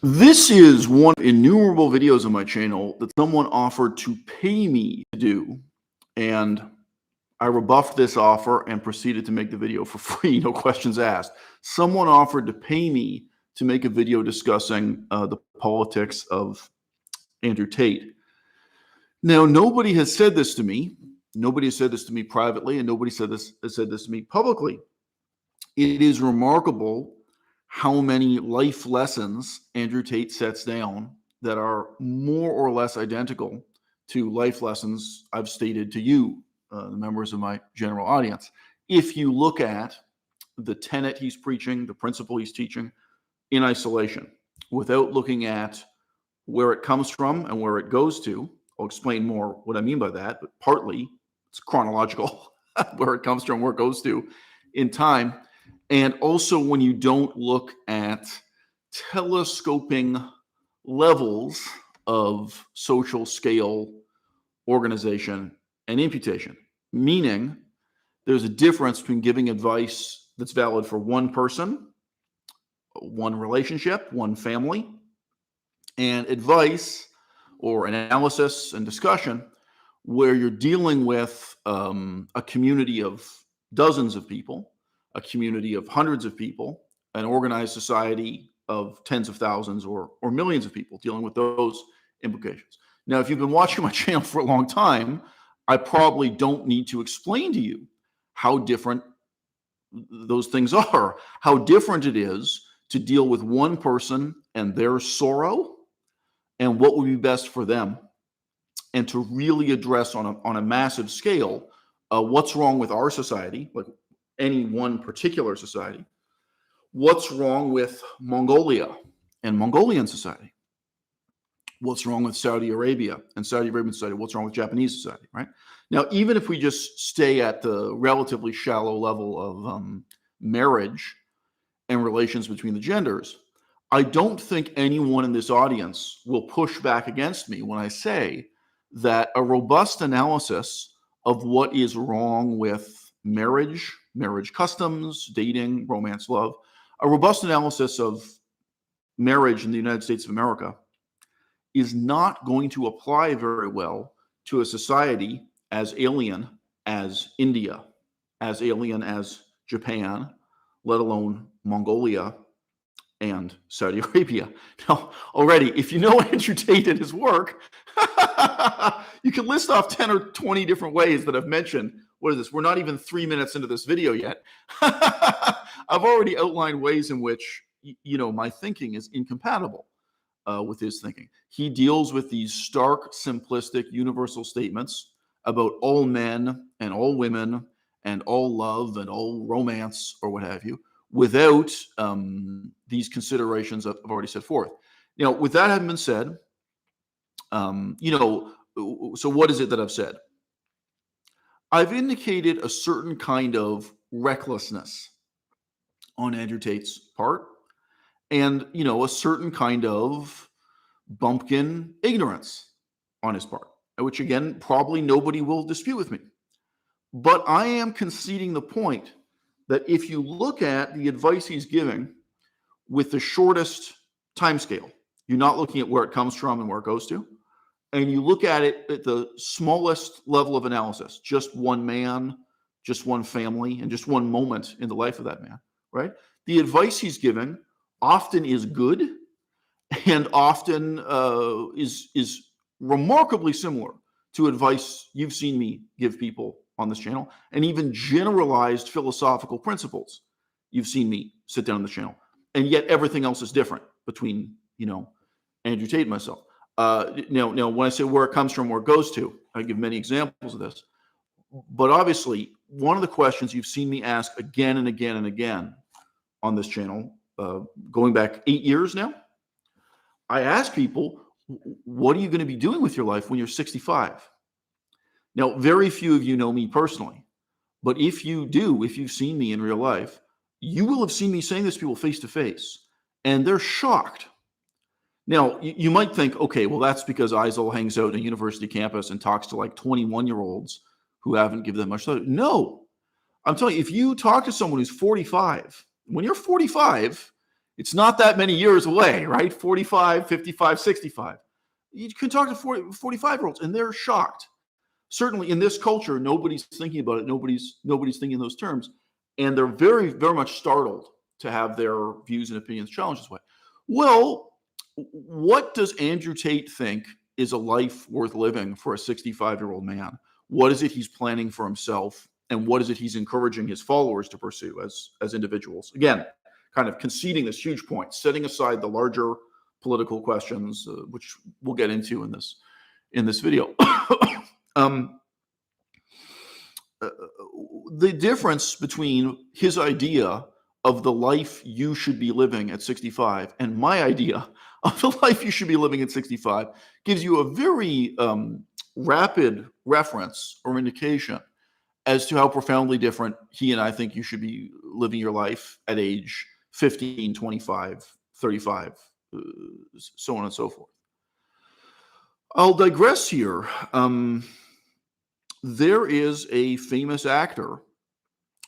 This is one of innumerable videos on my channel that someone offered to pay me to do, and I rebuffed this offer and proceeded to make the video for free, no questions asked. Someone offered to pay me to make a video discussing the politics of Andrew Tate. Now, nobody has said this to me. Nobody has said this to me privately, and nobody has said this to me publicly. It is remarkable how many life lessons Andrew Tate sets down that are more or less identical to life lessons I've stated to you, the members of my general audience. If you look at the tenet he's preaching, the principle he's teaching in isolation, without looking at where it comes from and where it goes to, I'll explain more what I mean by that, but partly it's chronological, where it comes from, where it goes to in time. And also when you don't look at telescoping levels of social scale, organization, and imputation, meaning there's a difference between giving advice that's valid for one person, one relationship, one family, and advice or analysis and discussion where you're dealing with a community of dozens of people, a community of hundreds of people, an organized society of tens of thousands or millions of people, dealing with those implications. Now, if you've been watching my channel for a long time, I probably don't need to explain to you how different those things are, how different it is to deal with one person and their sorrow and what would be best for them, and to really address on a massive scale what's wrong with our society, like any one particular society, what's wrong with Mongolia and Mongolian society, what's wrong with Saudi Arabia and Saudi Arabian society, what's wrong with Japanese society, right? Now, even if we just stay at the relatively shallow level of marriage and relations between the genders, I don't think anyone in this audience will push back against me when I say that a robust analysis of what is wrong with marriage customs, dating, romance, love, a robust analysis of marriage in the United States of America is not going to apply very well to a society as alien as India, as alien as Japan, let alone Mongolia and Saudi Arabia. Now, already, if you know Andrew Tate and his work, you can list off 10 or 20 different ways that I've mentioned. What is this? We're not even 3 minutes into this video yet. I've already outlined ways in which, my thinking is incompatible with his thinking. He deals with these stark, simplistic, universal statements about all men and all women and all love and all romance or what have you, without these considerations I've already set forth. With that having been said, so what is it that I've said? I've indicated a certain kind of recklessness on Andrew Tate's part, and a certain kind of bumpkin ignorance on his part, which again, probably nobody will dispute with me. But I am conceding the point that if you look at the advice he's giving with the shortest time scale, you're not looking at where it comes from and where it goes to, and you look at it at the smallest level of analysis, just one man, just one family, and just one moment in the life of that man, right? The advice he's giving often is good and often is remarkably similar to advice you've seen me give people on this channel, and even generalized philosophical principles you've seen me sit down on the channel. And yet everything else is different between, Andrew Tate and myself. Now, when I say where it comes from, where it goes to, I give many examples of this. But obviously, one of the questions you've seen me ask again and again and again on this channel, going back 8 years now, I ask people, what are you going to be doing with your life when you're 65? Now, very few of you know me personally, but if you do, if you've seen me in real life, you will have seen me saying this to people face to face, and they're shocked. Now, you might think, okay, well, that's because Eisel hangs out on a university campus and talks to like 21-year-olds who haven't given them much thought. No, I'm telling you, if you talk to someone who's 45, when you're 45, It's not that many years away, right? 45, 55, 65. You can talk to 45-year-olds and they're shocked. Certainly in this culture, nobody's thinking about it. Nobody's thinking in those terms. And they're very, very much startled to have their views and opinions challenged this way. Well, what does Andrew Tate think is a life worth living for a 65-year-old man? What is it he's planning for himself? And what is it he's encouraging his followers to pursue as individuals? Again, kind of conceding this huge point, setting aside the larger political questions, which we'll get into in this video. The difference between his idea of the life you should be living at 65 and my idea of the life you should be living at 65 gives you a very rapid reference or indication as to how profoundly different he and I think you should be living your life at age 15, 25, 35, so on and so forth. I'll digress here. There is a famous actor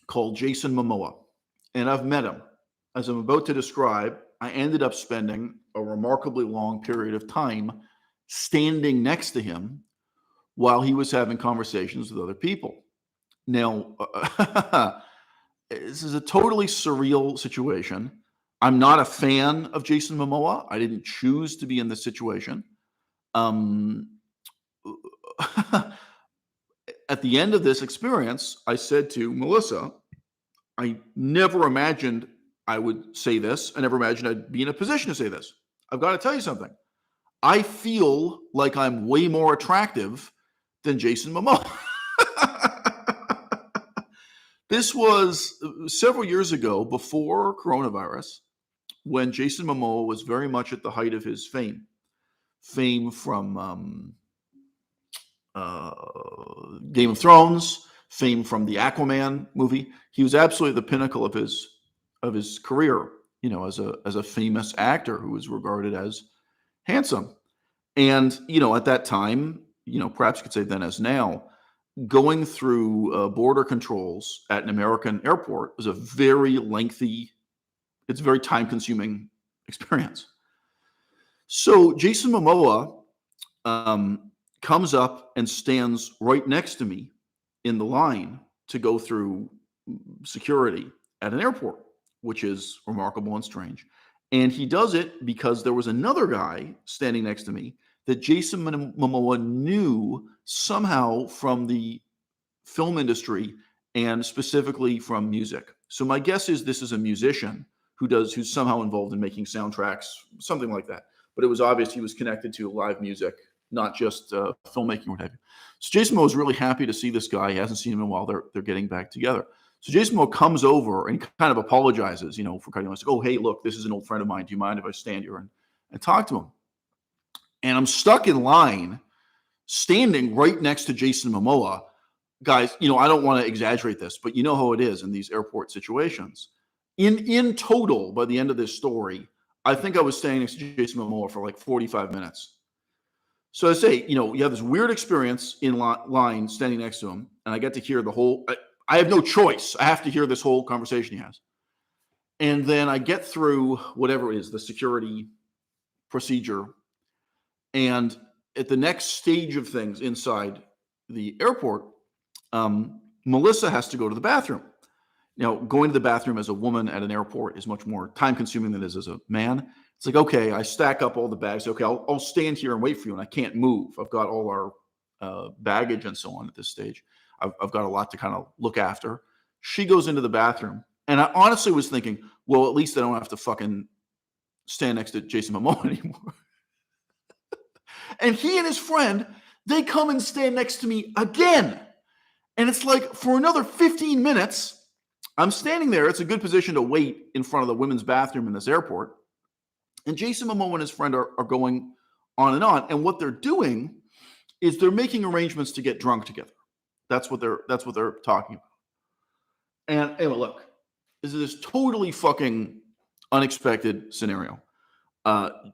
called Jason Momoa, and I've met him. As I'm about to describe, I ended up spending a remarkably long period of time standing next to him while he was having conversations with other people. Now, this is a totally surreal situation. I'm not a fan of Jason Momoa. I didn't choose to be in this situation. At the end of this experience, I said to Melissa, I never imagined I would say this. I never imagined I'd be in a position to say this. I've got to tell you something. I feel like I'm way more attractive than Jason Momoa. This was several years ago, before coronavirus, when Jason Momoa was very much at the height of his fame. Fame from Game of Thrones, fame from the Aquaman movie. He was absolutely the pinnacle of his career, as a famous actor who was regarded as handsome. And, at that time, perhaps you could say then as now, going through border controls at an American airport was a very lengthy, it's a very time-consuming experience. So Jason Momoa comes up and stands right next to me in the line to go through security at an airport, which is remarkable and strange. And he does it because there was another guy standing next to me that Jason Momoa knew somehow from the film industry and specifically from music. So my guess is this is a musician who's somehow involved in making soundtracks, something like that. But it was obvious he was connected to live music, not just filmmaking or what have you. So Jason Momoa was really happy to see this guy. He hasn't seen him in a while. They're getting back together. So Jason Momoa comes over and kind of apologizes, for cutting him. Like, oh, hey, look, this is an old friend of mine. Do you mind if I stand here and talk to him? And I'm stuck in line, standing right next to Jason Momoa. Guys, I don't want to exaggerate this, but you know how it is in these airport situations. In total, by the end of this story, I think I was standing next to Jason Momoa for like 45 minutes. So I say, you have this weird experience in line standing next to him, and I get to hear the whole, I have no choice. I have to hear this whole conversation he has. And then I get through whatever it is, the security procedure. And at the next stage of things inside the airport, Melissa has to go to the bathroom. Now, going to the bathroom as a woman at an airport is much more time consuming than it is as a man. It's like, okay, I stack up all the bags. Okay, I'll stand here and wait for you, and I can't move. I've got all our baggage and so on at this stage. I've got a lot to kind of look after. She goes into the bathroom, and I honestly was thinking, well, at least I don't have to fucking stand next to Jason Momoa anymore. And he and his friend, they come and stand next to me again. And it's like for another 15 minutes, I'm standing there. It's a good position to wait in front of the women's bathroom in this airport. And Jason Momoa and his friend are going on and on. And what they're doing is they're making arrangements to get drunk together. That's what they're talking about. And anyway, look, this is this totally fucking unexpected scenario.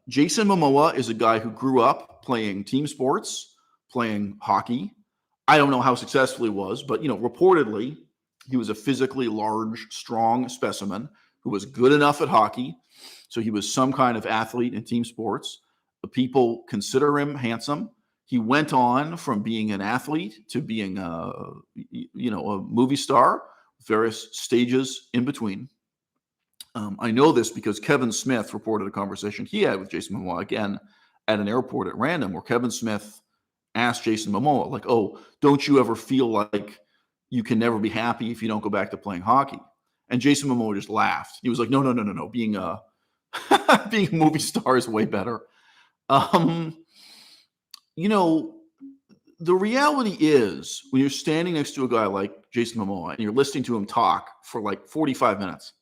Jason Momoa is a guy who grew up playing team sports, playing hockey. I don't know how successful he was, but reportedly he was a physically large, strong specimen who was good enough at hockey So he was some kind of athlete in team sports. The people consider him handsome. He went on from being an athlete to being a movie star, various stages in between. I know this because Kevin Smith reported a conversation he had with Jason Momoa, again, at an airport at random, where Kevin Smith asked Jason Momoa, like, oh, don't you ever feel like you can never be happy if you don't go back to playing hockey? And Jason Momoa just laughed. He was like, no. Being a movie star is way better. The reality is, when you're standing next to a guy like Jason Momoa and you're listening to him talk for like 45 minutes,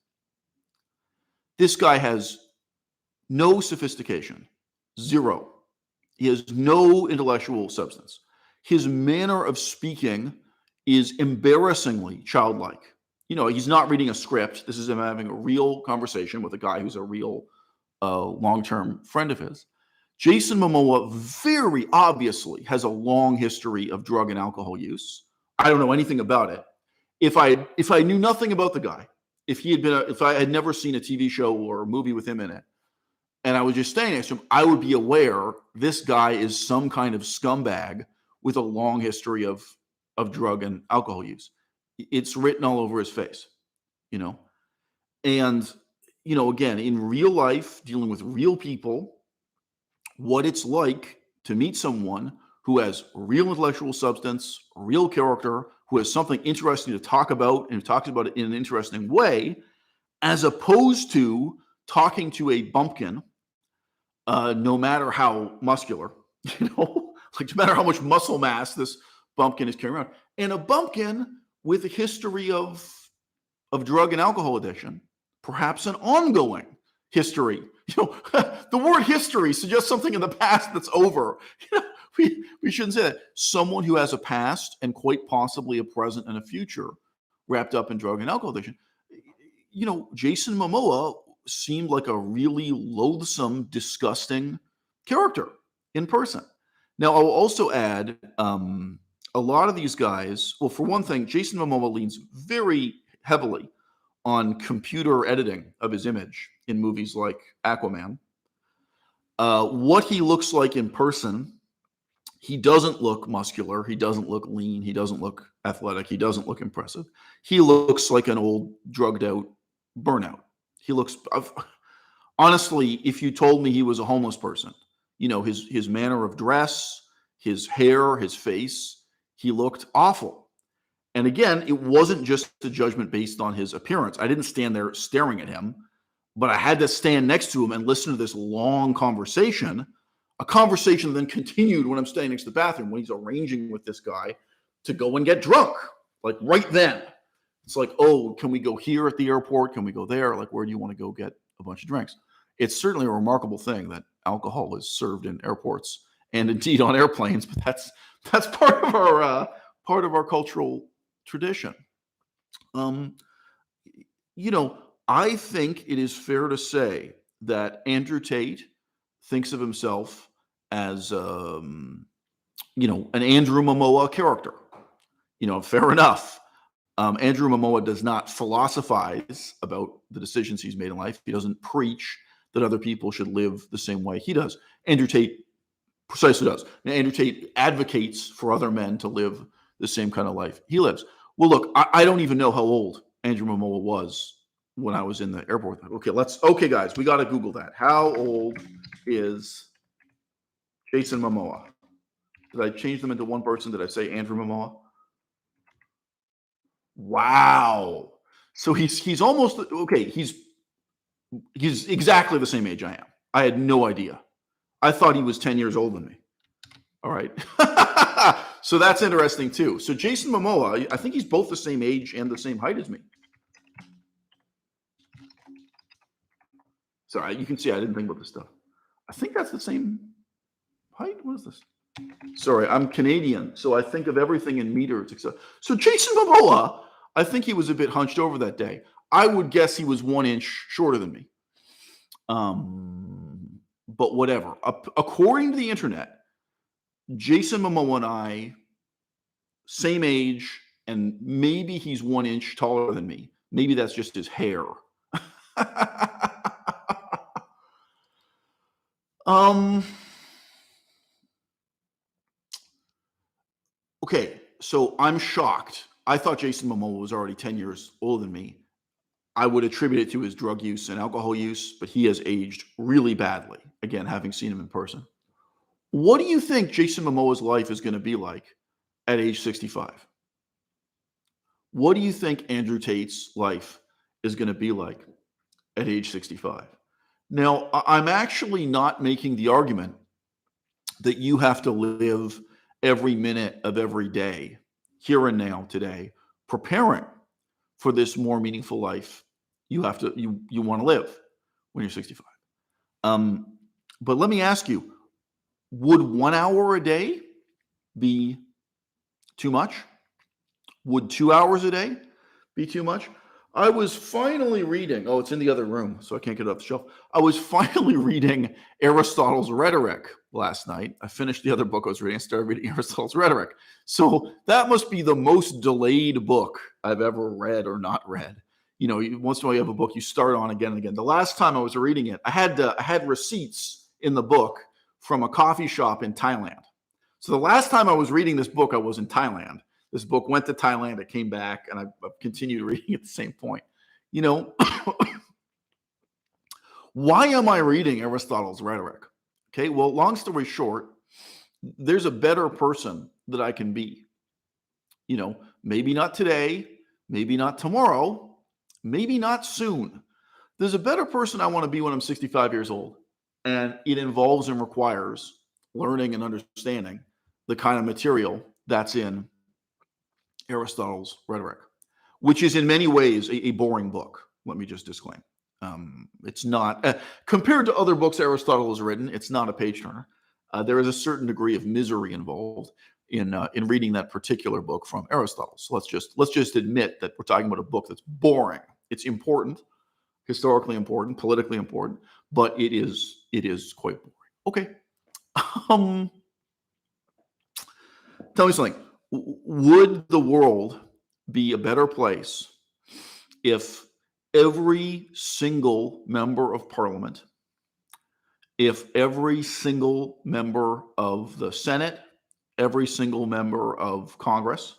this guy has no sophistication, zero. He has no intellectual substance. His manner of speaking is embarrassingly childlike. He's not reading a script. This is him having a real conversation with a guy who's a real long-term friend of his. Jason Momoa very obviously has a long history of drug and alcohol use. I don't know anything about it. If I knew nothing about the guy, if I had never seen a TV show or a movie with him in it, and I was just standing next to him, I would be aware this guy is some kind of scumbag with a long history of drug and alcohol use. It's written all over his face, And, again, in real life, dealing with real people, what it's like to meet someone who has real intellectual substance, real character, who has something interesting to talk about and talks about it in an interesting way, as opposed to talking to a bumpkin, no matter how muscular, like no matter how much muscle mass this bumpkin is carrying around, and a bumpkin with a history of drug and alcohol addiction, perhaps an ongoing history. The word history suggests something in the past that's over. We shouldn't say that. Someone who has a past and quite possibly a present and a future wrapped up in drug and alcohol addiction. Jason Momoa seemed like a really loathsome, disgusting character in person. Now, I'll also add a lot of these guys, well, for one thing, Jason Momoa leans very heavily on computer editing of his image in movies like Aquaman. What he looks like in person, he doesn't look muscular. He doesn't look lean. He doesn't look athletic. He doesn't look impressive. He looks like an old, drugged out burnout. He looks, honestly, if you told me he was a homeless person, his manner of dress, his hair, his face, he looked awful. And again, it wasn't just a judgment based on his appearance. I didn't stand there staring at him, but I had to stand next to him and listen to this long conversation. A conversation then continued when I'm standing next to the bathroom, when he's arranging with this guy to go and get drunk, like right then. It's like, oh, can we go here at the airport? Can we go there? Like, where do you want to go get a bunch of drinks? It's certainly a remarkable thing that alcohol is served in airports and indeed on airplanes, but that's part of our cultural tradition. I think it is fair to say that Andrew Tate thinks of himself as, an Andrew Momoa character. Fair enough. Andrew Momoa does not philosophize about the decisions he's made in life. He doesn't preach that other people should live the same way he does. Andrew Tate precisely does. Now, Andrew Tate advocates for other men to live the same kind of life he lives. Well, look, I don't even know how old Andrew Momoa was when I was in the airport. Okay, guys, we got to Google that. How old is Jason Momoa? Did I change them into one person? Did I say Andrew Momoa? Wow. So he's almost okay. He's exactly the same age I am. I had no idea. I thought he was 10 years older than me. All right. So that's interesting too. So Jason Momoa, I think he's both the same age and the same height as me. Sorry, you can see I didn't think about this stuff. I think that's the same height. What is this? Sorry, I'm Canadian, so I think of everything in meters. So Jason Momoa, I think he was a bit hunched over that day. I would guess he was 1 inch shorter than me. But whatever. According to the internet, Jason Momoa and I, same age, and maybe he's 1 inch taller than me. Maybe that's just his hair. Um, okay, so I'm shocked. I thought Jason Momoa was already 10 years older than me. I would attribute it to his drug use and alcohol use, but he has aged really badly. Again, having seen him in person. What do you think Jason Momoa's life is going to be like at age 65? What do you think Andrew Tate's life is going to be like at age 65? Now, I'm actually not making the argument that you have to live every minute of every day, here and now, today, preparing for this more meaningful life you want to live when you're 65. But let me ask you, would 1 hour a day be too much? Would 2 hours a day be too much? I was finally reading, oh, it's in the other room, so I can't get it off the shelf. I was finally reading Aristotle's Rhetoric last night. I finished the other book I was reading. I started reading Aristotle's Rhetoric. So that must be the most delayed book I've ever read or not read. You know, once in a while you have a book you start on again and again. The last time I was reading it, I had receipts in the book from a coffee shop in Thailand. So the last time I was reading this book, I was in Thailand. This book went to Thailand, it came back, and I've continued reading at the same point. You know, why am I reading Aristotle's Rhetoric? Okay, well, long story short, there's a better person that I can be. You know, maybe not today, maybe not tomorrow, maybe not soon. There's a better person I want to be when I'm 65 years old. And it involves and requires learning and understanding the kind of material that's in Aristotle's Rhetoric, which is in many ways a boring book. Let me just disclaim. It's not, compared to other books Aristotle has written, it's not a page turner. There is a certain degree of misery involved in reading that particular book from Aristotle. So let's just admit that we're talking about a book that's boring. It's important, historically important, politically important, but it is quite boring. Okay. Tell me something. Would the world be a better place if every single member of parliament, if every single member of the Senate, every single member of Congress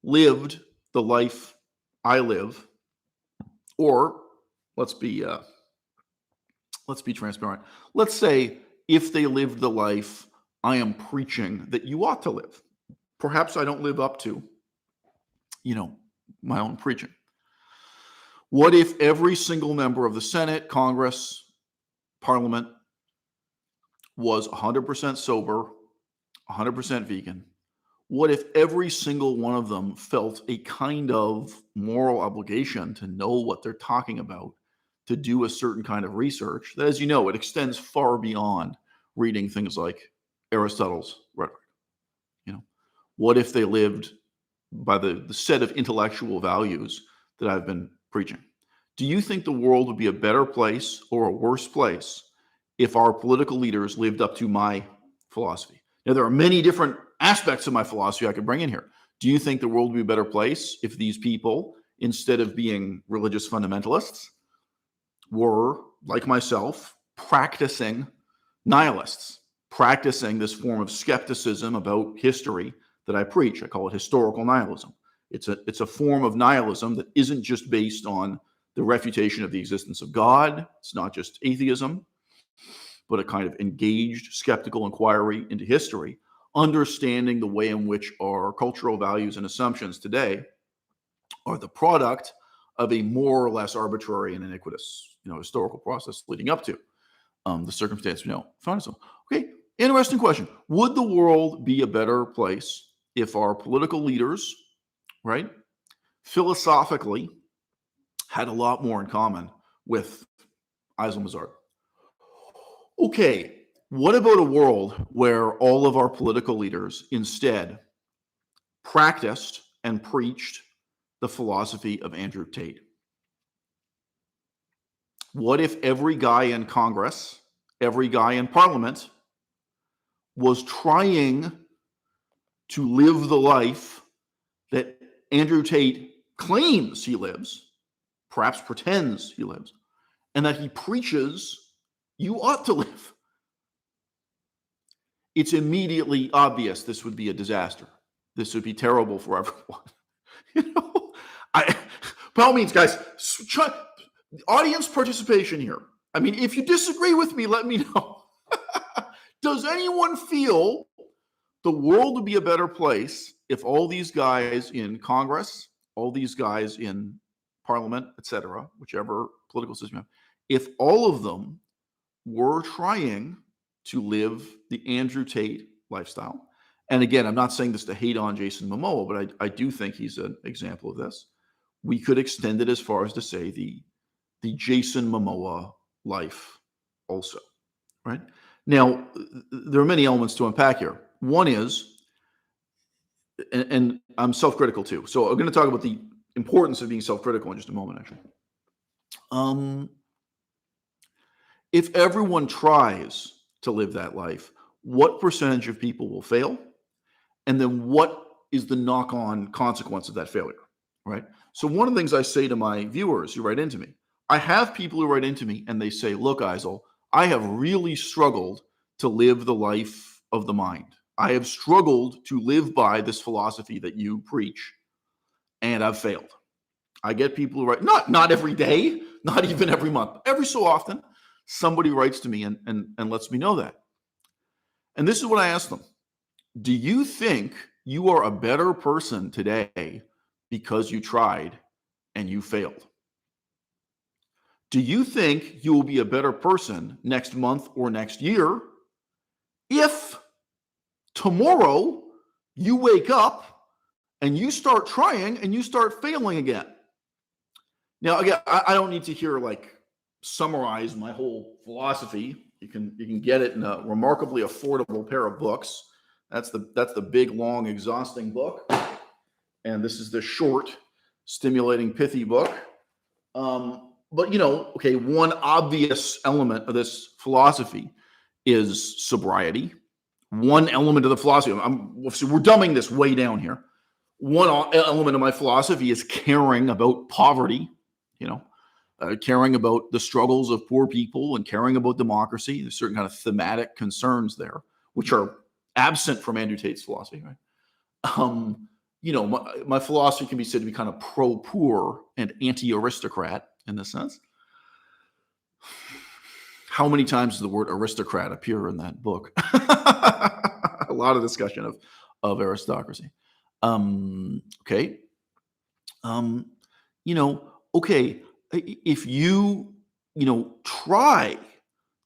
lived the life I live, or let's be transparent. Let's say if they lived the life I am preaching that you ought to live. Perhaps I don't live up to, my own preaching. What if every single member of the Senate, Congress, Parliament was 100% sober, 100% vegan? What if every single one of them felt a kind of moral obligation to know what they're talking about, to do a certain kind of research that, as you know, it extends far beyond reading things like Aristotle's Rhetoric? What if they lived by the set of intellectual values that I've been preaching? Do you think the world would be a better place or a worse place if our political leaders lived up to my philosophy? Now, there are many different aspects of my philosophy I could bring in here. Do you think the world would be a better place if these people, instead of being religious fundamentalists, were, like myself, practicing nihilists, practicing this form of skepticism about history that I preach? I call it historical nihilism. It's a form of nihilism that isn't just based on the refutation of the existence of God. It's not just atheism, but a kind of engaged, skeptical inquiry into history, understanding the way in which our cultural values and assumptions today are the product of a more or less arbitrary and iniquitous, historical process leading up to the circumstance we know found ourselves. Okay, interesting question. Would the world be a better place if our political leaders, right, philosophically had a lot more in common with Islam Mazar? Okay, what about a world where all of our political leaders instead practiced and preached the philosophy of Andrew Tate? What if every guy in Congress, every guy in Parliament was trying to live the life that Andrew Tate claims he lives, perhaps pretends he lives, and that he preaches you ought to live? it's immediately obvious this would be a disaster. This would be terrible for everyone. You know, by all means, guys, audience participation here. I mean, if you disagree with me, let me know. Does anyone feel the world would be a better place if all these guys in Congress, all these guys in Parliament, etc., whichever political system you have, if all of them were trying to live the Andrew Tate lifestyle? And again, I'm not saying this to hate on Jason Momoa, but I do think he's an example of this. We could extend it as far as to say the Jason Momoa life also, right? Now, there are many elements to unpack here. One is, and I'm self-critical too. So I'm going to talk about the importance of being self-critical in just a moment, actually. If everyone tries to live that life, what percentage of people will fail? And then what is the knock-on consequence of that failure, right? So one of the things I say to my viewers who write into me, I have people who write into me and they say, look, Eisel, I have really struggled to live the life of the mind. I have struggled to live by this philosophy that you preach, and I've failed. I get people who write, not every day, not even every month, every so often, somebody writes to me and lets me know that. And this is what I ask them. Do you think you are a better person today because you tried and you failed? Do you think you will be a better person next month or next year if tomorrow you wake up and you start trying and you start failing again? Now, again, I don't need to hear summarize my whole philosophy. You can get it in a remarkably affordable pair of books. That's the big, long, exhausting book, and this is the short, stimulating, pithy book. But okay, one obvious element of this philosophy is sobriety. One element of the philosophy, we're dumbing this way down here. One element of my philosophy is caring about poverty, caring about the struggles of poor people and caring about democracy. There's certain kind of thematic concerns there, which are absent from Andrew Tate's philosophy, right? My philosophy can be said to be kind of pro-poor and anti-aristocrat in this sense. How many times does the word aristocrat appear in that book? A lot of discussion of aristocracy. Okay. Okay, if you try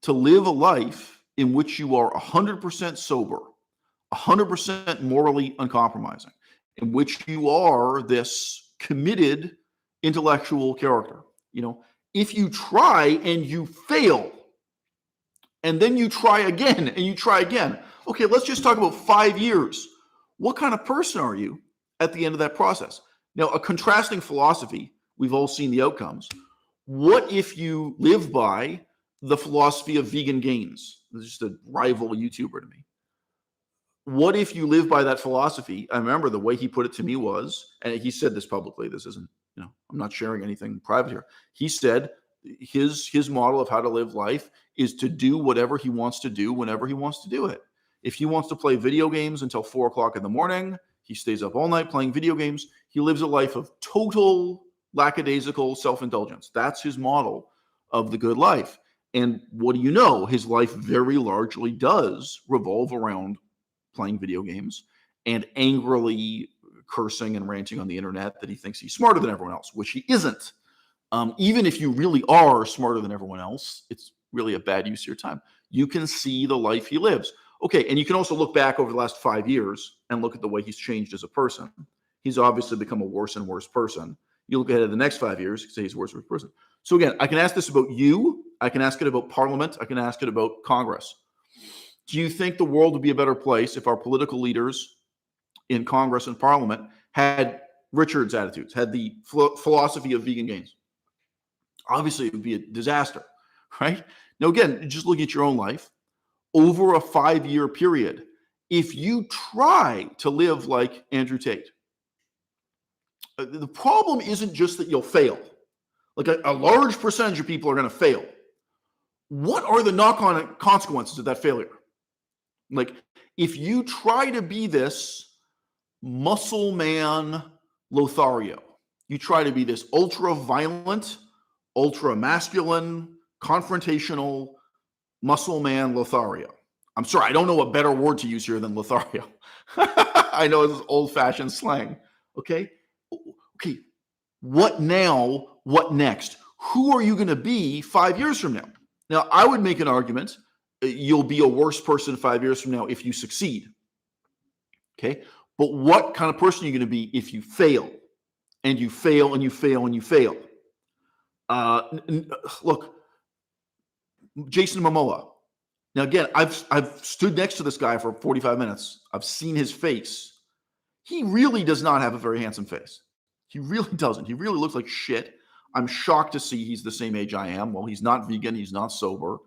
to live a life in which you are 100% sober, 100% morally uncompromising, in which you are this committed intellectual character, if you try and you fail, and then you try again and you try again, okay, let's just talk about 5 years. What kind of person are you at the end of that process? Now, a contrasting philosophy, we've all seen the outcomes. What if you live by the philosophy of vegan gains? This is just a rival YouTuber to me. What if you live by that philosophy? I remember the way he put it to me was, and he said this publicly, this isn't, I'm not sharing anything private here. He said his model of how to live life is to do whatever he wants to do whenever he wants to do it. If he wants to play video games until 4 o'clock in the morning, he stays up all night playing video games. He lives a life of total lackadaisical self-indulgence. That's his model of the good life. And what do you know? His life very largely does revolve around playing video games and angrily cursing and ranting on the internet that he thinks he's smarter than everyone else, which he isn't. Even if you really are smarter than everyone else, it's really a bad use of your time. You can see the life he lives. Okay, and you can also look back over the last 5 years and look at the way he's changed as a person. He's obviously become a worse and worse person. You look ahead at the next 5 years, you say he's a worse and worse person. So again, I can ask this about you. I can ask it about Parliament. I can ask it about Congress. Do you think the world would be a better place if our political leaders in Congress and Parliament had Richard's attitudes, had the philosophy of vegan gains? Obviously, it would be a disaster, right? Now, again, just look at your own life. Over a 5-year period, if you try to live like Andrew Tate, the problem isn't just that you'll fail. Like a large percentage of people are going to fail. What are the knock-on consequences of that failure? Like, if you try to be this muscle man Lothario, you try to be this ultra violent, ultra masculine, confrontational muscle man Lothario. I'm sorry, I don't know a better word to use here than Lothario. I know it's old fashioned slang. Okay. Okay. What now? What next? Who are you going to be 5 years from now? Now, I would make an argument you'll be a worse person 5 years from now if you succeed. Okay. But what kind of person are you going to be if you fail and you fail and you fail and you fail? Look, Jason Momoa. Now, again, I've stood next to this guy for 45 minutes. I've seen his face. He really does not have a very handsome face. He really doesn't. He really looks like shit. I'm shocked to see he's the same age I am. Well, he's not vegan. He's not sober.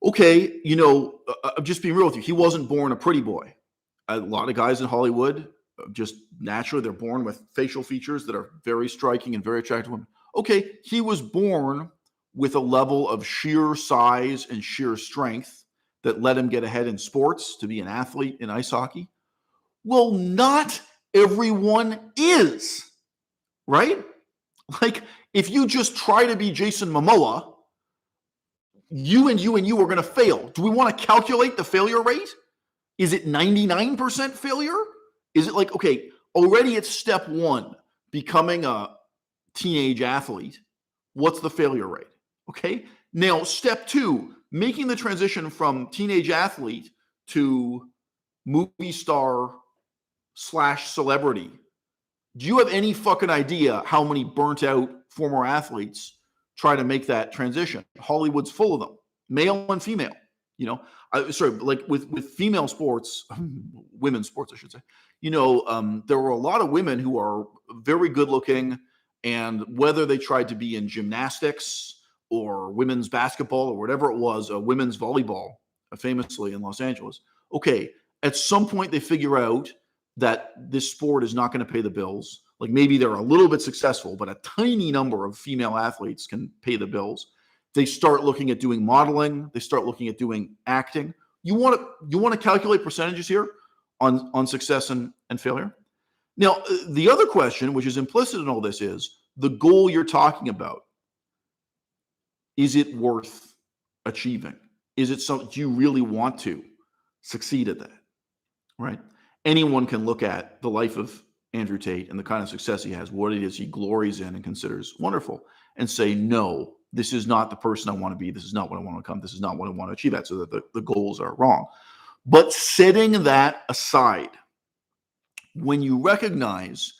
Okay, I'm just being real with you. He wasn't born a pretty boy. A lot of guys in Hollywood, just naturally, they're born with facial features that are very striking and very attractive women. Okay, he was born with a level of sheer size and sheer strength that let him get ahead in sports to be an athlete in ice hockey. Well, not everyone is, right? Like, if you just try to be Jason Momoa, you and you are going to fail. Do we want to calculate the failure rate? Is it 99% failure? Is it like, okay, already it's step one, becoming a teenage athlete. What's the failure rate? Okay. Now, step two, making the transition from teenage athlete to movie star / celebrity. Do you have any fucking idea how many burnt out former athletes try to make that transition? Hollywood's full of them, male and female. Like with female sports, women's sports, I should say. There were a lot of women who are very good looking, and whether they tried to be in gymnastics or women's basketball or whatever it was, women's volleyball, famously in Los Angeles. Okay, at some point they figure out that this sport is not going to pay the bills. Like, maybe they're a little bit successful, but a tiny number of female athletes can pay the bills. They start looking at doing modeling. They start looking at doing acting. You want to calculate percentages here on success and failure? Now, the other question, which is implicit in all this, is the goal you're talking about. Is it worth achieving? Is it something you really want to succeed at that? Right? Anyone can look at the life of Andrew Tate and the kind of success he has, what it is he glories in and considers wonderful, and say, no, this is not the person I want to be. This is not what I want to become. This is not what I want to achieve at, so that the goals are wrong. But setting that aside, when you recognize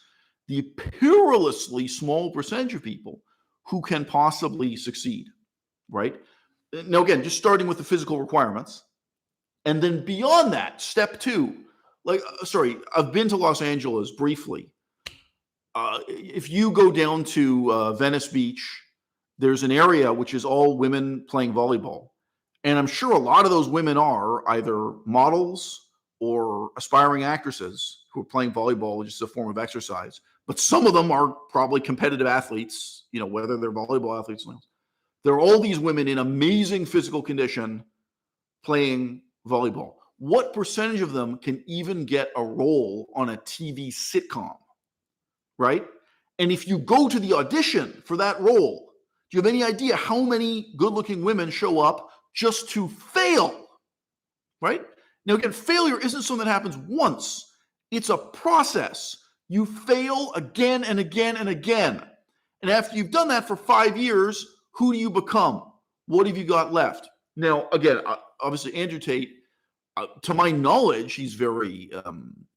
the perilously small percentage of people who can possibly succeed, right? Now, again, just starting with the physical requirements, and then beyond that, step two, I've been to Los Angeles briefly. If you go down to Venice Beach, there's an area which is all women playing volleyball. And I'm sure a lot of those women are either models or aspiring actresses who are playing volleyball just as a form of exercise. But some of them are probably competitive athletes, whether they're volleyball athletes or not. There are all these women in amazing physical condition playing volleyball. What percentage of them can even get a role on a TV sitcom, right? And if you go to the audition for that role, do you have any idea how many good-looking women show up just to fail, right? Now, again, failure isn't something that happens once. It's a process. You fail again and again and again. And after you've done that for 5 years, who do you become? What have you got left? Now, again, obviously, Andrew Tate, to my knowledge, he's very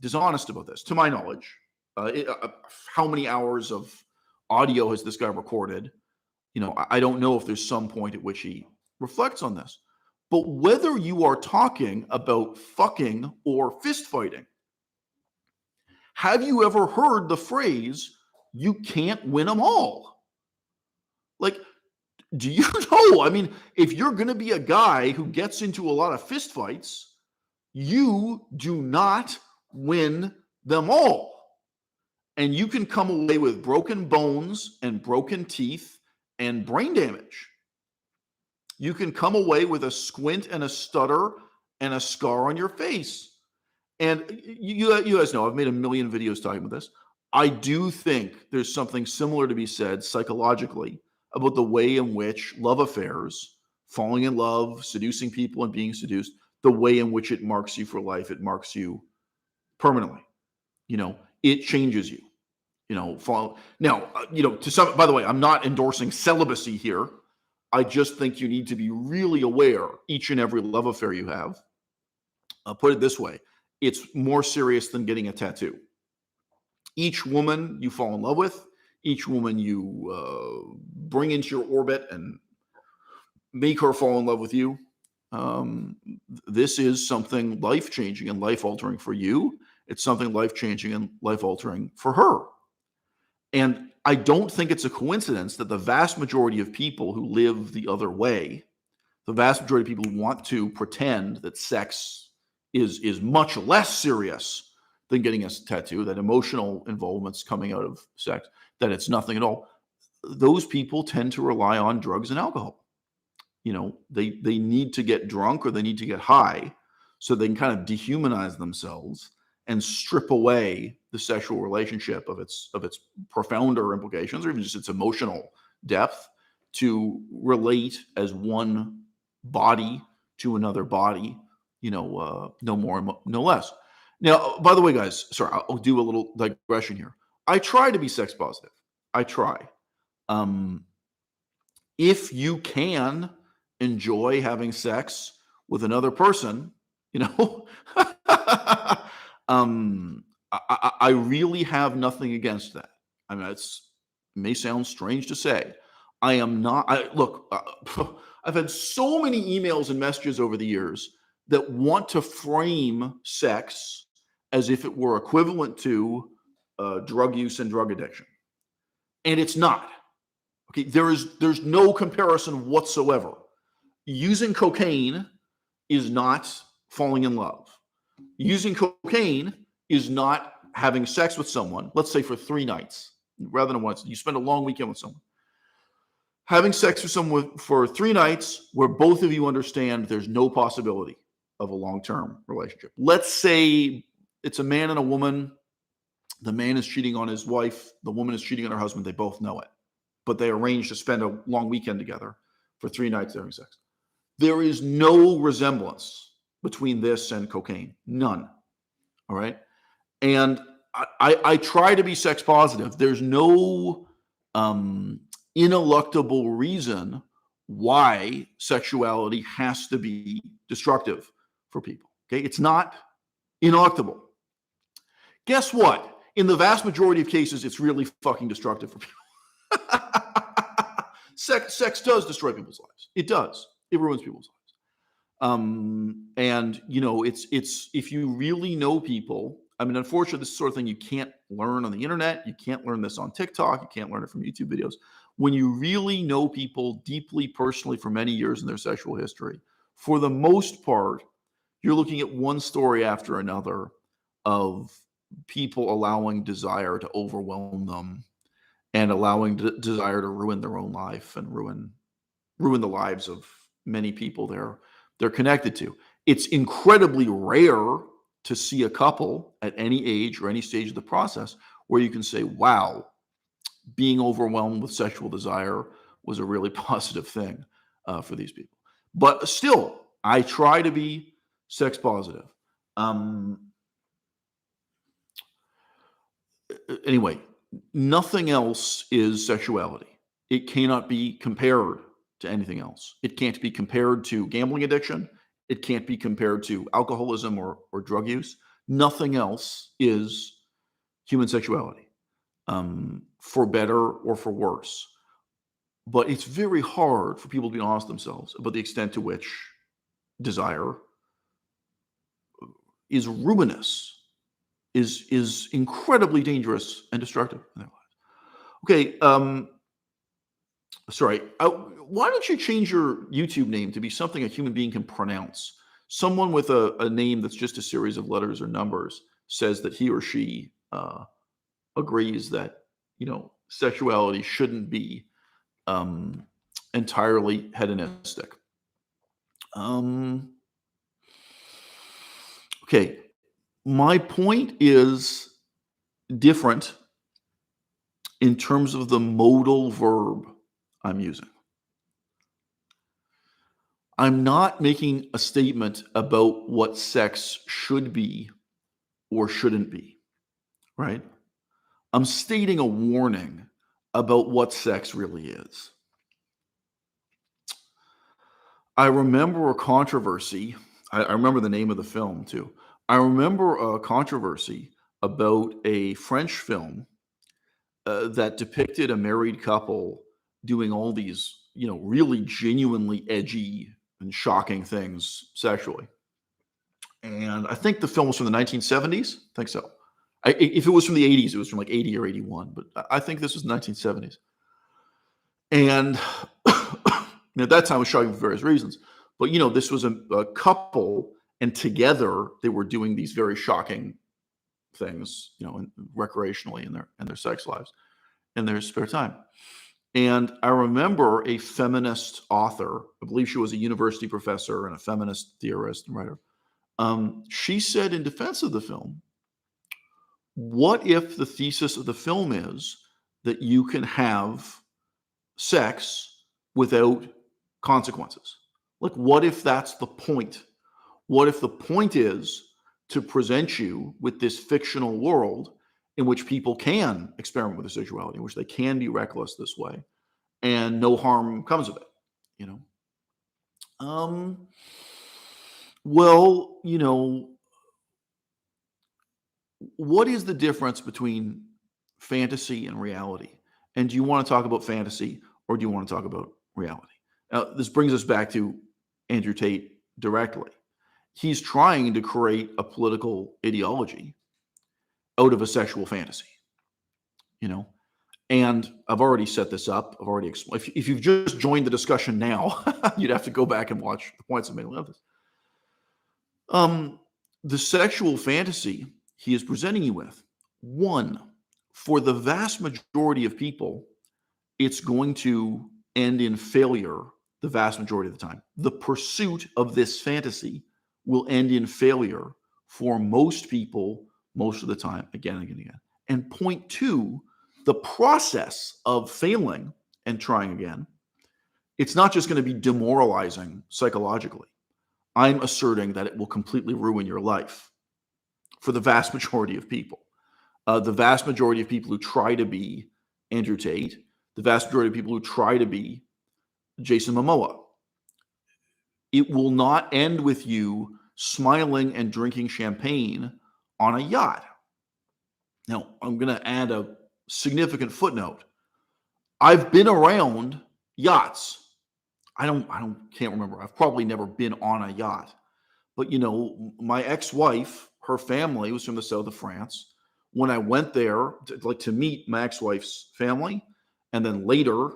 dishonest about this. To my knowledge, how many hours of audio has this guy recorded? I don't know if there's some point at which he reflects on this. But whether you are talking about fucking or fist fighting, have you ever heard the phrase, you can't win them all? Like, do you know? I mean, if you're going to be a guy who gets into a lot of fist fights, you do not win them all. And you can come away with broken bones and broken teeth and brain damage. You can come away with a squint and a stutter and a scar on your face. And you guys know I've made a million videos talking about this. I do think there's something similar to be said psychologically about the way in which love affairs, falling in love, seducing people and being seduced, the way in which it marks you for life, it marks you permanently. It changes you. Now, to some, by the way, I'm not endorsing celibacy here. I just think you need to be really aware each and every love affair you have. I'll put it this way. It's more serious than getting a tattoo. Each woman you fall in love with, each woman you bring into your orbit and make her fall in love with you, this is something life-changing and life-altering for you. It's something life-changing and life-altering for her. And I don't think it's a coincidence that the vast majority of people who live the other way, the vast majority of people who want to pretend that sex is much less serious than getting a tattoo, that emotional involvement's coming out of sex, that it's nothing at all, those people tend to rely on drugs and alcohol. They need to get drunk or they need to get high so they can kind of dehumanize themselves and strip away the sexual relationship of its profounder implications, or even just its emotional depth, to relate as one body to another body, no more, no less. Now, by the way, guys, sorry, I'll do a little digression here. I try to be sex positive. I try. If you can enjoy having sex with another person, I really have nothing against that. I mean, it may sound strange to say. I am not. Look, I've had so many emails and messages over the years that want to frame sex as if it were equivalent to drug use and drug addiction, and it's not. Okay, there's no comparison whatsoever. Using cocaine is not falling in love. Using cocaine is not having sex with someone, let's say for 3 nights, rather than once. You spend a long weekend with someone. Having sex with someone for 3 nights where both of you understand there's no possibility of a long-term relationship. Let's say it's a man and a woman. The man is cheating on his wife. The woman is cheating on her husband. They both know it. But they arrange to spend a long weekend together for 3 nights having sex. There is no resemblance between this and cocaine. None. All right. And I try to be sex positive. There's no ineluctable reason why sexuality has to be destructive for people. Okay. It's not ineluctable. Guess what? In the vast majority of cases, it's really fucking destructive for people. Sex does destroy people's lives. It does. It ruins people's lives. And it's if you really know people. I mean, unfortunately, this is the sort of thing you can't learn on the internet. You can't learn this on TikTok. You can't learn it from YouTube videos. When you really know people deeply, personally, for many years in their sexual history, for the most part, you're looking at one story after another of people allowing desire to overwhelm them and allowing desire to ruin their own life and ruin the lives of many people they're connected to. It's incredibly rare to see a couple at any age or any stage of the process where you can say, wow, being overwhelmed with sexual desire was a really positive thing for these people. But still, I try to be sex positive. Anyway, nothing else is sexuality. It cannot be compared to anything else. It can't be compared to gambling addiction. It can't be compared to alcoholism or drug use. Nothing else is human sexuality, for better or for worse. But it's very hard for people to be honest themselves about the extent to which desire is ruinous, is incredibly dangerous and destructive in their lives. Okay, sorry. Why don't you change your YouTube name to be something a human being can pronounce? Someone with a name that's just a series of letters or numbers says that he or she agrees that sexuality shouldn't be entirely hedonistic. Okay, my point is different in terms of the modal verb I'm using. I'm not making a statement about what sex should be or shouldn't be, right? I'm stating a warning about what sex really is. I remember a controversy. I remember the name of the film too. I remember a controversy about a French film that depicted a married couple doing all these, really genuinely edgy and shocking things sexually. And I think the film was from the 1970s. I think so. If it was from the 80s, it was from like 80 or 81, but I think this was 1970s. And at that time, it was shocking for various reasons. But, this was a couple, and together they were doing these very shocking things, recreationally in their sex lives, in their spare time. And I remember a feminist author, I believe she was a university professor and a feminist theorist and writer. She said in defense of the film, what if the thesis of the film is that you can have sex without consequences? Like, what if that's the point? What if the point is to present you with this fictional world in which people can experiment with their sexuality, in which they can be reckless this way, and no harm comes of it, you know? Well, what is the difference between fantasy and reality? And do you want to talk about fantasy or do you want to talk about reality? This brings us back to Andrew Tate directly. He's trying to create a political ideology out of a sexual fantasy, you know? And I've already set this up. I've already explained. If you've just joined the discussion now, you'd have to go back and watch the points I made on this. The sexual fantasy he is presenting you with, one, for the vast majority of people, it's going to end in failure the vast majority of the time. The pursuit of this fantasy will end in failure for most people most of the time, again and again and again. And point two, the process of failing and trying again, it's not just going to be demoralizing psychologically. I'm asserting that it will completely ruin your life for the vast majority of people. The vast majority of people who try to be Andrew Tate, the vast majority of people who try to be Jason Momoa. It will not end with you smiling and drinking champagne on a yacht. Now, I'm going to add a significant footnote. I've been around yachts. Can't remember. I've probably never been on a yacht. But, my ex-wife, her family was from the south of France. When I went there to meet my ex-wife's family, and then later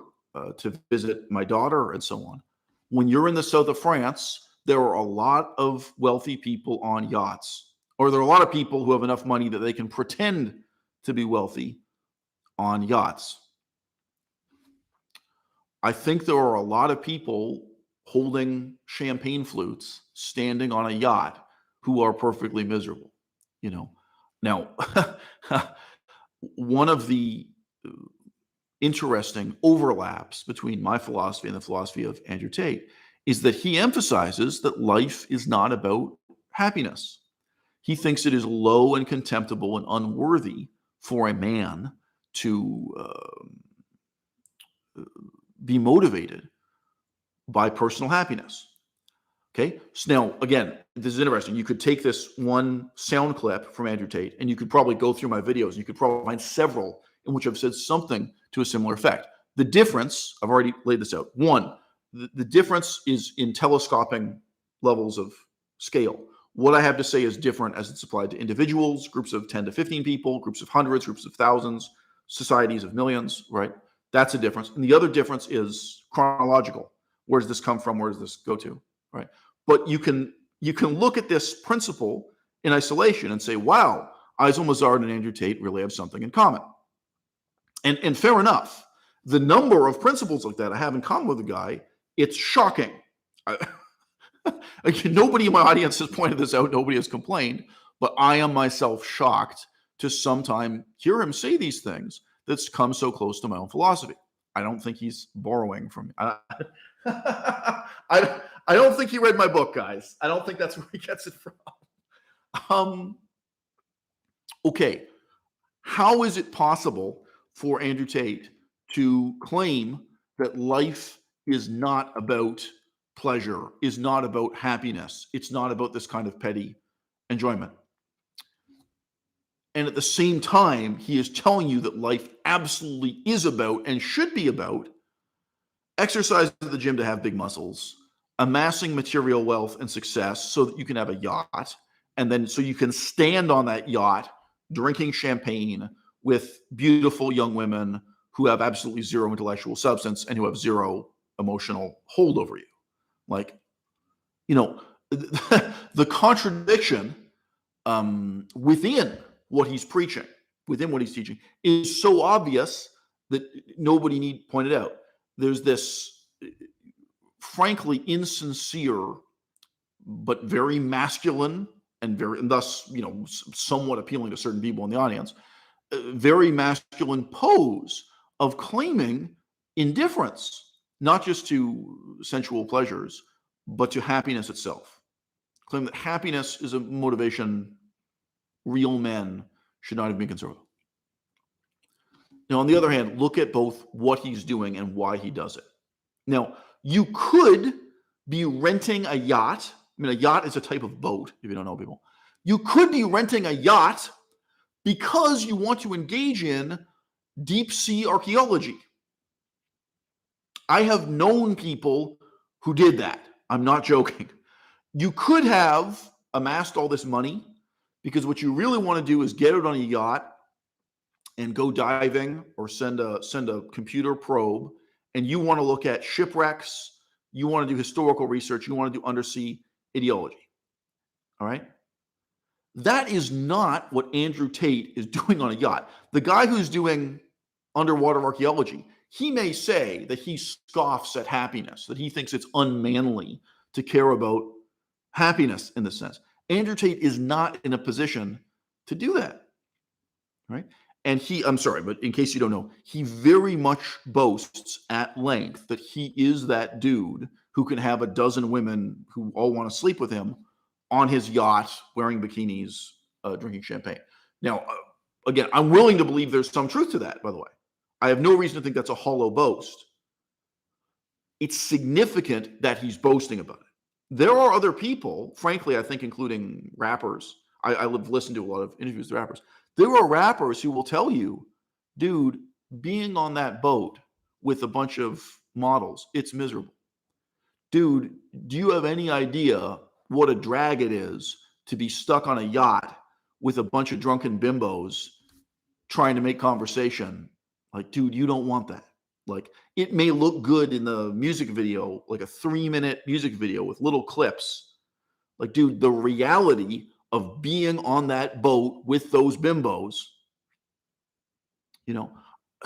to visit my daughter and so on, when you're in the south of France, there are a lot of wealthy people on yachts, or there are a lot of people who have enough money that they can pretend to be wealthy on yachts. I think there are a lot of people holding champagne flutes standing on a yacht who are perfectly miserable, Now, one of the interesting overlaps between my philosophy and the philosophy of Andrew Tate is that he emphasizes that life is not about happiness. He thinks it is low and contemptible and unworthy for a man to be motivated by personal happiness. Okay. So now, again, this is interesting. You could take this one sound clip from Andrew Tate and you could probably go through my videos and you could probably find several in which I've said something to a similar effect. The difference, I've already laid this out. One, the difference is in telescoping levels of scale. What I have to say is different as it's applied to individuals, groups of 10 to 15 people, groups of hundreds, groups of thousands, societies of millions, right? That's a difference. And the other difference is chronological. Where does this come from? Where does this go to, right? But you can look at this principle in isolation and say, wow, Eisel Mazard and Andrew Tate really have something in common. And fair enough. The number of principles like that I have in common with the guy, it's shocking. Again, nobody in my audience has pointed this out. Nobody has complained, but I am myself shocked to sometime hear him say these things that's come so close to my own philosophy. I don't think he's borrowing from me. I don't think he read my book, guys. I don't think that's where he gets it from. Okay, how is it possible for Andrew Tate to claim that life is not about pleasure, is not about happiness, it's not about this kind of petty enjoyment? And at the same time, he is telling you that life absolutely is about and should be about exercise at the gym to have big muscles, amassing material wealth and success so that you can have a yacht, and then so you can stand on that yacht drinking champagne with beautiful young women who have absolutely zero intellectual substance and who have zero emotional hold over you. Like, the contradiction within what he's preaching, within what he's teaching, is so obvious that nobody need point it out. There's this frankly insincere but very masculine and thus somewhat appealing to certain people in the audience, very masculine pose of claiming indifference, not just to sensual pleasures, but to happiness itself. Claim that happiness is a motivation real men should not have been concerned with. Now, on the other hand, look at both what he's doing and why he does it. Now, you could be renting a yacht. I mean, a yacht is a type of boat, if you don't know, people. You could be renting a yacht because you want to engage in deep sea archaeology. I have known people who did that. I'm not joking. You could have amassed all this money because what you really want to do is get it on a yacht and go diving or send a computer probe, and you want to look at shipwrecks, you want to do historical research, you want to do undersea ideology. All right? That is not what Andrew Tate is doing on a yacht. The guy who's doing underwater archaeology, he may say that he scoffs at happiness, that he thinks it's unmanly to care about happiness in this sense. Andrew Tate is not in a position to do that, right? And I'm sorry, but in case you don't know, he very much boasts at length that he is that dude who can have a dozen women who all want to sleep with him on his yacht, wearing bikinis, drinking champagne. Now, again, I'm willing to believe there's some truth to that, by the way. I have no reason to think that's a hollow boast. It's significant that he's boasting about it. There are other people, frankly, I think, including rappers. I've listened to a lot of interviews with rappers. There are rappers who will tell you, dude, being on that boat with a bunch of models, it's miserable. Dude, do you have any idea what a drag it is to be stuck on a yacht with a bunch of drunken bimbos trying to make conversation? Like, dude, you don't want that. Like, it may look good in the music video, like a 3-minute music video with little clips. Like, dude, the reality of being on that boat with those bimbos,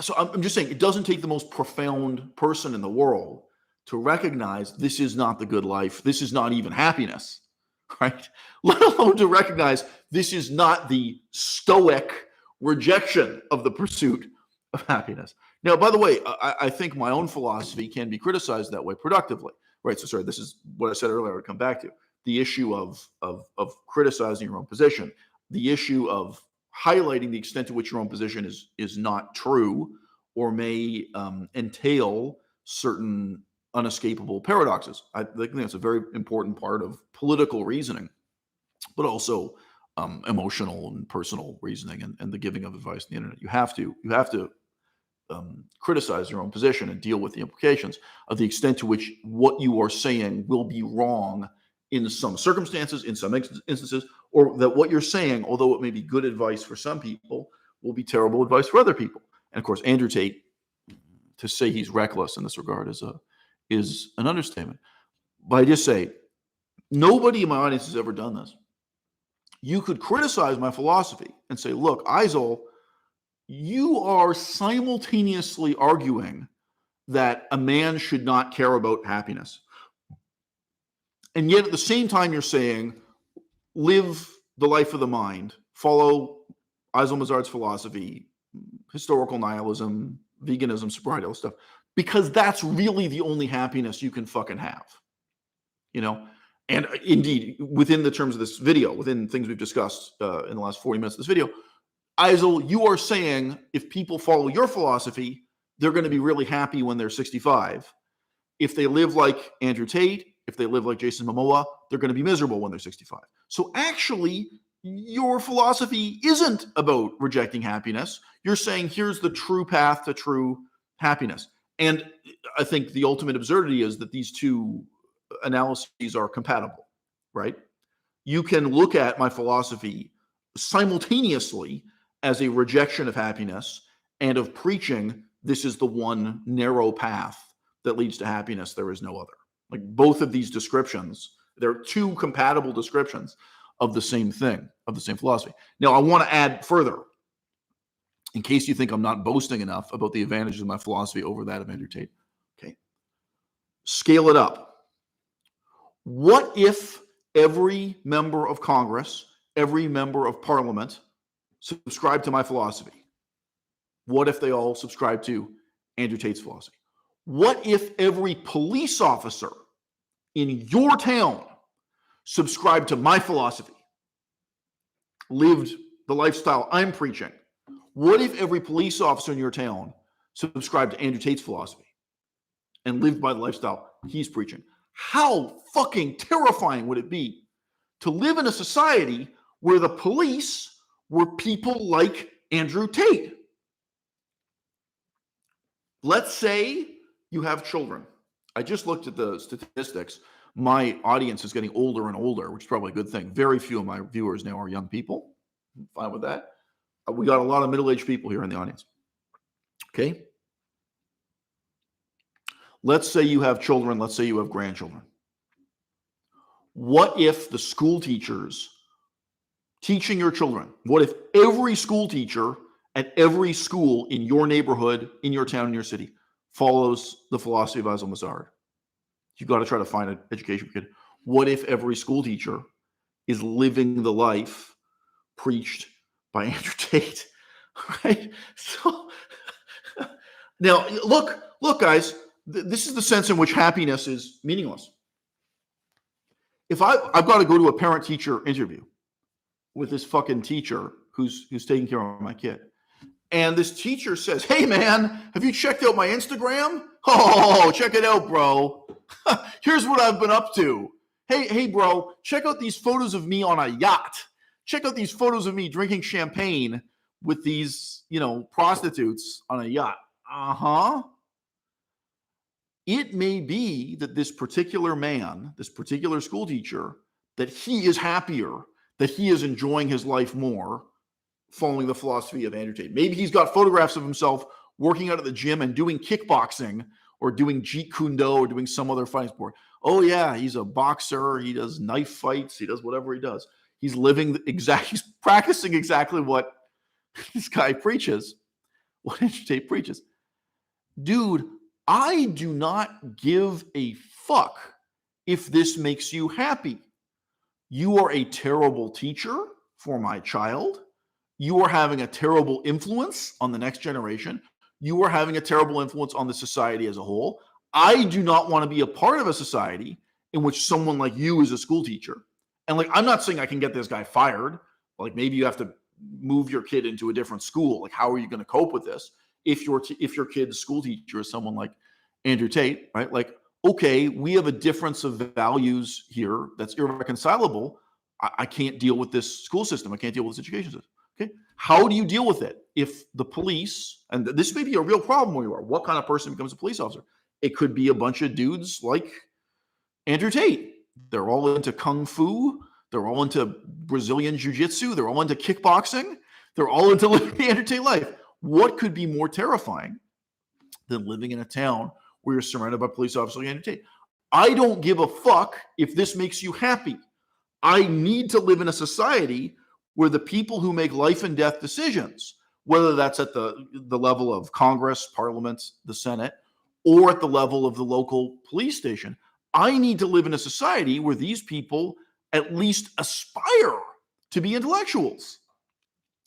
So I'm just saying, it doesn't take the most profound person in the world to recognize this is not the good life. This is not even happiness, right? Let alone to recognize this is not the stoic rejection of the pursuit of happiness. Now, by the way, I think my own philosophy can be criticized that way productively, right? So, sorry, this is what I said earlier. I would come back to the issue of criticizing your own position, the issue of highlighting the extent to which your own position is not true or may entail certain unescapable paradoxes. I think that's a very important part of political reasoning, but also emotional and personal reasoning and the giving of advice on the internet. You have to criticize your own position and deal with the implications of the extent to which what you are saying will be wrong in some circumstances, in some instances, or that what you're saying, although it may be good advice for some people, will be terrible advice for other people. And of course, Andrew Tate, to say he's reckless in this regard is an understatement. But I just say, nobody in my audience has ever done this. You could criticize my philosophy and say, look, Eisel, you are simultaneously arguing that a man should not care about happiness. And yet at the same time, you're saying, live the life of the mind, follow Mazar's philosophy, historical nihilism, veganism, sobriety, all stuff, because that's really the only happiness you can fucking have, you know? And indeed, within the terms of this video, within things we've discussed in the last 40 minutes of this video, Eisel, you are saying if people follow your philosophy, they're going to be really happy when they're 65. If they live like Andrew Tate, if they live like Jason Momoa, they're going to be miserable when they're 65. So actually, your philosophy isn't about rejecting happiness. You're saying here's the true path to true happiness. And I think the ultimate absurdity is that these two analyses are compatible, right? You can look at my philosophy simultaneously as a rejection of happiness and of preaching this is the one narrow path that leads to happiness. There is no other. Like both of these descriptions, they're two compatible descriptions of the same thing, of the same philosophy. Now, I want to add further, in case you think I'm not boasting enough about the advantages of my philosophy over that of Andrew Tate. Okay. Scale it up. What if every member of Congress, every member of Parliament subscribed to my philosophy? What if they all subscribe to Andrew Tate's philosophy? What if every police officer in your town subscribed to my philosophy, lived the lifestyle I'm preaching? What if every police officer in your town subscribed to Andrew Tate's philosophy and lived by the lifestyle he's preaching? How fucking terrifying would it be to live in a society where the police were people like Andrew Tate? Let's say you have children. I just looked at the statistics. My audience is getting older and older, which is probably a good thing. Very few of my viewers now are young people. I'm fine with that. We got a lot of middle-aged people here in the audience. Okay? Let's say you have children. Let's say you have grandchildren. What if the school teachers teaching your children, what if every school teacher at every school in your neighborhood, in your town, in your city, follows the philosophy of Mazar? You've got to try to find an education kid. What if every school teacher is living the life preached by Andrew Tate? Right? So now, look, guys, this is the sense in which happiness is meaningless. If I've got to go to a parent-teacher interview with this fucking teacher who's taking care of my kid, and this teacher says, "Hey, man, have you checked out my Instagram? Oh, check it out, bro. Here's what I've been up to. Hey, bro, check out these photos of me on a yacht. Check out these photos of me drinking champagne with these, prostitutes on a yacht." Uh-huh. It may be that this particular man, this particular school teacher, that he is happier, that he is enjoying his life more following the philosophy of Andrew Tate. Maybe he's got photographs of himself working out at the gym and doing kickboxing or doing Jeet Kune Do or doing some other fighting sport. Oh yeah, he's a boxer. He does knife fights. He does whatever he does. He's he's practicing exactly what this guy preaches, what Andrew Tate preaches. Dude, I do not give a fuck if this makes you happy. You are a terrible teacher for my child. You are having a terrible influence on the next generation. You are having a terrible influence on the society as a whole. I do not want to be a part of a society in which someone like you is a school teacher. And I'm not saying I can get this guy fired. Like maybe you have to move your kid into a different school. Like, how are you going to cope with this if your kid's school teacher is someone like Andrew Tate, right? Like, okay, we have a difference of values here that's irreconcilable. I can't deal with this school system. I can't deal with this education system. Okay, how do you deal with it if the police, and this may be a real problem where you are, what kind of person becomes a police officer? It could be a bunch of dudes like Andrew Tate. They're all into kung fu. They're all into Brazilian jiu-jitsu. They're all into kickboxing. They're all into living the Andrew Tate life. What could be more terrifying than living in a town where you're surrounded by police officers like Andrew Tate? I don't give a fuck if this makes you happy. I need to live in a society where the people who make life and death decisions, whether that's at the level of Congress, Parliament, the Senate, or at the level of the local police station, I need to live in a society where these people at least aspire to be intellectuals.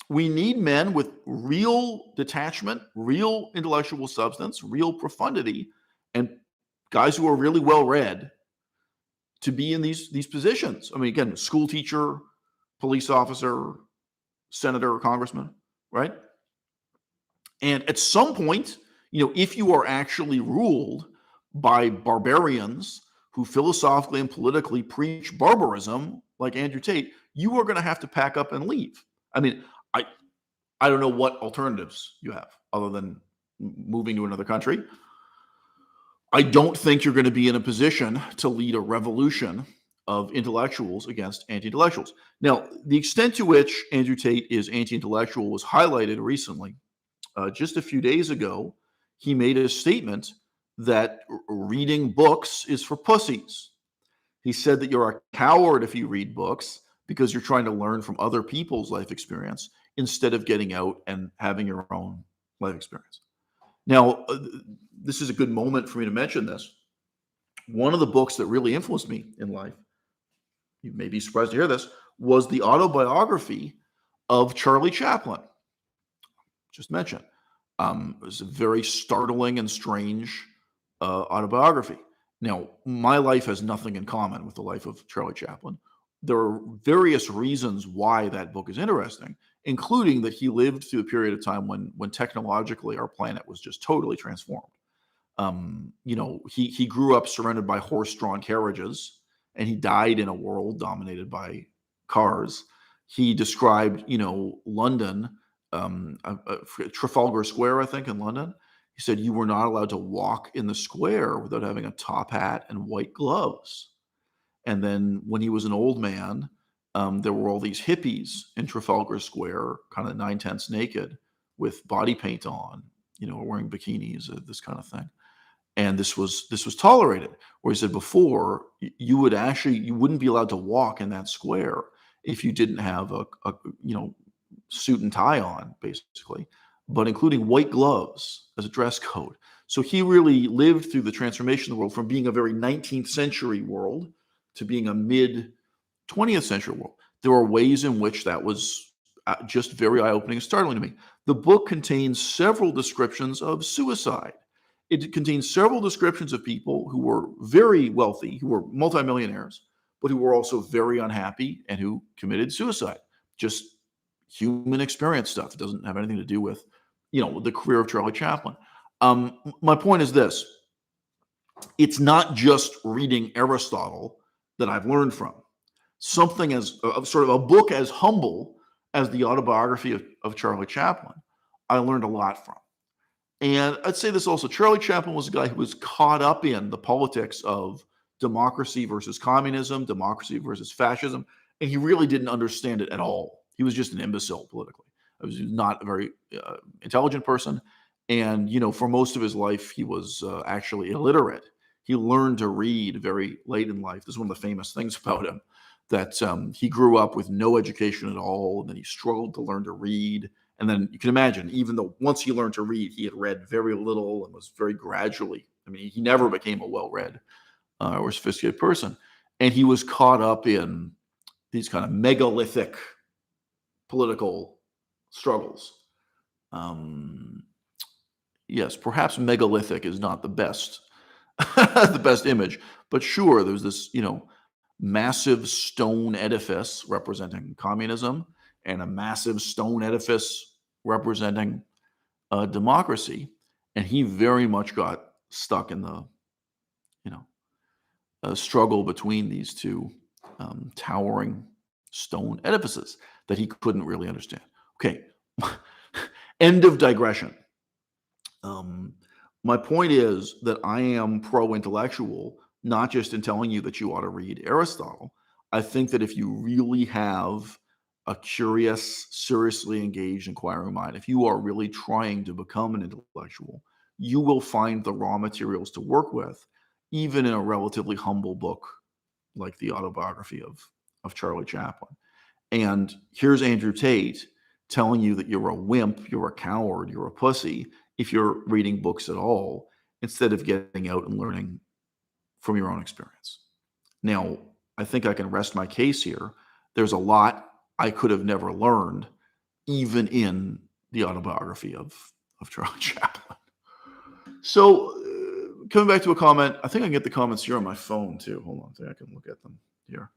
We need men with real detachment, real intellectual substance, real profundity, and guys who are really well read to be in these positions. I mean, again, school teacher, police officer, senator, or congressman, right? And at some point, if you are actually ruled by barbarians who philosophically and politically preach barbarism, like Andrew Tate, you are going to have to pack up and leave. I mean, I don't know what alternatives you have other than moving to another country. I don't think you're going to be in a position to lead a revolution of intellectuals against anti-intellectuals. Now, the extent to which Andrew Tate is anti-intellectual was highlighted recently. Just a few days ago, he made a statement that reading books is for pussies. He said that you're a coward if you read books because you're trying to learn from other people's life experience instead of getting out and having your own life experience. Now, this is a good moment for me to mention this. One of the books that really influenced me in life, you may be surprised to hear this, was the autobiography of Charlie Chaplin. Just mentioned. It was a very startling and strange autobiography. Now, my life has nothing in common with the life of Charlie Chaplin. There are various reasons why that book is interesting, including that he lived through a period of time when technologically our planet was just totally transformed. He grew up surrounded by horse-drawn carriages, and he died in a world dominated by cars. He described, London, Trafalgar Square, I think, in London. He said you were not allowed to walk in the square without having a top hat and white gloves. And then when he was an old man, there were all these hippies in Trafalgar Square, kind of 9/10 naked with body paint on, wearing bikinis, this kind of thing. And this was tolerated. Where he said before, you wouldn't be allowed to walk in that square if you didn't have a suit and tie on, basically, but including white gloves as a dress code. So he really lived through the transformation of the world from being a very 19th century world to being a mid 20th century world. There are ways in which that was just very eye-opening and startling to me. The book contains several descriptions of suicide. It contains several descriptions of people who were very wealthy, who were multimillionaires, but who were also very unhappy and who committed suicide. Just human experience stuff. It doesn't have anything to do with, the career of Charlie Chaplin. My point is this. It's not just reading Aristotle that I've learned from. Something as sort of a book as humble as the autobiography of Charlie Chaplin, I learned a lot from. And I'd say this also, Charlie Chaplin was a guy who was caught up in the politics of democracy versus communism, democracy versus fascism, and he really didn't understand it at all. He was just an imbecile politically. He was not a very intelligent person. And, for most of his life, he was actually illiterate. He learned to read very late in life. This is one of the famous things about him, that he grew up with no education at all, and then he struggled to learn to read. And then you can imagine, even though once he learned to read, he had read very little and was very gradually, he never became a well-read or sophisticated person. And he was caught up in these kind of megalithic political struggles. Yes, perhaps megalithic is not the best, the best image, but sure, there's this, massive stone edifice representing communism and a massive stone edifice representing democracy, and he very much got stuck in the, struggle between these two towering stone edifices that he couldn't really understand. Okay, end of digression. My point is that I am pro-intellectual, not just in telling you that you ought to read Aristotle. I think that if you really have a curious, seriously engaged, inquiring mind, if you are really trying to become an intellectual, you will find the raw materials to work with, even in a relatively humble book like the autobiography of Charlie Chaplin. And here's Andrew Tate telling you that you're a wimp, you're a coward, you're a pussy if you're reading books at all, instead of getting out and learning from your own experience. Now, I think I can rest my case here. There's a lot I could have never learned, even in the autobiography of Charlie Chaplin. So, coming back to a comment, I think I can get the comments here on my phone too. Hold on, I think I can look at them here.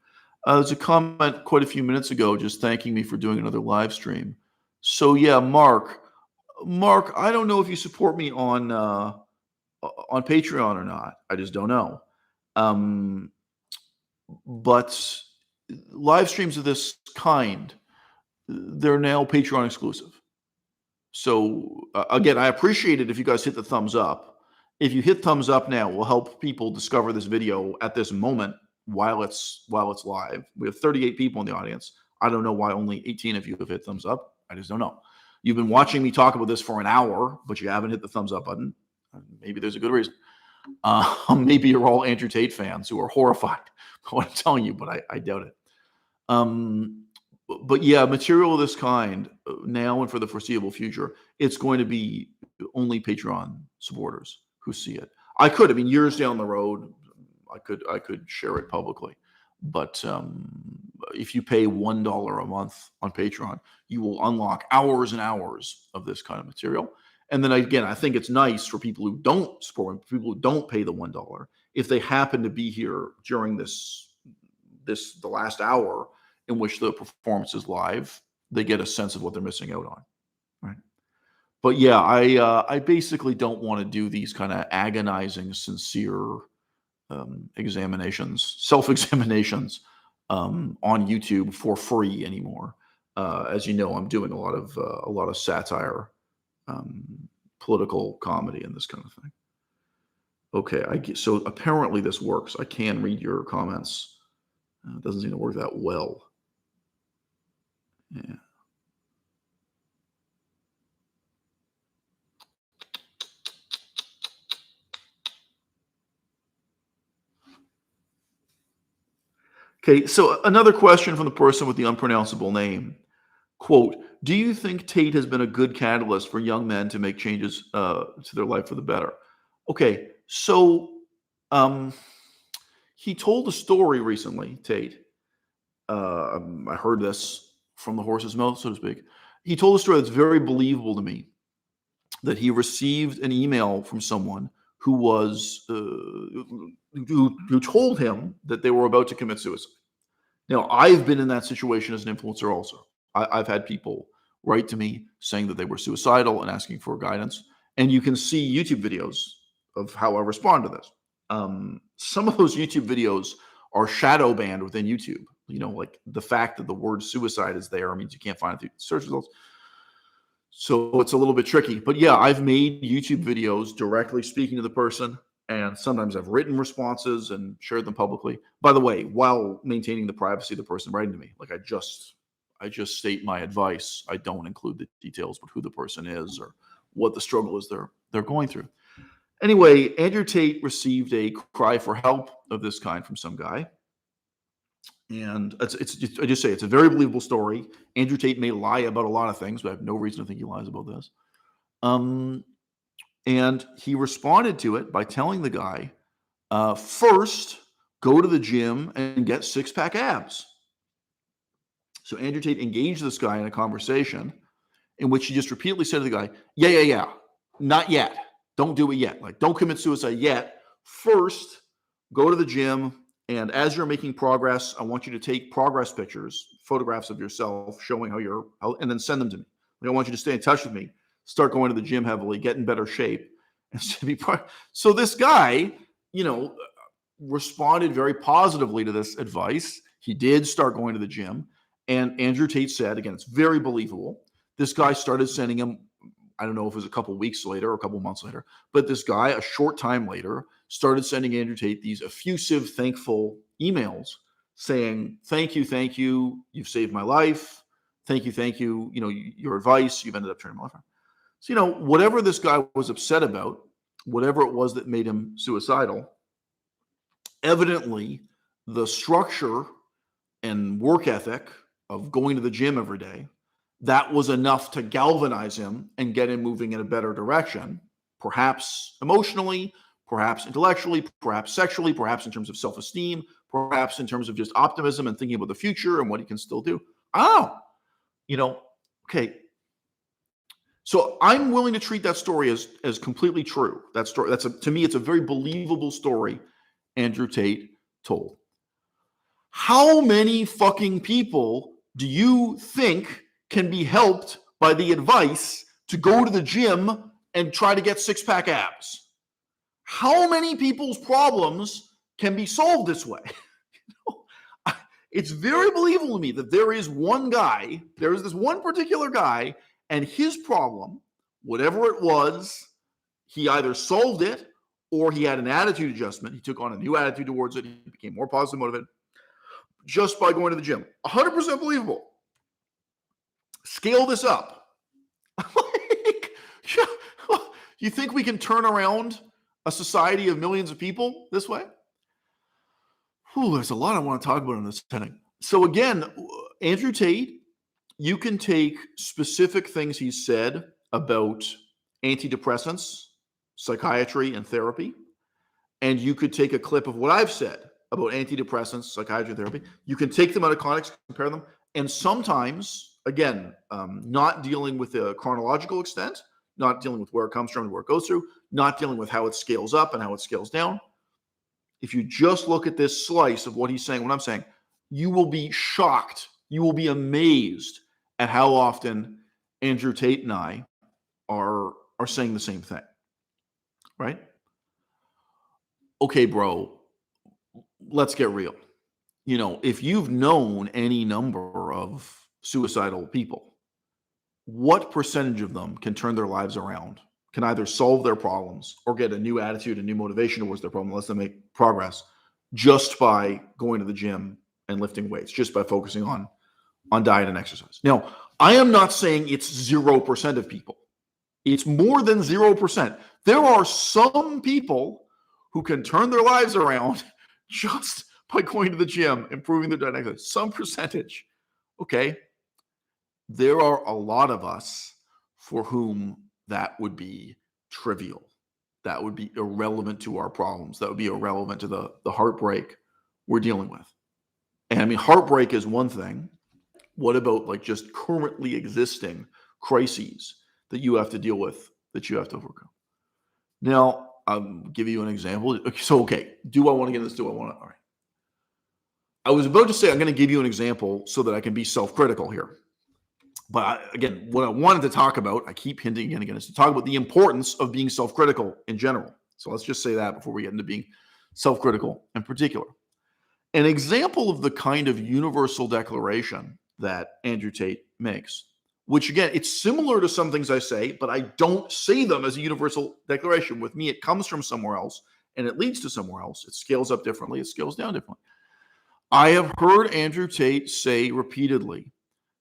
There's a comment quite a few minutes ago just thanking me for doing another live stream. So yeah, Mark, I don't know if you support me on Patreon or not. I just don't know. But live streams of this kind, they're now Patreon exclusive. So again, I appreciate it if you guys hit the thumbs up. If you hit thumbs up now, we'll help people discover this video at this moment while it's live. We have 38 people in the audience. I don't know why only 18 of you have hit thumbs up. I just don't know. You've been watching me talk about this for an hour, but you haven't hit the thumbs up button. Maybe there's a good reason. Maybe you're all Andrew Tate fans who are horrified by what I'm telling you, but I doubt it. But yeah, material of this kind now and for the foreseeable future, it's going to be only Patreon supporters who see it. I mean, years down the road, I could share it publicly, but if you pay $1 a month on Patreon, you will unlock hours and hours of this kind of material. And then again, I think it's nice for people who don't support, people who don't pay the $1, if they happen to be here during the last hour in which the performance is live, they get a sense of what they're missing out on, right? But yeah, I basically don't want to do these kind of agonizing, sincere self-examinations on YouTube for free anymore. As you know, I'm doing a lot of satire, political comedy, and this kind of thing. Okay, so apparently this works. I can read your comments. It doesn't seem to work that well. Yeah. Okay, so another question from the person with the unpronounceable name. Quote, do you think Tate has been a good catalyst for young men to make changes to their life for the better? Okay, so he told a story recently, Tate. I heard this from the horse's mouth, so to speak. He told a story that's very believable to me, that he received an email from someone who was who told him that they were about to commit suicide. Now, I've been in that situation as an influencer also. I've had people write to me saying that they were suicidal and asking for guidance. And you can see YouTube videos of how I respond to this. Some of those YouTube videos are shadow banned within YouTube. You know, like the fact that the word suicide is there means you can't find it through search results. So it's a little bit tricky. But yeah, I've made YouTube videos directly speaking to the person. And sometimes I've written responses and shared them publicly. By the way, while maintaining the privacy of the person writing to me, like I just state my advice. I don't include the details, but who the person is or what the struggle is they're going through. Anyway, Andrew Tate received a cry for help of this kind from some guy. And I just say it's a very believable story. Andrew Tate may lie about a lot of things, but I have no reason to think he lies about this. And he responded to it by telling the guy, first, go to the gym and get six-pack abs. So Andrew Tate engaged this guy in a conversation in which he just repeatedly said to the guy, yeah, not yet. Don't do it yet. Like, don't commit suicide yet. First, go to the gym, and as you're making progress, I want you to take progress pictures, photographs of yourself showing and then send them to me. Like, I want you to stay in touch with me, start going to the gym heavily, get in better shape. And so this guy, responded very positively to this advice. He did start going to the gym. And Andrew Tate said, again, it's very believable. This guy started sending him, I don't know if it was a couple weeks later or a couple months later, but this guy, a short time later, started sending Andrew Tate these effusive, thankful emails saying, thank you, you've saved my life. Thank you, your advice, you've ended up turning my life around. So, whatever this guy was upset about, whatever it was that made him suicidal, evidently the structure and work ethic of going to the gym every day, that was enough to galvanize him and get him moving in a better direction, perhaps emotionally, perhaps intellectually, perhaps sexually, perhaps in terms of self-esteem, perhaps in terms of just optimism and thinking about the future and what he can still do. Oh, okay. So I'm willing to treat that story as completely true. That story, to me, it's a very believable story Andrew Tate told. How many fucking people do you think can be helped by the advice to go to the gym and try to get six-pack abs? How many people's problems can be solved this way? It's very believable to me that there is this one particular guy, and his problem, whatever it was, he either solved it or he had an attitude adjustment. He took on a new attitude towards it. He became more positive motivated just by going to the gym. 100% believable. Scale this up. You think we can turn around a society of millions of people this way? There's a lot I want to talk about in this setting. So again, Andrew Tate, you can take specific things he said about antidepressants, psychiatry, and therapy, and you could take a clip of what I've said about antidepressants, psychiatry, and therapy. You can take them out of context, compare them, and sometimes, again, not dealing with the chronological extent, not dealing with where it comes from and where it goes through, not dealing with how it scales up and how it scales down. If you just look at this slice of what he's saying, what I'm saying, you will be shocked. You will be amazed at how often Andrew Tate and I are saying the same thing, right? Okay, bro, let's get real. If you've known any number of suicidal people, what percentage of them can turn their lives around, can either solve their problems or get a new attitude and new motivation towards their problem, lets them make progress just by going to the gym and lifting weights, just by focusing on diet and exercise? Now, I am not saying it's 0% of people. It's more than 0%. There are some people who can turn their lives around just by going to the gym, improving their diet and exercise. Some percentage. Okay. There are a lot of us for whom that would be trivial. That would be irrelevant to our problems. That would be irrelevant to the heartbreak we're dealing with. And I mean, heartbreak is one thing. What about like just currently existing crises that you have to deal with, that you have to overcome? Now, I'll give you an example. Okay, do I want to get into this? Do I want to? All right. I was about to say I'm going to give you an example so that I can be self-critical here. But again, what I wanted to talk about, I keep hinting again and again, is to talk about the importance of being self-critical in general. So let's just say that before we get into being self-critical in particular. An example of the kind of universal declaration that Andrew Tate makes, which again, it's similar to some things I say, but I don't say them as a universal declaration. With me, it comes from somewhere else and it leads to somewhere else. It scales up differently. It scales down differently. I have heard Andrew Tate say repeatedly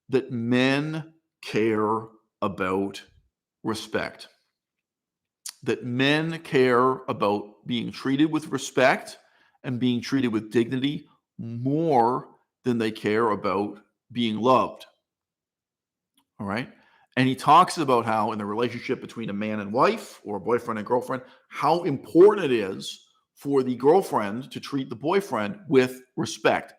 that men care about respect, that men care about being treated with respect and being treated with dignity more than they care about being loved. All right. And he talks about how in the relationship between a man and wife or a boyfriend and girlfriend, how important it is for the girlfriend to treat the boyfriend with respect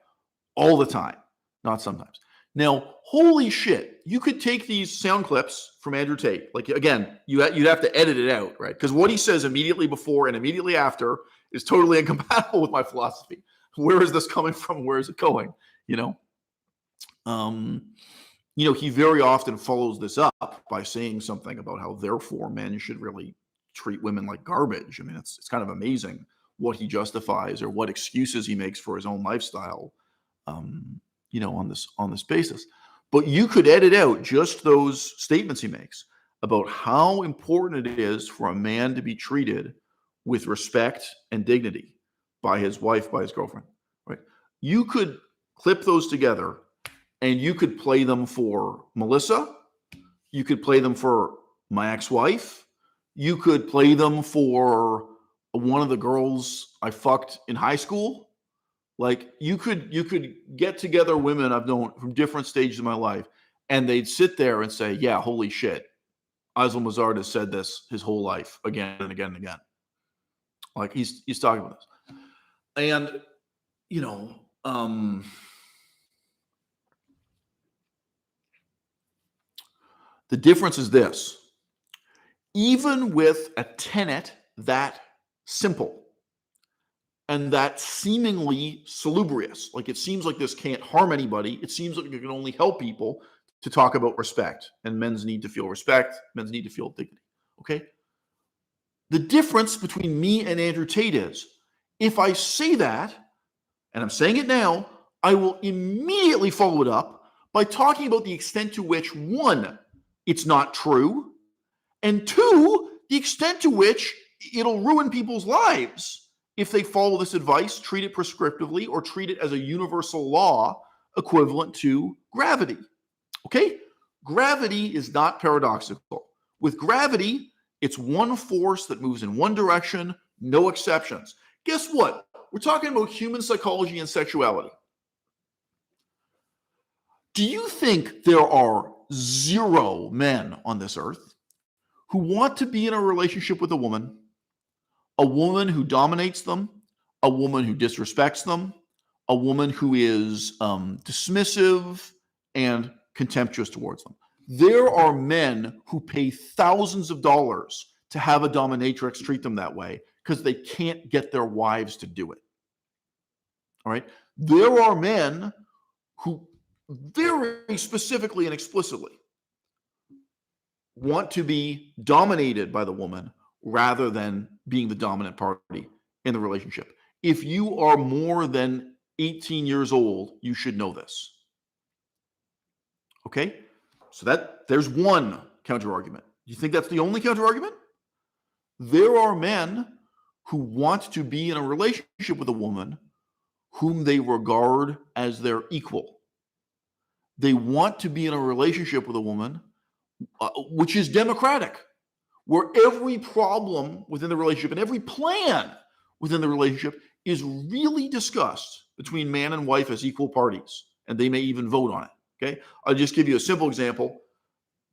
all the time, not sometimes. Now, holy shit, you could take these sound clips from Andrew Tate. Like, again, you'd have to edit it out, right? Because what he says immediately before and immediately after is totally incompatible with my philosophy. Where is this coming from? Where is it going? He very often follows this up by saying something about how therefore men should really treat women like garbage. I mean, it's kind of amazing what he justifies or what excuses he makes for his own lifestyle. On this basis. But you could edit out just those statements he makes about how important it is for a man to be treated with respect and dignity by his wife, by his girlfriend, right? You could clip those together and you could play them for Melissa. You could play them for my ex-wife. You could play them for one of the girls I fucked in high school. Like you could get together women I've known from different stages of my life, and they'd sit there and say, yeah, holy shit, Aisle Mazard has said this his whole life again and again and again. Like he's talking about this. And, you know, the difference is this. Even with a tenet that simple and that seemingly salubrious, like it seems like this can't harm anybody, it seems like it can only help people to talk about respect, and men's need to feel respect, men's need to feel dignity, okay? The difference between me and Andrew Tate is, if I say that, and I'm saying it now, I will immediately follow it up by talking about the extent to which, one, it's not true, and two, the extent to which it'll ruin people's lives if they follow this advice, treat it prescriptively, or treat it as a universal law equivalent to gravity. Okay? Gravity is not paradoxical. With gravity, it's one force that moves in one direction, no exceptions. Guess what? We're talking about human psychology and sexuality. Do you think there are 0 men on this earth who want to be in a relationship with a woman who dominates them, a woman who disrespects them, a woman who is dismissive and contemptuous towards them? There are men who pay thousands of dollars to have a dominatrix treat them that way because they can't get their wives to do it. All right? There are men who very specifically and explicitly want to be dominated by the woman rather than being the dominant party in the relationship. If you are more than 18 years old, you should know this. Okay? So there's one counter argument. You think that's the only counter argument? There are men who want to be in a relationship with a woman whom they regard as their equal. They want to be in a relationship with a woman which is democratic, where every problem within the relationship and every plan within the relationship is really discussed between man and wife as equal parties, and they may even vote on it. Okay, I'll just give you a simple example.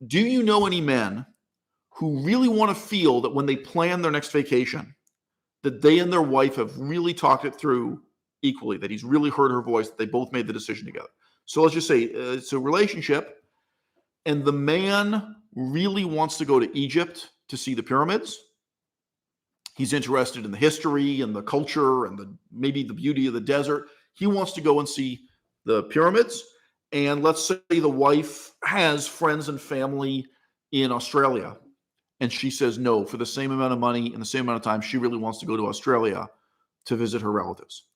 Do you know any men who really want to feel that when they plan their next vacation, that they and their wife have really talked it through equally, that he's really heard her voice, that they both made the decision together? So let's just say it's a relationship, and the man really wants to go to Egypt to see the pyramids. He's interested in the history and the culture and maybe the beauty of the desert. He wants to go and see the pyramids. And let's say the wife has friends and family in Australia, and she says no, for the same amount of money and the same amount of time, she really wants to go to Australia to visit her relatives.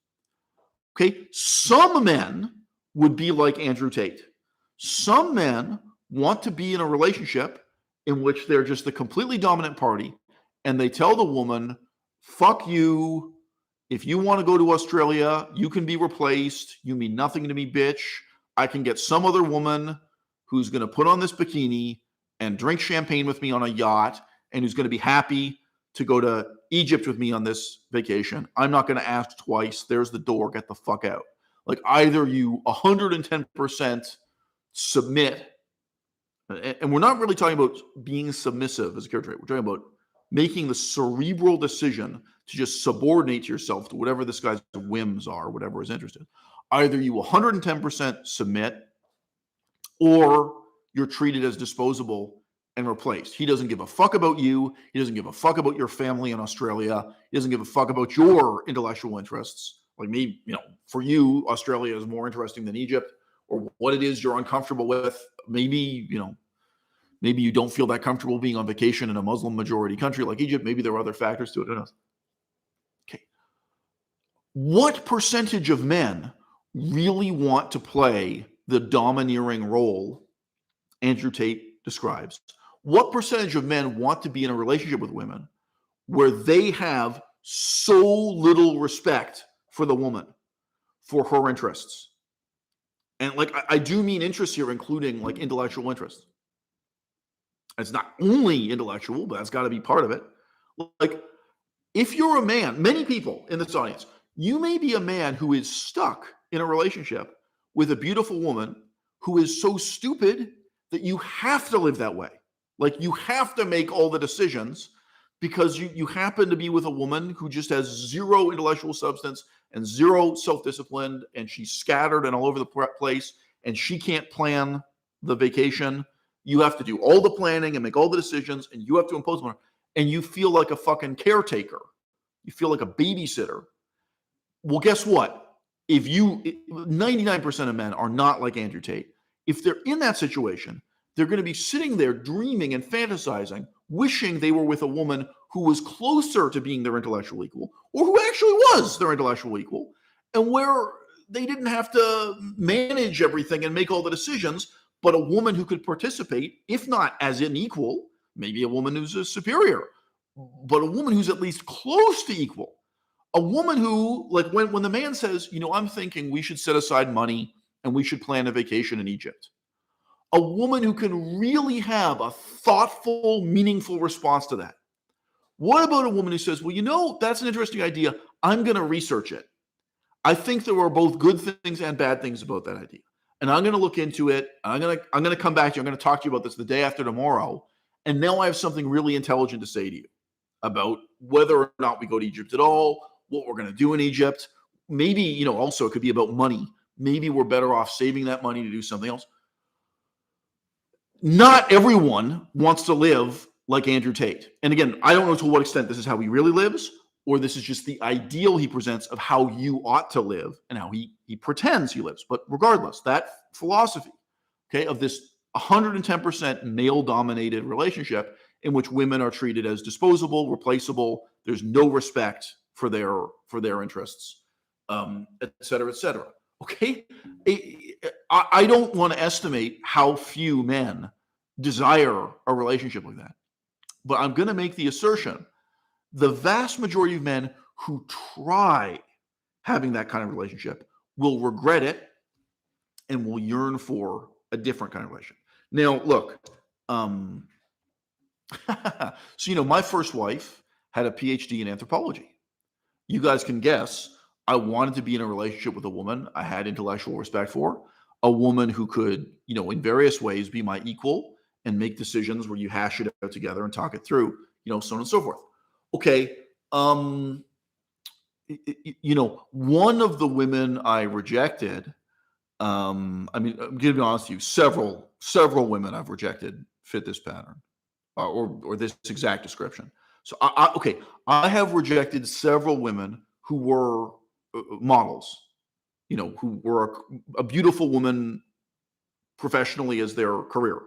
Okay, some men would be like Andrew Tate. Some men want to be in a relationship in which they're just the completely dominant party, and they tell the woman, fuck you. If you want to go to Australia, you can be replaced. You mean nothing to me, bitch. I can get some other woman who's going to put on this bikini and drink champagne with me on a yacht and who's going to be happy to go to Egypt with me on this vacation. I'm not going to ask twice. There's the door. Get the fuck out. Like, either you 110% submit, and we're not really talking about being submissive as a character trait. We're talking about making the cerebral decision to just subordinate yourself to whatever this guy's whims are, whatever his interest is. Either you 110% submit, or you're treated as disposable and replaced. He doesn't give a fuck about you. He doesn't give a fuck about your family in Australia. He doesn't give a fuck about your intellectual interests. Like me, for you, Australia is more interesting than Egypt, or what it is you're uncomfortable with. Maybe you don't feel that comfortable being on vacation in a Muslim majority country like Egypt. Maybe there are other factors to it. Who knows? Okay. What percentage of men really want to play the domineering role Andrew Tate describes? What percentage of men want to be in a relationship with women where they have so little respect for the woman, for her interests? And I do mean interests here, including like intellectual interests. It's not only intellectual, but that's got to be part of it. Like, if you're a man, many people in this audience, you may be a man who is stuck in a relationship with a beautiful woman who is so stupid that you have to live that way. Like, you have to make all the decisions because you happen to be with a woman who just has zero intellectual substance and zero self-discipline, and she's scattered and all over the place, and she can't plan the vacation. You have to do all the planning and make all the decisions, and you have to impose on her, and you feel like a fucking caretaker. You feel like a babysitter. Well, guess what? If 99% of men are not like Andrew Tate. If they're in that situation, they're going to be sitting there dreaming and fantasizing, wishing they were with a woman who was closer to being their intellectual equal, or who actually was their intellectual equal, and where they didn't have to manage everything and make all the decisions, but a woman who could participate, if not as an equal, maybe a woman who's a superior, but a woman who's at least close to equal. A woman who, like when the man says, I'm thinking we should set aside money and we should plan a vacation in Egypt. A woman who can really have a thoughtful, meaningful response to that. What about a woman who says, well, that's an interesting idea. I'm going to research it. I think there are both good things and bad things about that idea. And I'm going to look into it. I'm going to come back to you. I'm going to talk to you about this the day after tomorrow. And now I have something really intelligent to say to you about whether or not we go to Egypt at all, what we're going to do in Egypt. Maybe, also it could be about money. Maybe we're better off saving that money to do something else. Not everyone wants to live like Andrew Tate. And again, I don't know to what extent this is how he really lives, or this is just the ideal he presents of how you ought to live and how he pretends he lives. But regardless, that philosophy, of this 110% male-dominated relationship in which women are treated as disposable, replaceable, there's no respect for their interests, et cetera, et cetera. Okay? I don't want to estimate how few men desire a relationship like that. But I'm going to make the assertion, the vast majority of men who try having that kind of relationship will regret it and will yearn for a different kind of relationship. Now, look, so, my first wife had a PhD in anthropology. You guys can guess, I wanted to be in a relationship with a woman I had intellectual respect for, a woman who could, in various ways be my equal and make decisions where you hash it out together and talk it through, so on and so forth. Okay. One of the women I rejected, I'm going to be honest with you, several women I've rejected fit this pattern or this exact description. So I have rejected several women who were models, who were a beautiful woman professionally as their career.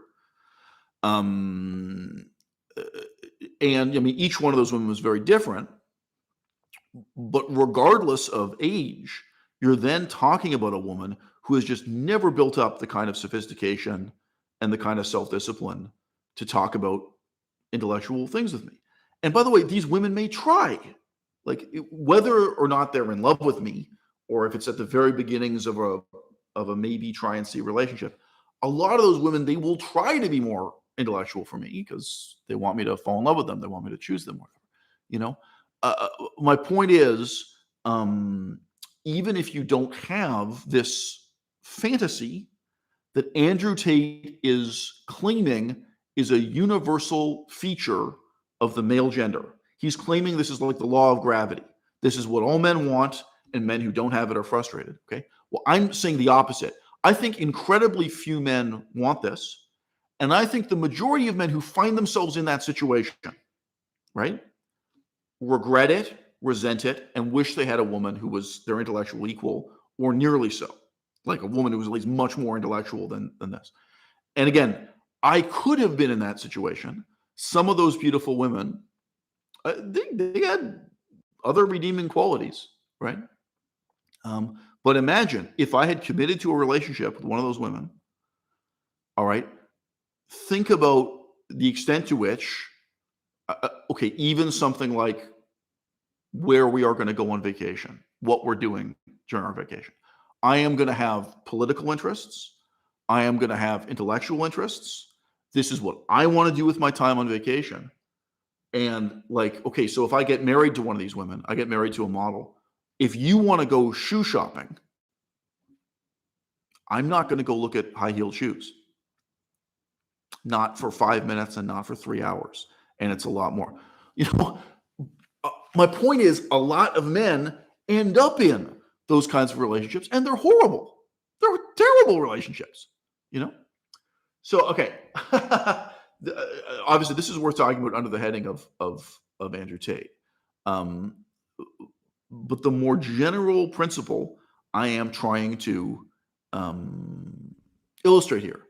And each one of those women was very different, but regardless of age, you're then talking about a woman who has just never built up the kind of sophistication and the kind of self-discipline to talk about intellectual things with me. And by the way, these women may try, whether or not they're in love with me, or if it's at the very beginnings of a maybe try and see relationship, a lot of those women, they will try to be more intellectual for me because they want me to fall in love with them. They want me to choose them, whatever, my point is, even if you don't have this fantasy that Andrew Tate is claiming is a universal feature of the male gender. He's claiming this is like the law of gravity. This is what all men want, and men who don't have it are frustrated. Okay. Well, I'm saying the opposite. I think incredibly few men want this. And I think the majority of men who find themselves in that situation, right, regret it, resent it, and wish they had a woman who was their intellectual equal or nearly so, like a woman who was at least much more intellectual than this. And again, I could have been in that situation. Some of those beautiful women, they had other redeeming qualities, right? But imagine if I had committed to a relationship with one of those women, all right, think about the extent to which, even something like where we are going to go on vacation, what we're doing during our vacation. I am going to have political interests. I am going to have intellectual interests. This is what I want to do with my time on vacation. And so if I get married to one of these women, I get married to a model. If you want to go shoe shopping, I'm not going to go look at high-heeled shoes. Not for 5 minutes and not for 3 hours. And it's a lot more. You know, my point is a lot of men end up in those kinds of relationships and they're horrible. They're terrible relationships, you know? So, okay. Obviously, this is worth talking about under the heading of Andrew Tate. Um, but the more general principle I am trying to illustrate here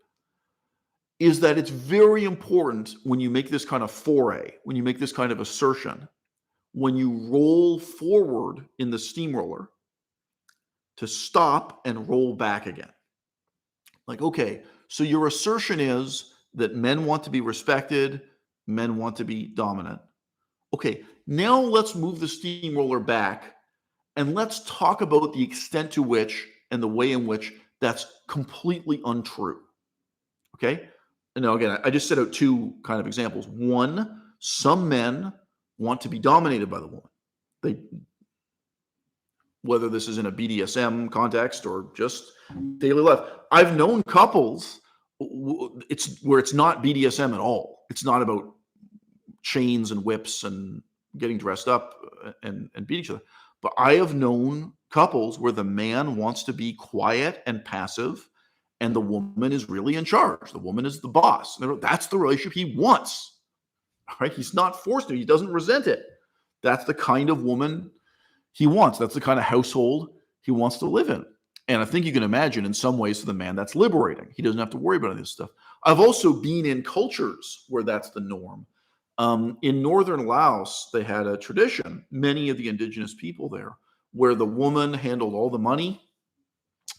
is that it's very important when you make this kind of foray, when you make this kind of assertion, when you roll forward in the steamroller, to stop and roll back again. Like, okay, so your assertion is that men want to be respected, men want to be dominant. Okay, now let's move the steamroller back and let's talk about the extent to which and the way in which that's completely untrue. Okay? And now, again, I just set out two kind of examples. One, some men want to be dominated by the woman. They, whether this is in a BDSM context or just daily life. I've known couples where it's not BDSM at all. It's not about chains and whips and getting dressed up and beating each other. But I have known couples where the man wants to be quiet and passive and the woman is really in charge. The woman is the boss. That's the relationship he wants. All right? He's not forced to. He doesn't resent it. That's the kind of woman he wants. That's the kind of household he wants to live in. And I think you can imagine in some ways for the man, that's liberating. He doesn't have to worry about any of this stuff. I've also been in cultures where that's the norm. In northern Laos, they had a tradition, many of the indigenous people there, where the woman handled all the money,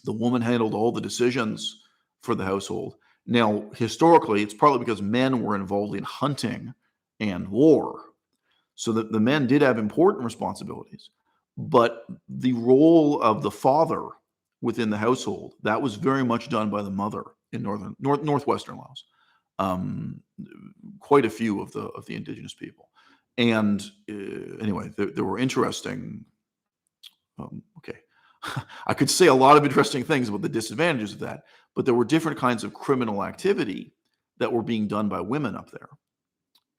the woman handled all the decisions for the household. Now, historically, it's partly because men were involved in hunting and war. So that the men did have important responsibilities. But the role of the father within the household, that was very much done by the mother in northwestern Laos. Quite a few of the indigenous people. And anyway, there were interesting, okay. I could say a lot of interesting things about the disadvantages of that, but there were different kinds of criminal activity that were being done by women up there.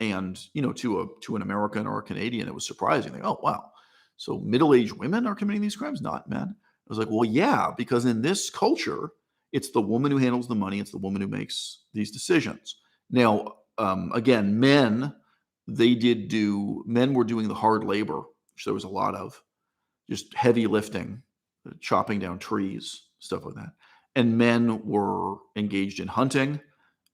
And, to an American or a Canadian, it was surprising. Like, oh, wow. So middle-aged women are committing these crimes, not men. I was like, well, yeah, because in this culture, it's the woman who handles the money. It's the woman who makes these decisions. Now, again, men were doing the hard labor, which there was a lot of, just heavy lifting, chopping down trees, stuff like that. And men were engaged in hunting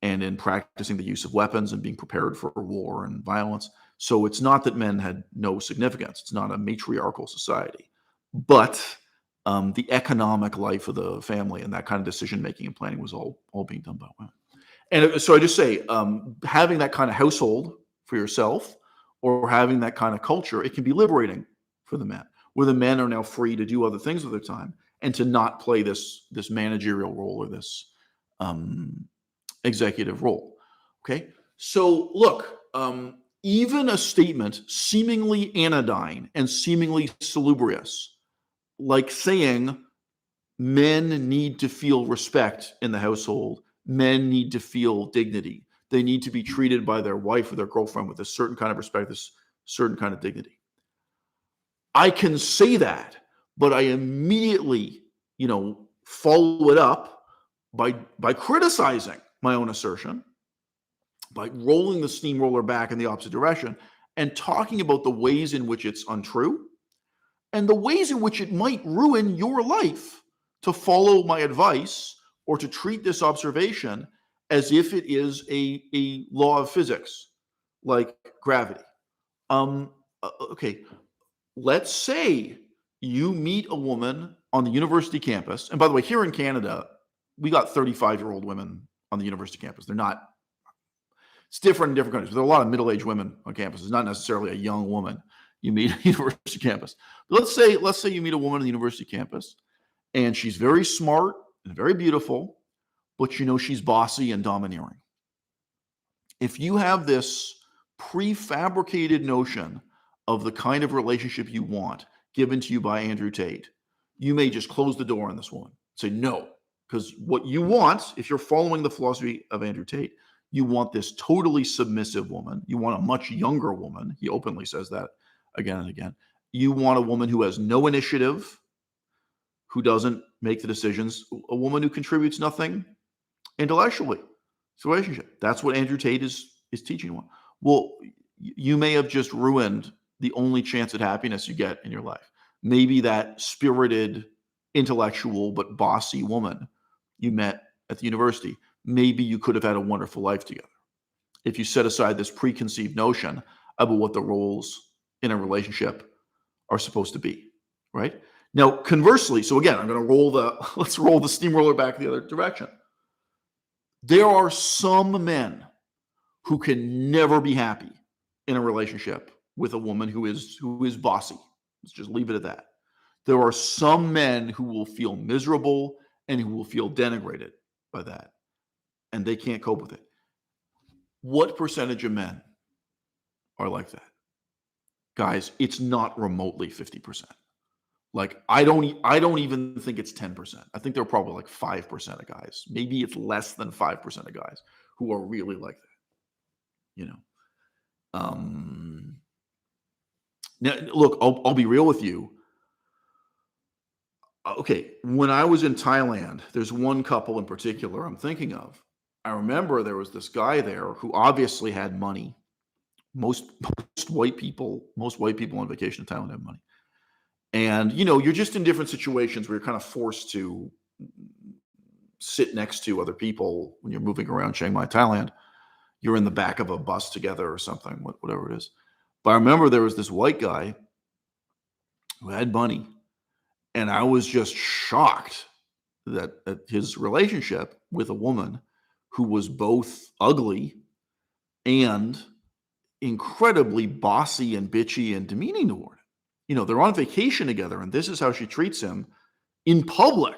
and in practicing the use of weapons and being prepared for war and violence. So it's not that men had no significance. It's not a matriarchal society. But the economic life of the family and that kind of decision-making and planning was all being done by women. And so I just say, having that kind of household for yourself or having that kind of culture, it can be liberating for the men, where the men are now free to do other things with their time and to not play this managerial role or this executive role. Okay, so look, even a statement seemingly anodyne and seemingly salubrious, like saying men need to feel respect in the household, men need to feel dignity, they need to be treated by their wife or their girlfriend with a certain kind of respect, this certain kind of dignity. I can say that, but I immediately, follow it up by criticizing my own assertion, by rolling the steamroller back in the opposite direction and talking about the ways in which it's untrue and the ways in which it might ruin your life to follow my advice or to treat this observation as if it is a law of physics, like gravity. Okay, let's say you meet a woman on the university campus. And by the way, here in Canada, we got 35-year-old women on the university campus. It's different in different countries. There are a lot of middle-aged women on campus. It's not necessarily a young woman you meet at the university campus. But let's say you meet a woman on the university campus, and she's very smart and very beautiful, but she's bossy and domineering. If you have this prefabricated notion of the kind of relationship you want given to you by Andrew Tate, you may just close the door on this woman. Say no, because what you want, if you're following the philosophy of Andrew Tate, You want this totally submissive woman. You want a much younger woman. He openly says that again and again. You want a woman who has no initiative, who doesn't make the decisions, a woman who contributes nothing intellectually to the relationship. That's what Andrew Tate is teaching one. Well, you may have just ruined the only chance at happiness you get in your life. Maybe that spirited, intellectual, but bossy woman you met at the university, maybe you could have had a wonderful life together if you set aside this preconceived notion about what the roles in a relationship are supposed to be, right? Now, conversely, so again, I'm going to let's roll the steamroller back the other direction. There are some men who can never be happy in a relationship with a woman who is bossy. Let's just leave it at that. There are some men who will feel miserable and who will feel denigrated by that, and they can't cope with it. What percentage of men are like that? Guys, it's not remotely 50%. Like, I don't even think it's 10%. I think there are probably like 5% of guys. Maybe it's less than 5% of guys who are really like that. Now, look, I'll be real with you. Okay, when I was in Thailand, there's one couple in particular I'm thinking of. I remember there was this guy there who obviously had money. Most white people on vacation in Thailand have money. And, you're just in different situations where you're kind of forced to sit next to other people when you're moving around Chiang Mai, Thailand. You're in the back of a bus together or something, whatever it is. But I remember there was this white guy who had money, and I was just shocked that his relationship with a woman who was both ugly and incredibly bossy and bitchy and demeaning toward him. They're on vacation together, and this is how she treats him in public,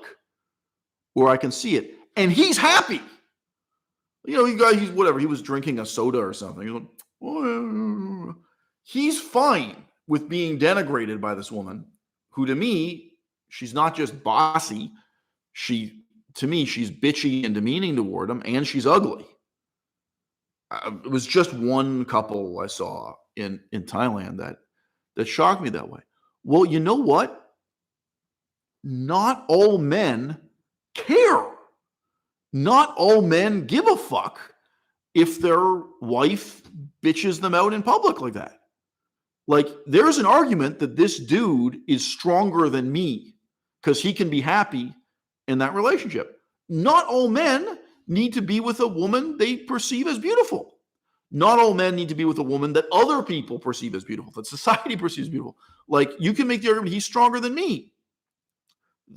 where I can see it. And he's happy. He's whatever. He was drinking a soda or something. He's fine with being denigrated by this woman, who to me, she's not just bossy. To me, she's bitchy and demeaning toward him, and she's ugly. It was just one couple I saw in Thailand that shocked me that way. Well, you know what? Not all men care. Not all men give a fuck if their wife bitches them out in public like that. Like, there's an argument that this dude is stronger than me because he can be happy in that relationship. Not all men need to be with a woman they perceive as beautiful. Not all men need to be with a woman that other people perceive as beautiful, that society perceives beautiful. Like, you can make the argument he's stronger than me.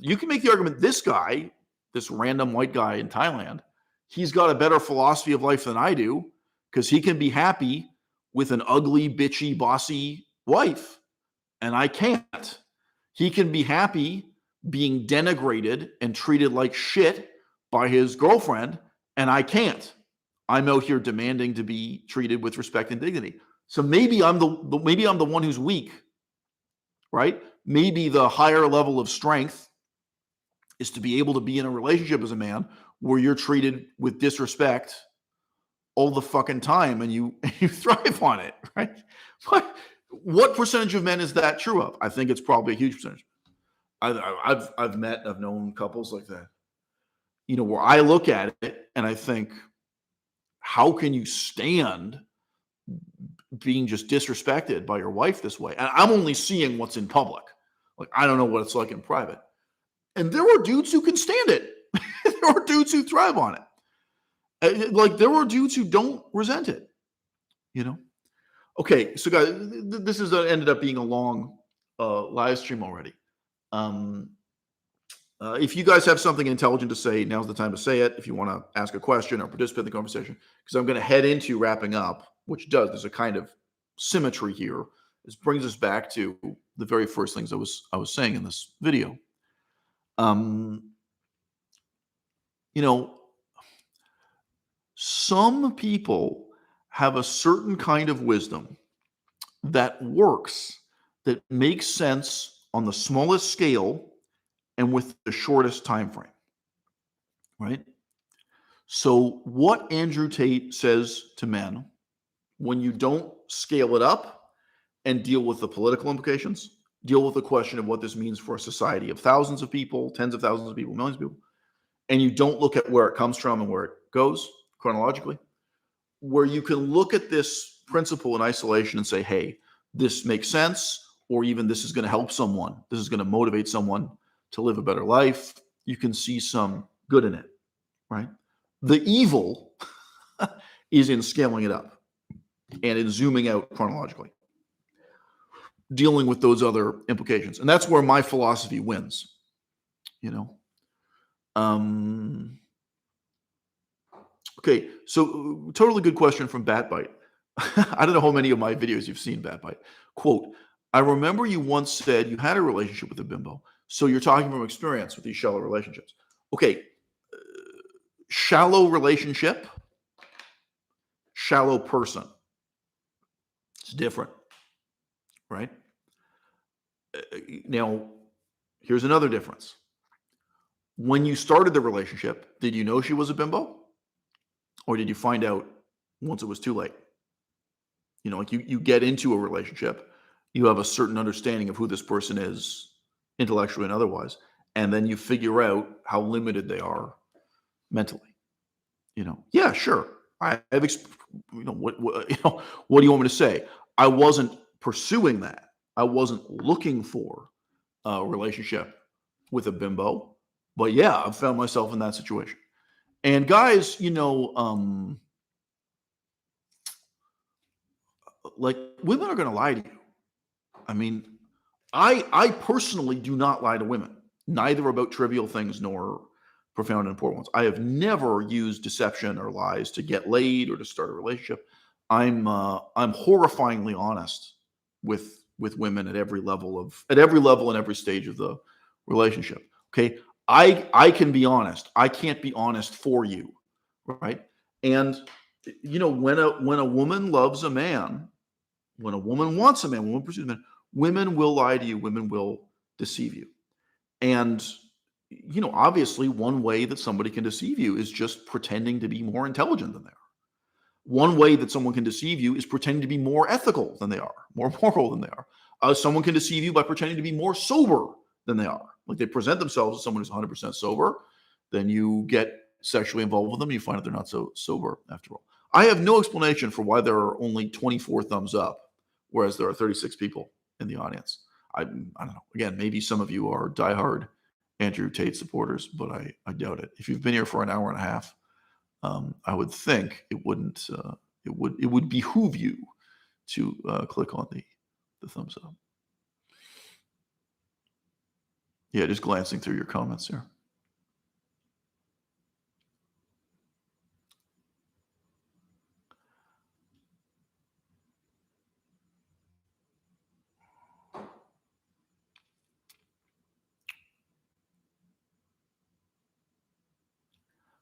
You can make the argument this guy, this random white guy in Thailand, he's got a better philosophy of life than I do because he can be happy with an ugly, bitchy, bossy wife, and I can't. He can be happy being denigrated and treated like shit by his girlfriend, and I can't. I'm out here demanding to be treated with respect and dignity. So maybe I'm the one who's weak, right? Maybe the higher level of strength is to be able to be in a relationship as a man where you're treated with disrespect all the fucking time and you thrive on it, right? What percentage of men is that true of? I think it's probably a huge percentage. I've known couples like that, where I look at it and I think, how can you stand being just disrespected by your wife this way? And I'm only seeing what's in public. Like, I don't know what it's like in private. And there are dudes who can stand it. There are dudes who thrive on it. Like, there are dudes who don't resent it, Okay, so guys, this has ended up being a long live stream already. If you guys have something intelligent to say, now's the time to say it. If you want to ask a question or participate in the conversation, because I'm going to head into wrapping up, there's a kind of symmetry here. This brings us back to the very first things I was saying in this video. Some people have a certain kind of wisdom that works, that makes sense on the smallest scale and with the shortest time frame, right? So what Andrew Tate says to men, when you don't scale it up and deal with the political implications, deal with the question of what this means for a society of thousands of people, tens of thousands of people, millions of people, and you don't look at where it comes from and where it goes chronologically, where you can look at this principle in isolation and say, hey, this makes sense, or even this is going to help someone. This is going to motivate someone to live a better life. You can see some good in it, right? The evil is in scaling it up and in zooming out chronologically, dealing with those other implications. And that's where my philosophy wins, you know. Okay, so totally good question from Batbite. I don't know how many of my videos you've seen, Batbite. Quote, I remember you once said you had a relationship with a bimbo. So you're talking from experience with these shallow relationships. Okay, shallow relationship, shallow person. It's different, right? Now, here's another difference. When you started the relationship, did you know she was a bimbo? Or did you find out once it was too late? You know, like you get into a relationship, you have a certain understanding of who this person is, intellectually and otherwise, and then you figure out how limited they are mentally. You know, yeah, sure. I have, what what do you want me to say? I wasn't pursuing that. I wasn't looking for a relationship with a bimbo, but yeah, I've found myself in that situation. And guys, like women are going to lie to you. I mean, I personally do not lie to women, neither about trivial things nor profound and important ones. I have never used deception or lies to get laid or to start a relationship. I'm horrifyingly honest with women at every level and every stage of the relationship. Okay, I can be honest. I can't be honest for you, right? And when a woman loves a man, when a woman wants a man, when a woman pursues a man, women will lie to you, women will deceive you. And, obviously, one way that somebody can deceive you is just pretending to be more intelligent than they are. One way that someone can deceive you is pretending to be more ethical than they are, more moral than they are. Someone can deceive you by pretending to be more sober than they are. Like they present themselves as someone who's 100% sober, then you get sexually involved with them, and you find out they're not so sober after all. I have no explanation for why there are only 24 thumbs up, whereas there are 36 people in the audience. I don't know. Again, maybe some of you are diehard Andrew Tate supporters, but I doubt it. If you've been here for an hour and a half, I would think it would behoove you to click on the thumbs up. Yeah, just glancing through your comments here.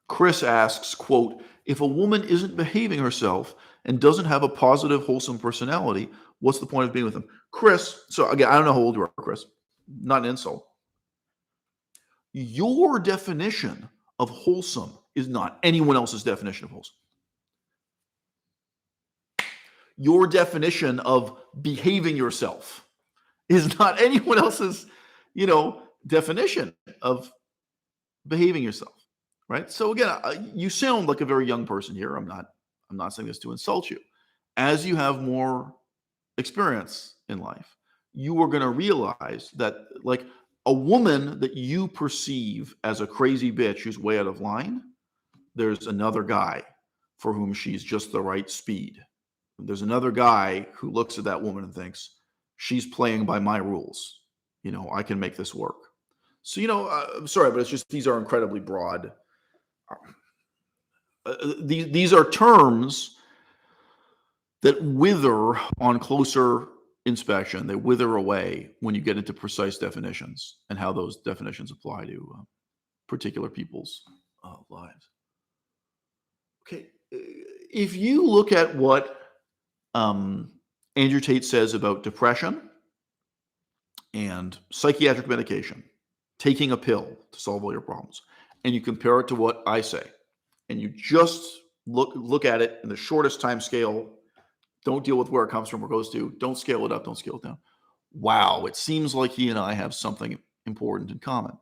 Chris asks, quote, if a woman isn't behaving herself and doesn't have a positive, wholesome personality, what's the point of being with them? Chris, so again, I don't know how old you are, Chris. Not an insult. Your definition of wholesome is not anyone else's definition of wholesome. Your definition of behaving yourself is not anyone else's, definition of behaving yourself. Right. So again, you sound like a very young person here. I'm not saying this to insult you. As you have more experience in life, you are going to realize that like a woman that you perceive as a crazy bitch who's way out of line, there's another guy for whom she's just the right speed. There's another guy who looks at that woman and thinks she's playing by my rules. I can make this work. So, I'm sorry, but it's just these are incredibly broad. These are terms that wither on closer inspection. They wither away when you get into precise definitions and how those definitions apply to particular people's lives. Okay, if you look at what Andrew Tate says about depression and psychiatric medication, taking a pill to solve all your problems, and you compare it to what I say, and you just look at it in the shortest time scale, don't deal with where it comes from or goes to, don't scale it up, don't scale it down. Wow, it seems like he and I have something important in common.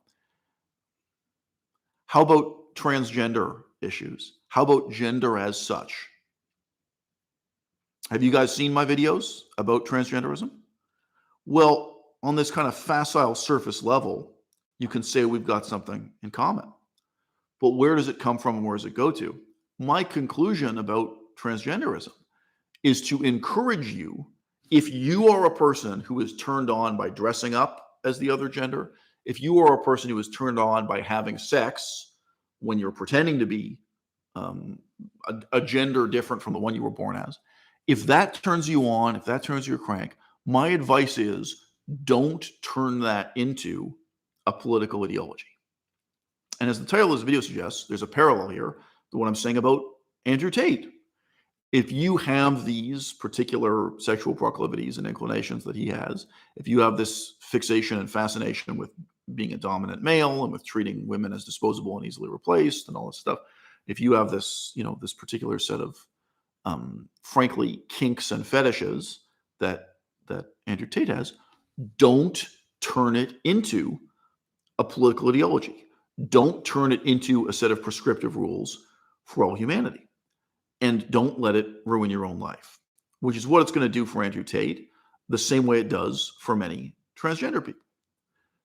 How about transgender issues? How about gender as such? Have you guys seen my videos about transgenderism? Well, on this kind of facile surface level, you can say we've got something in common. But where does it come from and where does it go to? My conclusion about transgenderism is to encourage you, if you are a person who is turned on by dressing up as the other gender, if you are a person who is turned on by having sex when you're pretending to be a gender different from the one you were born as, if that turns you on, if that turns your crank, my advice is don't turn that into a political ideology. And as the title of this video suggests, there's a parallel here to what I'm saying about Andrew Tate. If you have these particular sexual proclivities and inclinations that he has, if you have this fixation and fascination with being a dominant male and with treating women as disposable and easily replaced and all this stuff, if you have this, this particular set of, frankly, kinks and fetishes that Andrew Tate has, don't turn it into a political ideology. Don't turn it into a set of prescriptive rules for all humanity. And don't let it ruin your own life, which is what it's going to do for Andrew Tate, the same way it does for many transgender people.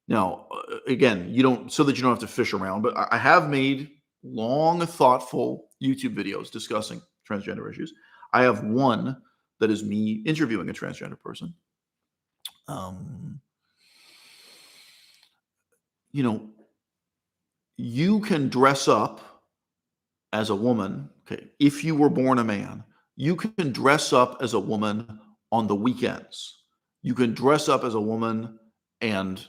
Now, again, so that you don't have to fish around, but I have made long, thoughtful YouTube videos discussing transgender issues. I have one that is me interviewing a transgender person. You can dress up as a woman. Okay, if you were born a man, you can dress up as a woman on the weekends. You can dress up as a woman and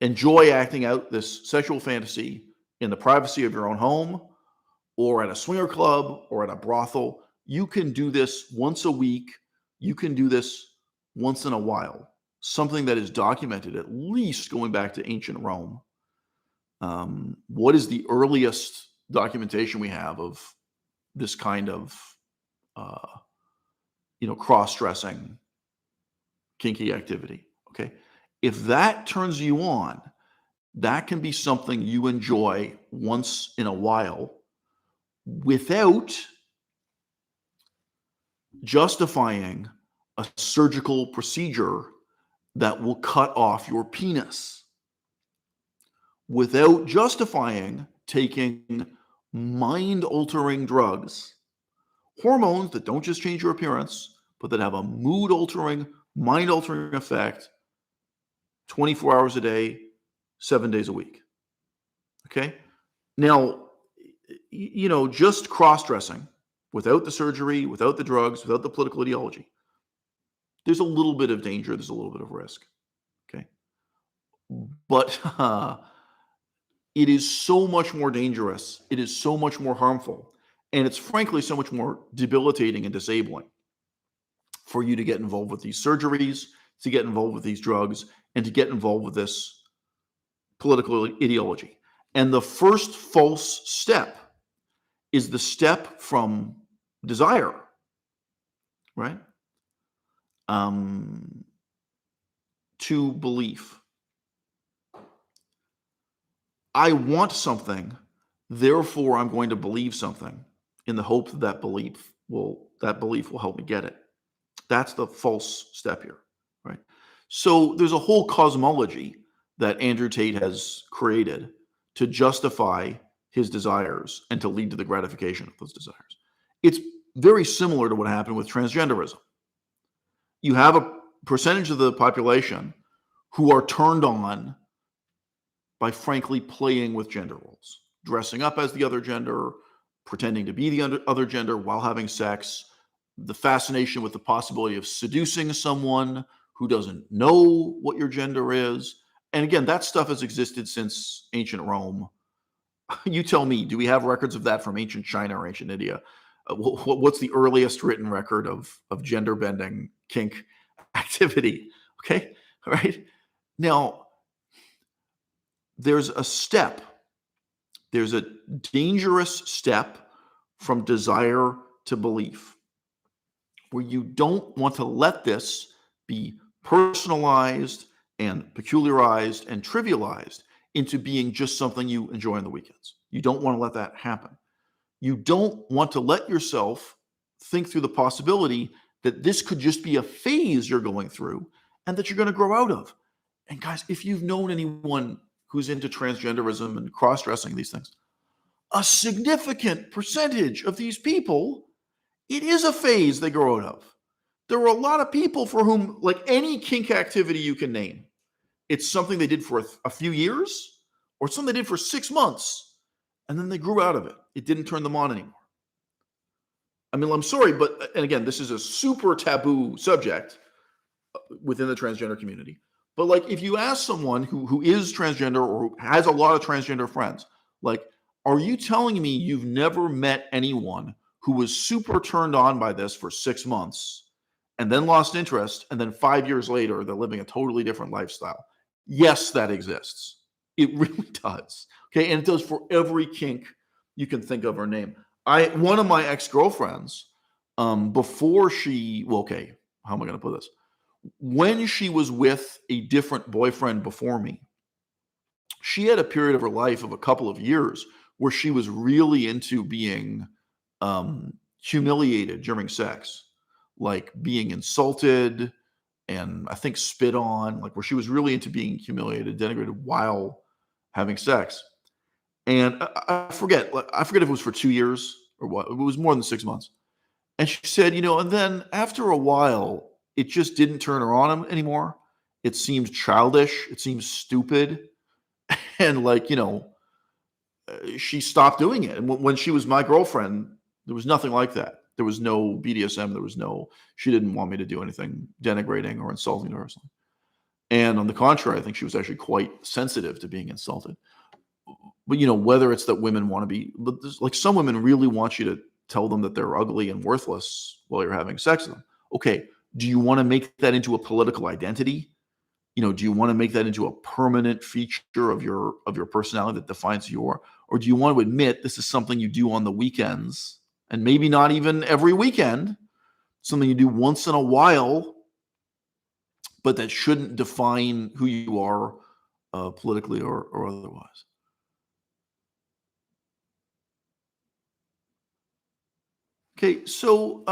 enjoy acting out this sexual fantasy in the privacy of your own home or at a swinger club or at a brothel. You can do this once a week. You can do this once in a while. Something that is documented, at least going back to ancient Rome. What is the earliest documentation we have of this kind of, cross-dressing, kinky activity? Okay. If that turns you on, that can be something you enjoy once in a while without justifying a surgical procedure that will cut off your penis, without justifying taking mind-altering drugs, hormones that don't just change your appearance, but that have a mood-altering, mind-altering effect 24 hours a day, 7 days a week. Okay? Now, just cross-dressing without the surgery, without the drugs, without the political ideology, there's a little bit of danger, there's a little bit of risk. Okay? But it is so much more dangerous, it is so much more harmful, and it's frankly so much more debilitating and disabling for you to get involved with these surgeries, to get involved with these drugs, and to get involved with this political ideology. And the first false step is the step from desire, right? To belief. I want something, therefore I'm going to believe something in the hope that belief will help me get it. That's the false step here, right? So there's a whole cosmology that Andrew Tate has created to justify his desires and to lead to the gratification of those desires. It's very similar to what happened with transgenderism. You have a percentage of the population who are turned on by frankly playing with gender roles, dressing up as the other gender, pretending to be the other gender while having sex, the fascination with the possibility of seducing someone who doesn't know what your gender is. And again, that stuff has existed since ancient Rome. You tell me, do we have records of that from ancient China or ancient India? What's the earliest written record of gender bending kink activity? Okay, all right. Now, there's a step There's a dangerous step from desire to belief where you don't want to let this be personalized and peculiarized and trivialized into being just something you enjoy on the weekends. You don't want to let that happen. You don't want to let yourself think through the possibility that this could just be a phase you're going through and that you're going to grow out of. And guys, if you've known anyone who's into transgenderism and cross-dressing, these things, a significant percentage of these people, it is a phase they grow out of. There are a lot of people for whom, like any kink activity you can name, it's something they did for a few years or something they did for 6 months, and then they grew out of it. It didn't turn them on anymore. I mean, I'm sorry, but, and again, this is a super taboo subject within the transgender community. But like, if you ask someone who is transgender or who has a lot of transgender friends, like, are you telling me you've never met anyone who was super turned on by this for 6 months and then lost interest, and then 5 years later, they're living a totally different lifestyle? Yes, that exists. It really does. Okay, and it does for every kink you can think of or name. One of my ex-girlfriends, before she, well, okay, how am I going to put this? When she was with a different boyfriend before me, she had a period of her life of a couple of years where she was really into being humiliated during sex, like being insulted and I think spit on, like where she was really into being humiliated, denigrated while having sex. And I forget if it was for 2 years or what. It was more than 6 months. And she said, and then after a while, it just didn't turn her on anymore. It seemed childish. It seemed stupid. And like, she stopped doing it. And when she was my girlfriend, there was nothing like that. There was no BDSM. She didn't want me to do anything denigrating or insulting to her. And on the contrary, I think she was actually quite sensitive to being insulted. But, whether it's that women want to be, but like some women really want you to tell them that they're ugly and worthless while you're having sex with them. Okay. Do you want to make that into a political identity? Do you want to make that into a permanent feature of your personality that defines or do you want to admit this is something you do on the weekends and maybe not even every weekend, something you do once in a while, but that shouldn't define who you are politically or otherwise? Okay, so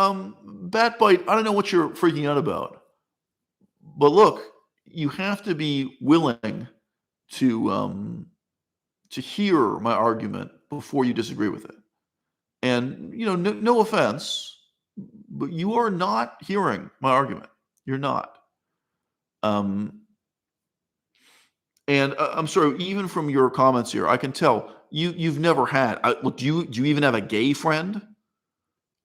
bat bite, I don't know what you're freaking out about, but look, you have to be willing to hear my argument before you disagree with it. And no offense, but you are not hearing my argument. You're not. Um, and I'm sorry, even from your comments here, I can tell you've never had. Look, do you even have a gay friend?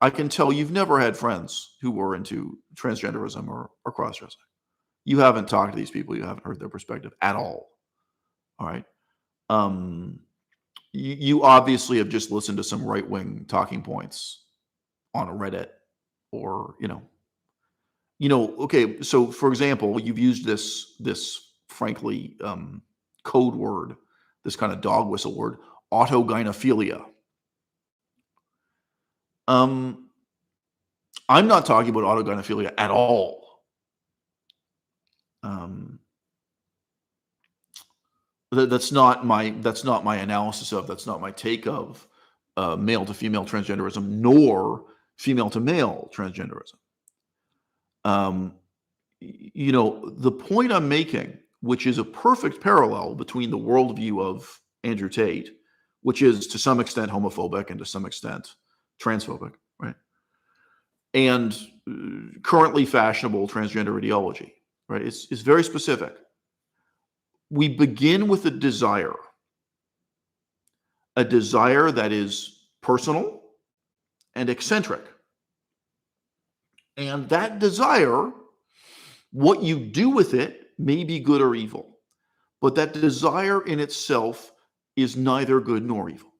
I can tell you've never had friends who were into transgenderism or cross-dressing. You haven't talked to these people. You haven't heard their perspective at all. All right. You obviously have just listened to some right-wing talking points on a Reddit or, okay. So for example, you've used this frankly, code word, this kind of dog whistle word, autogynephilia. I'm not talking about autogynephilia at all. That's not my analysis of, that's not my take of male to female transgenderism, nor female to male transgenderism. The point I'm making, which is a perfect parallel between the worldview of Andrew Tate, which is to some extent homophobic and to some extent transphobic, right? And currently fashionable transgender ideology, right? It's very specific. We begin with a desire that is personal and eccentric. And that desire, what you do with it may be good or evil, but that desire in itself is neither good nor evil.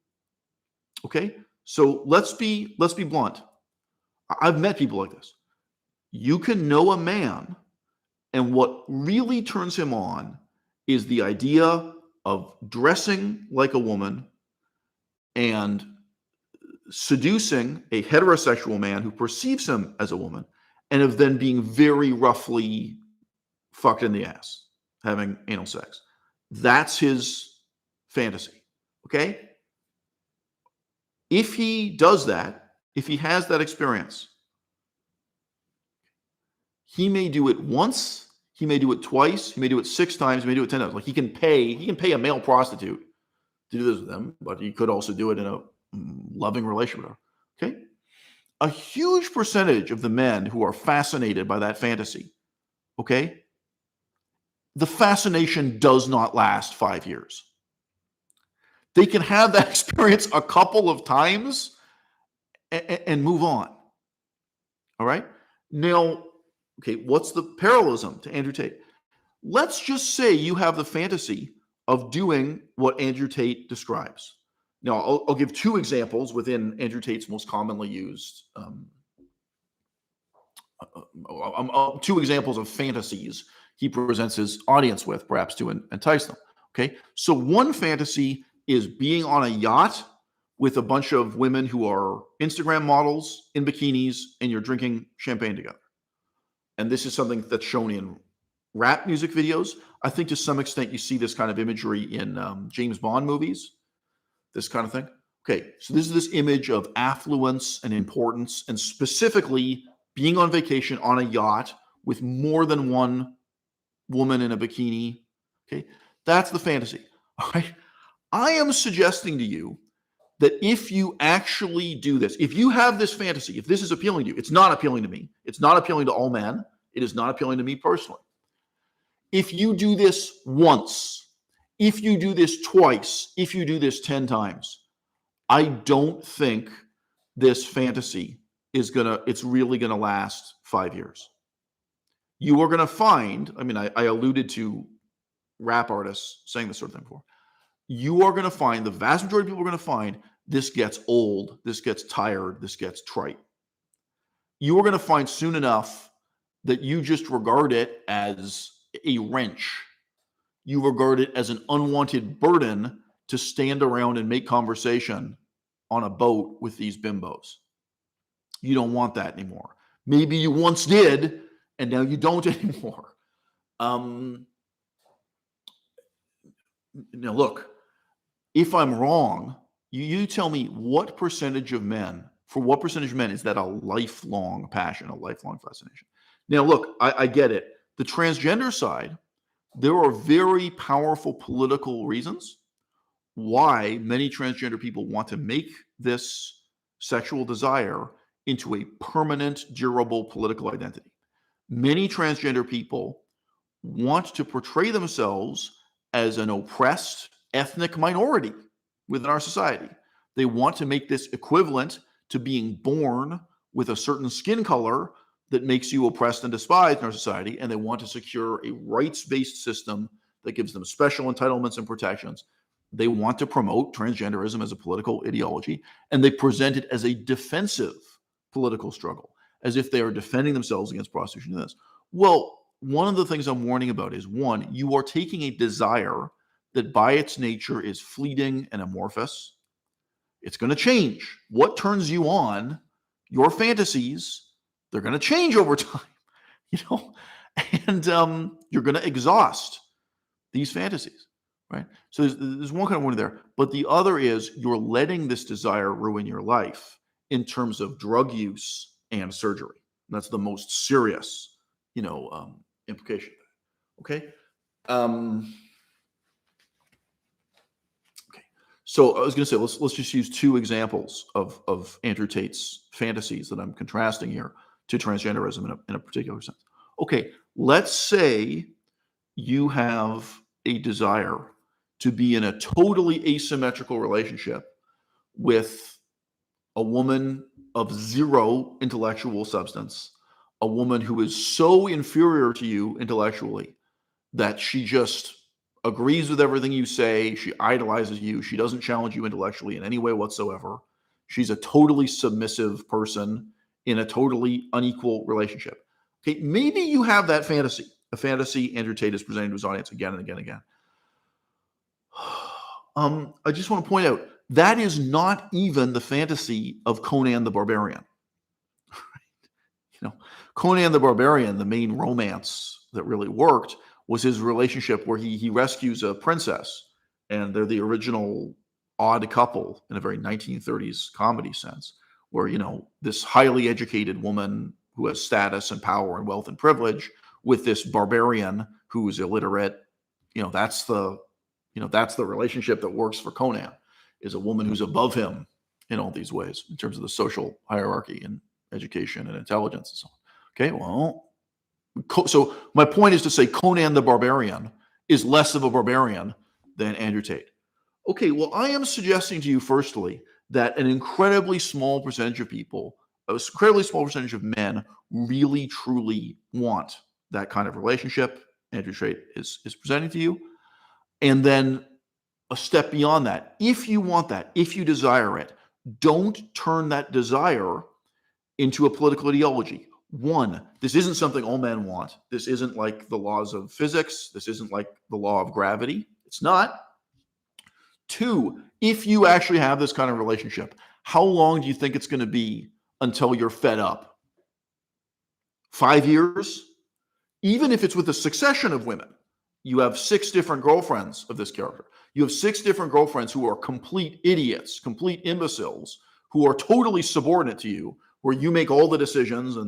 Okay? So let's be blunt. I've met people like this. You can know a man, and what really turns him on is the idea of dressing like a woman and seducing a heterosexual man who perceives him as a woman, and of then being very roughly fucked in the ass, having anal sex. That's his fantasy. Okay? If he does that, if he has that experience, he may do it once, he may do it twice, he may do it 6 times, he may do it 10 times. Like he can pay a male prostitute to do this with him, but he could also do it in a loving relationship. Okay? A huge percentage of the men who are fascinated by that fantasy, okay, the fascination does not last 5 years. They can have that experience a couple of times and move on. All right? Now, okay, what's the parallelism to Andrew Tate? Let's just say you have the fantasy of doing what Andrew Tate describes. Now, I'll give 2 examples within Andrew Tate's most commonly used 2 examples of fantasies he presents his audience with, perhaps to entice them. Okay, so one fantasy is being on a yacht with a bunch of women who are Instagram models in bikinis, and you're drinking champagne together. And this is something that's shown in rap music videos. I think to some extent you see this kind of imagery in James Bond movies, this kind of thing. Okay, so this is this image of affluence and importance, and specifically being on vacation on a yacht with more than one woman in a bikini. Okay, that's the fantasy. All right. I am suggesting to you that if you actually do this, if you have this fantasy, if this is appealing to you, it's not appealing to me. It's not appealing to all men. It is not appealing to me personally. If you do this once, if you do this twice, if you do this 10 times, I don't think this fantasy it's really gonna last 5 years. You are gonna find, I alluded to rap artists saying this sort of thing before. You are gonna find, the vast majority of people are gonna find, this gets old, this gets tired, this gets trite. You are gonna find soon enough that you just regard it as a wrench. You regard it as an unwanted burden to stand around and make conversation on a boat with these bimbos. You don't want that anymore. Maybe you once did, and now you don't anymore. Now, look, if I'm wrong, you tell me for what percentage of men is that a lifelong passion, a lifelong fascination? Now, look, I get it. The transgender side, there are very powerful political reasons why many transgender people want to make this sexual desire into a permanent, durable political identity. Many transgender people want to portray themselves as an oppressed ethnic minority within our society. They want to make this equivalent to being born with a certain skin color that makes you oppressed and despised in our society, and they want to secure a rights-based system that gives them special entitlements and protections. They want to promote transgenderism as a political ideology, and they present it as a defensive political struggle, as if they are defending themselves against prostitution and this. Well, one of the things I'm warning about is, one, you are taking a desire that by its nature is fleeting and amorphous. It's going to change. What turns you on, your fantasies, they're going to change over time, and you're going to exhaust these fantasies, right? So there's one kind of warning there, but the other is you're letting this desire ruin your life in terms of drug use and surgery. And that's the most serious, implication. Okay. Okay. So I was going to say, let's just use 2 examples of Andrew Tate's fantasies that I'm contrasting here to transgenderism in a particular sense. Okay. Let's say you have a desire to be in a totally asymmetrical relationship with a woman of 0 intellectual substance, a woman who is so inferior to you intellectually that she just agrees with everything you say, she idolizes you, she doesn't challenge you intellectually in any way whatsoever. She's a totally submissive person in a totally unequal relationship. Okay, maybe you have that fantasy, a fantasy Andrew Tate is presenting to his audience again and again and again. I just want to point out, That is not even the fantasy of Conan the Barbarian. Conan the Barbarian, the main romance that really worked was his relationship where he rescues a princess, and they're the original odd couple in a very 1930s comedy sense, where this highly educated woman who has status and power and wealth and privilege with this barbarian who is illiterate. That's the relationship that works for Conan, is a woman who's above him in all these ways in terms of the social hierarchy and education and intelligence and so on. Okay, well, so my point is to say Conan the Barbarian is less of a barbarian than Andrew Tate. Okay, well, I am suggesting to you, firstly, that an incredibly small percentage of people, an incredibly small percentage of men really, truly want that kind of relationship Andrew Tate is presenting to you. And then a step beyond that, if you want that, if you desire it, don't turn that desire into a political ideology. One, this isn't something all men want. This isn't like the laws of physics. This isn't like the law of gravity. It's not. Two, if you actually have this kind of relationship, how long do you think it's going to be until you're fed up? 5 years? Even if it's with a succession of women, you have 6 different girlfriends of this character. You have 6 different girlfriends who are complete idiots, complete imbeciles, who are totally subordinate to you, where you make all the decisions and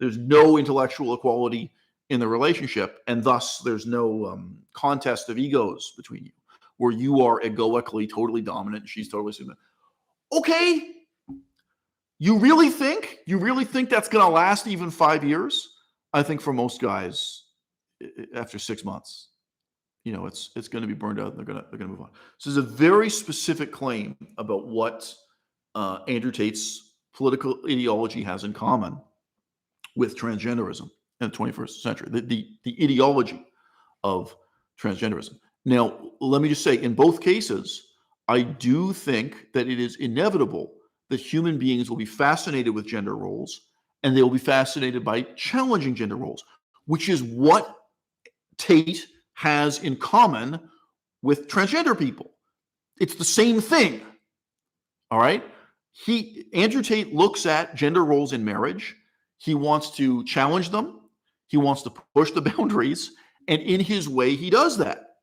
there's no intellectual equality in the relationship, and thus there's no contest of egos between you, where you are egoically totally dominant and she's totally submissive. Okay, you really think that's going to last even 5 years? I think for most guys, after 6 months, it's going to be burned out and they're going to move on. So there's a very specific claim about what Andrew Tate's political ideology has in common with transgenderism in the 21st century, the ideology of transgenderism. Now, let me just say, in both cases, I do think that it is inevitable that human beings will be fascinated with gender roles, and they will be fascinated by challenging gender roles, which is what Tate has in common with transgender people. It's the same thing. All right? Andrew Tate looks at gender roles in marriage. He wants to challenge them. He wants to push the boundaries. And in his way, he does that.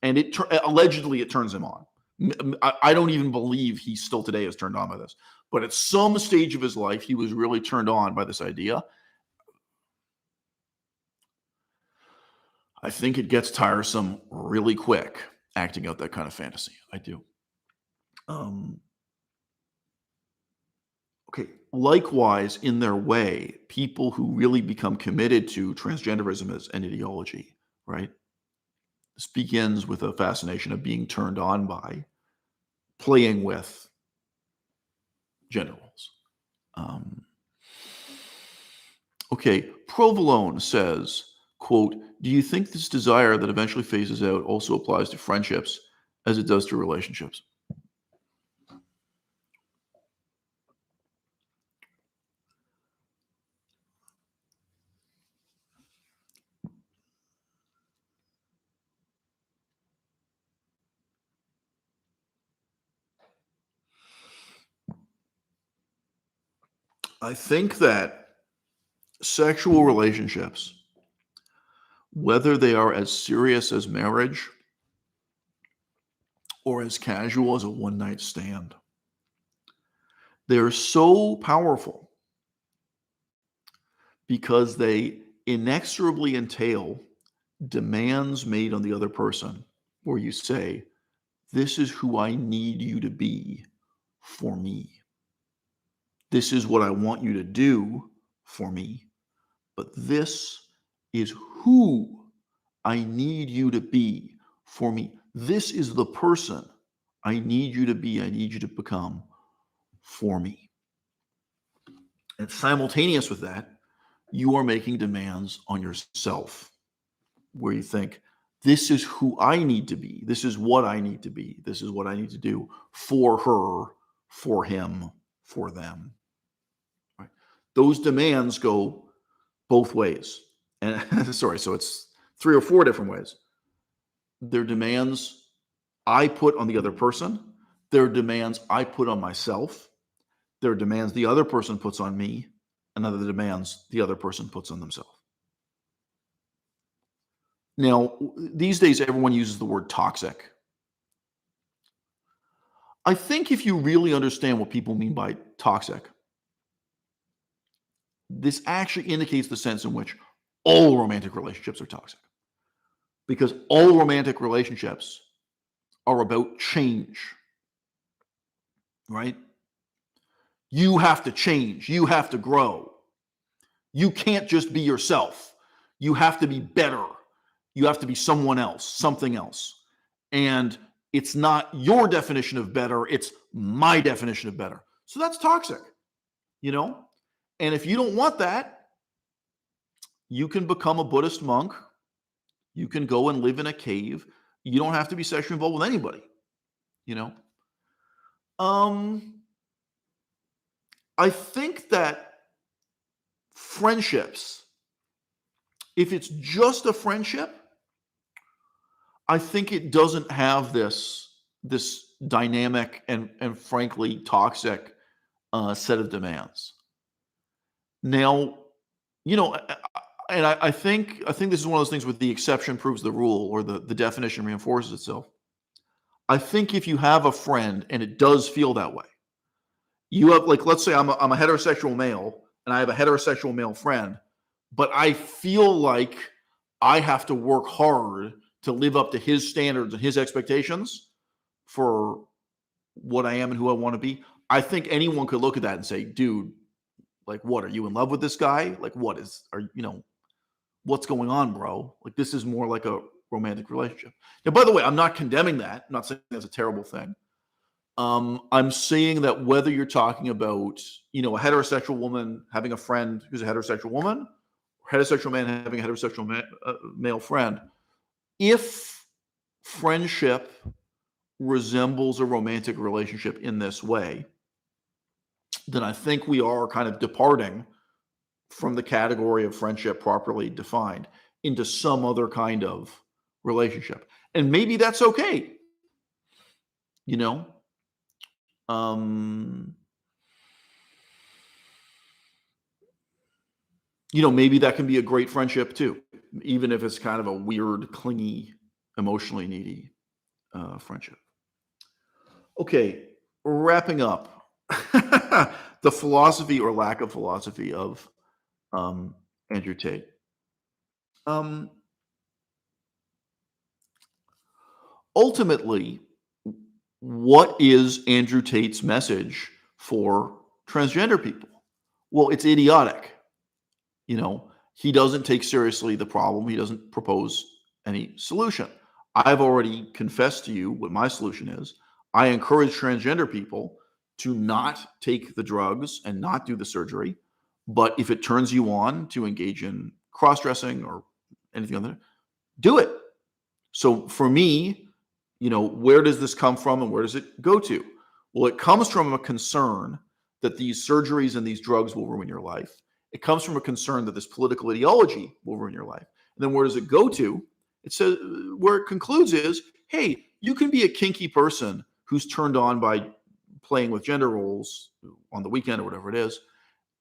And allegedly, it turns him on. I don't even believe he still today is turned on by this. But at some stage of his life, he was really turned on by this idea. I think it gets tiresome really quick acting out that kind of fantasy. I do. Okay. Likewise, in their way, people who really become committed to transgenderism as an ideology, right? This begins with a fascination of being turned on by playing with gender roles. Okay, Provolone says, quote, "Do you think this desire that eventually phases out also applies to friendships as it does to relationships?" I think that sexual relationships, whether they are as serious as marriage or as casual as a one-night stand, they're so powerful because they inexorably entail demands made on the other person, where you say, "This is who I need you to be for me. This is what I want you to do for me. But this is who I need you to be for me. This is the person I need you to be, I need you to become for me." And simultaneous with that, you are making demands on yourself, where you think, "This is who I need to be. This is what I need to be. This is what I need to do for her, for him, for them." Right? Those demands go both ways. And sorry, so it's 3 or 4 different ways. They're demands I put on the other person. There are demands I put on myself. There are demands the other person puts on me, and other demands the other person puts on themselves. Now, these days, everyone uses the word toxic. I think if you really understand what people mean by toxic, this actually indicates the sense in which all romantic relationships are toxic. Because all romantic relationships are about change, right? You have to change. You have to grow. You can't just be yourself. You have to be better. You have to be someone else, something else. And it's not your definition of better, it's my definition of better. So that's toxic, you know? And if you don't want that, you can become a Buddhist monk. You can go and live in a cave. You don't have to be sexually involved with anybody, you know? I think that friendships, if it's just a friendship, I think it doesn't have this dynamic and frankly toxic set of demands. Now, you know, and I think this is one of those things with the exception proves the rule, or the definition reinforces itself. I think if you have a friend and it does feel that way, you have, like, let's say I'm a heterosexual male and I have a heterosexual male friend, but I feel like I have to work hard to live up to his standards and his expectations for what I am and who I want to be. I think anyone could look at that and say, dude, like, what, are you in love with this guy? Like, what's going on, bro? Like, this is more like a romantic relationship. Now, by the way, I'm not condemning that. I'm not saying that's a terrible thing. I'm saying that whether you're talking about, a heterosexual woman having a friend who's a heterosexual woman, or heterosexual man having a heterosexual male friend, if friendship resembles a romantic relationship in this way, then I think we are kind of departing from the category of friendship properly defined into some other kind of relationship. And maybe that's okay. You know, maybe that can be a great friendship too, even if it's kind of a weird, clingy, emotionally needy friendship. Okay, wrapping up. The philosophy or lack of philosophy of Andrew Tate. Ultimately, what is Andrew Tate's message for transgender people? Well, it's idiotic. He doesn't take seriously the problem. He doesn't propose any solution. I've already confessed to you what my solution is. I encourage transgender people to not take the drugs and not do the surgery. But if it turns you on to engage in cross-dressing or anything other, do it. So for me, where does this come from and where does it go to? Well, it comes from a concern that these surgeries and these drugs will ruin your life. It comes from a concern that this political ideology will ruin your life. And then where does it go to? It says, where it concludes is, hey, you can be a kinky person who's turned on by playing with gender roles on the weekend or whatever it is,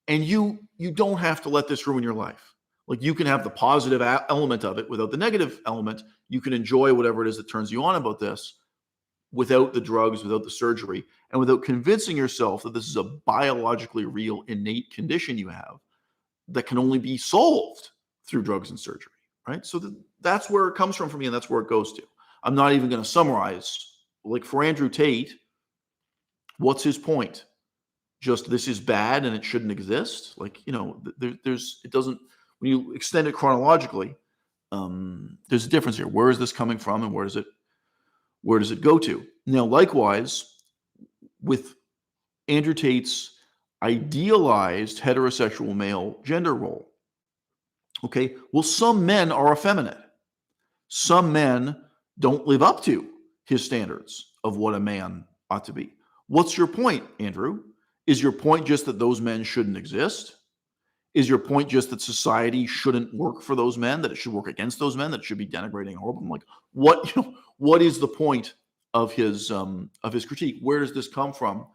and you don't have to let this ruin your life. Like, you can have the positive element of it without the negative element. You can enjoy whatever it is that turns you on about this without the drugs, without the surgery, and without convincing yourself that this is a biologically real innate condition you have that can only be solved through drugs and surgery, right? So that's where it comes from for me, and that's where it goes to. I'm not even going to summarize. Like, for Andrew Tate, what's his point? Just, this is bad and it shouldn't exist? Like, it doesn't, when you extend it chronologically, there's a difference here. Where is this coming from and where does it go to? Now, likewise, with Andrew Tate's idealized heterosexual male gender role. Okay, well, some men are effeminate. Some men don't live up to his standards of what a man ought to be. What's your point, Andrew? Is your point just that those men shouldn't exist? Is your point just that society shouldn't work for those men, that it should work against those men, that it should be denigrating and horrible? Like, what is the point of his critique. Where does this come from?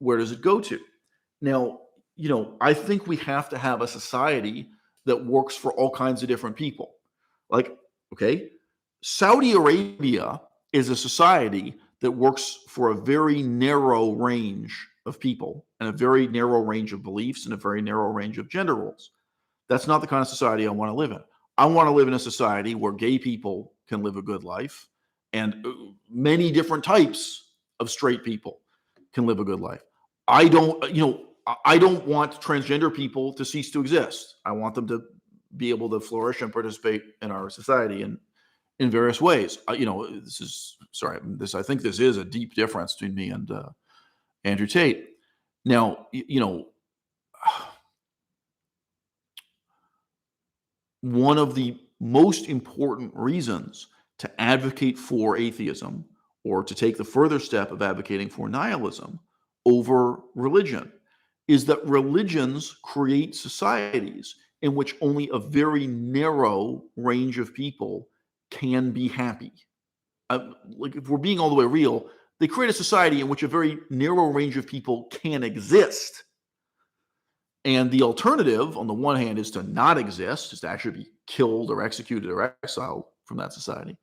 Where does it go to? Now, I think we have to have a society that works for all kinds of different people. Like, okay, Saudi Arabia is a society that works for a very narrow range of people and a very narrow range of beliefs and a very narrow range of gender roles. That's not the kind of society I want to live in. I want to live in a society where gay people can live a good life and many different types of straight people can live a good life. I don't want transgender people to cease to exist. I want them to be able to flourish and participate in our society in various ways. I think this is a deep difference between me and Andrew Tate. Now, one of the most important reasons to advocate for atheism, or to take the further step of advocating for nihilism over religion, is that religions create societies in which only a very narrow range of people can be happy. Like, if we're being all the way real, they create a society in which a very narrow range of people can exist. And the alternative, on the one hand, is to not exist, is to actually be killed or executed or exiled from that society.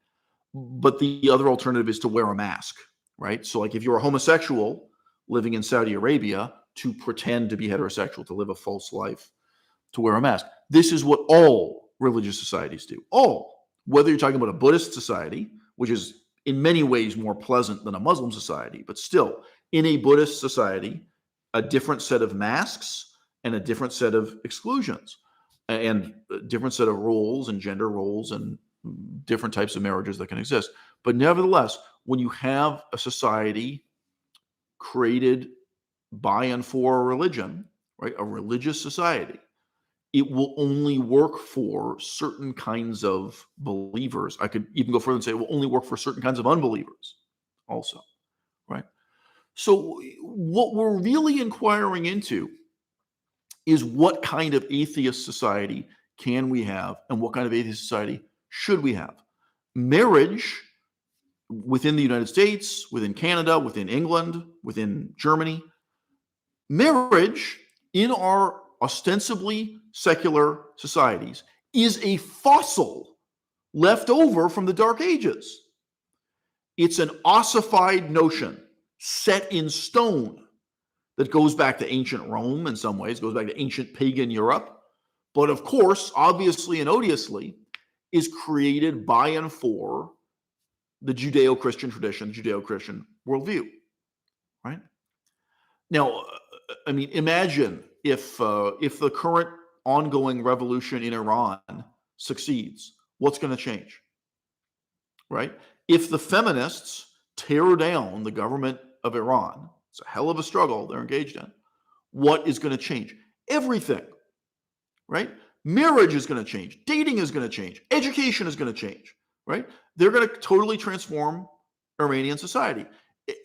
But the other alternative is to wear a mask, right? So, like, if you're a homosexual living in Saudi Arabia, to pretend to be heterosexual, to live a false life, to wear a mask. This is what all religious societies do. All. Whether you're talking about a Buddhist society, which is in many ways more pleasant than a Muslim society, but still, in a Buddhist society, a different set of masks and a different set of exclusions and a different set of roles and gender roles and different types of marriages that can exist. But nevertheless, when you have a society created by and for a religion, right, a religious society, it will only work for certain kinds of believers. I could even go further and say it will only work for certain kinds of unbelievers also, right? So what we're really inquiring into is what kind of atheist society can we have and what kind of atheist society should we have? Marriage within the United States, within Canada, within England, within Germany, marriage in our ostensibly secular societies is a fossil left over from the Dark Ages. It's an ossified notion set in stone that goes back to ancient Rome in some ways, goes back to ancient pagan Europe, but of course, obviously and odiously, is created by and for the Judeo-Christian tradition, Judeo-Christian worldview, right? Now, I mean, imagine if the current ongoing revolution in Iran succeeds, what's going to change, right? If the feminists tear down the government of Iran, it's a hell of a struggle they're engaged in. What is going to change? Everything, right? Marriage is going to change. Dating is going to change. Education is going to change, right? They're going to totally transform Iranian society.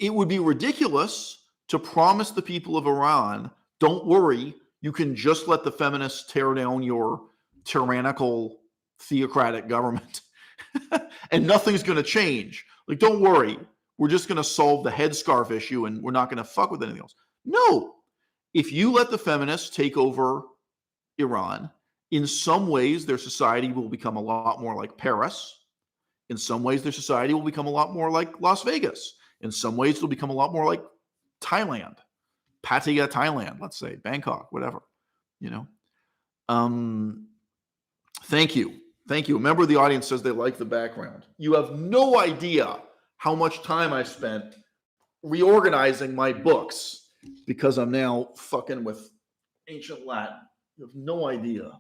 It would be ridiculous to promise the people of Iran, don't worry, you can just let the feminists tear down your tyrannical theocratic government and nothing's going to change. Like, don't worry, we're just going to solve the headscarf issue and we're not going to fuck with anything else. No, if you let the feminists take over Iran, in some ways their society will become a lot more like Paris. In some ways their society will become a lot more like Las Vegas. In some ways it'll become a lot more like Thailand, Pattaya, Thailand, let's say, Bangkok, whatever, Thank you. Thank you. A member of the audience says they like the background. You have no idea how much time I spent reorganizing my books because I'm now fucking with ancient Latin. You have no idea.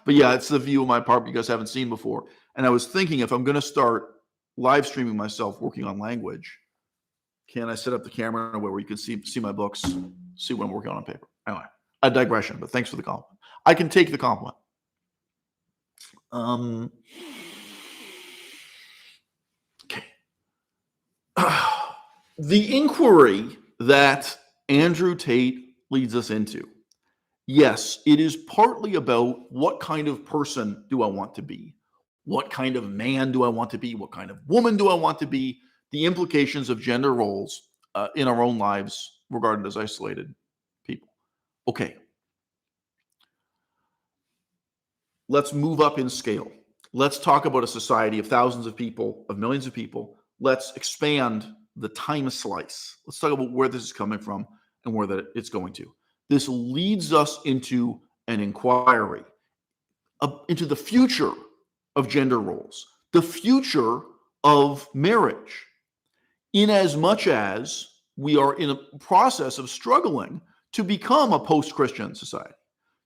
But yeah, it's the view of my apartment you guys haven't seen before. And I was thinking, if I'm going to start live streaming myself working on language, can I set up the camera in a way where you can see my books, see what I'm working on paper? Anyway, a digression, but thanks for the compliment. I can take the compliment. Okay. The inquiry that Andrew Tate leads us into, yes, it is partly about what kind of person do I want to be? What kind of man do I want to be? What kind of woman do I want to be? The implications of gender roles in our own lives regarded as isolated people. Okay, let's move up in scale. Let's talk about a society of thousands of people, of millions of people. Let's expand the time slice. Let's talk about where this is coming from and where it's going to. This leads us into an inquiry into the future of gender roles, the future of marriage, in as much as we are in a process of struggling to become a post-Christian society,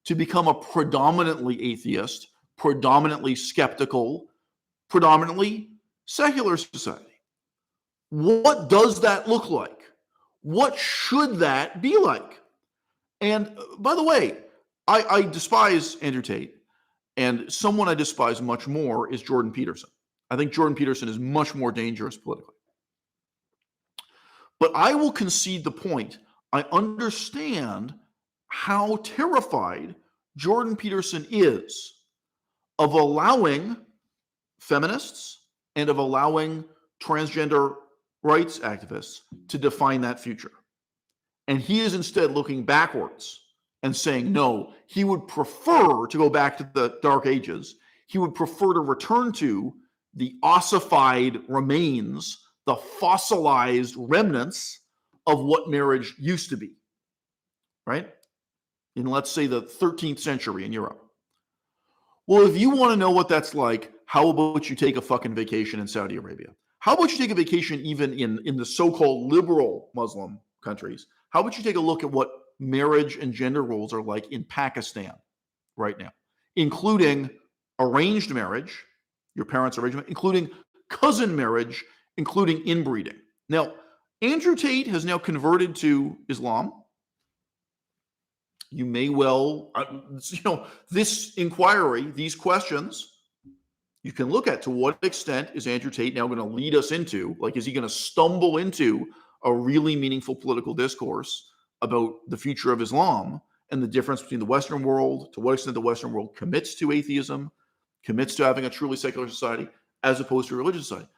to become a predominantly atheist, predominantly skeptical, predominantly secular society. What does that look like? What should that be like? And by the way, I despise Andrew Tate, and someone I despise much more is Jordan Peterson. I think Jordan Peterson is much more dangerous politically. But I will concede the point. I understand how terrified Jordan Peterson is of allowing feminists and of allowing transgender rights activists to define that future. And he is instead looking backwards and saying, no, he would prefer to go back to the Dark Ages. He would prefer to return to the ossified remains, the fossilized remnants of what marriage used to be, right? In, let's say, the 13th century in Europe. Well, if you want to know what that's like, how about you take a fucking vacation in Saudi Arabia? How about you take a vacation even in the so-called liberal Muslim countries? How about you take a look at what marriage and gender roles are like in Pakistan right now, including arranged marriage, your parents' arrangement, including cousin marriage, including inbreeding. Now, Andrew Tate has now converted to Islam. You may well, this inquiry, these questions, you can look at to what extent is Andrew Tate now going to lead us into, like, is he going to stumble into a really meaningful political discourse about the future of Islam and the difference between the Western world, to what extent the Western world commits to atheism, commits to having a truly secular society, as opposed to a religious society.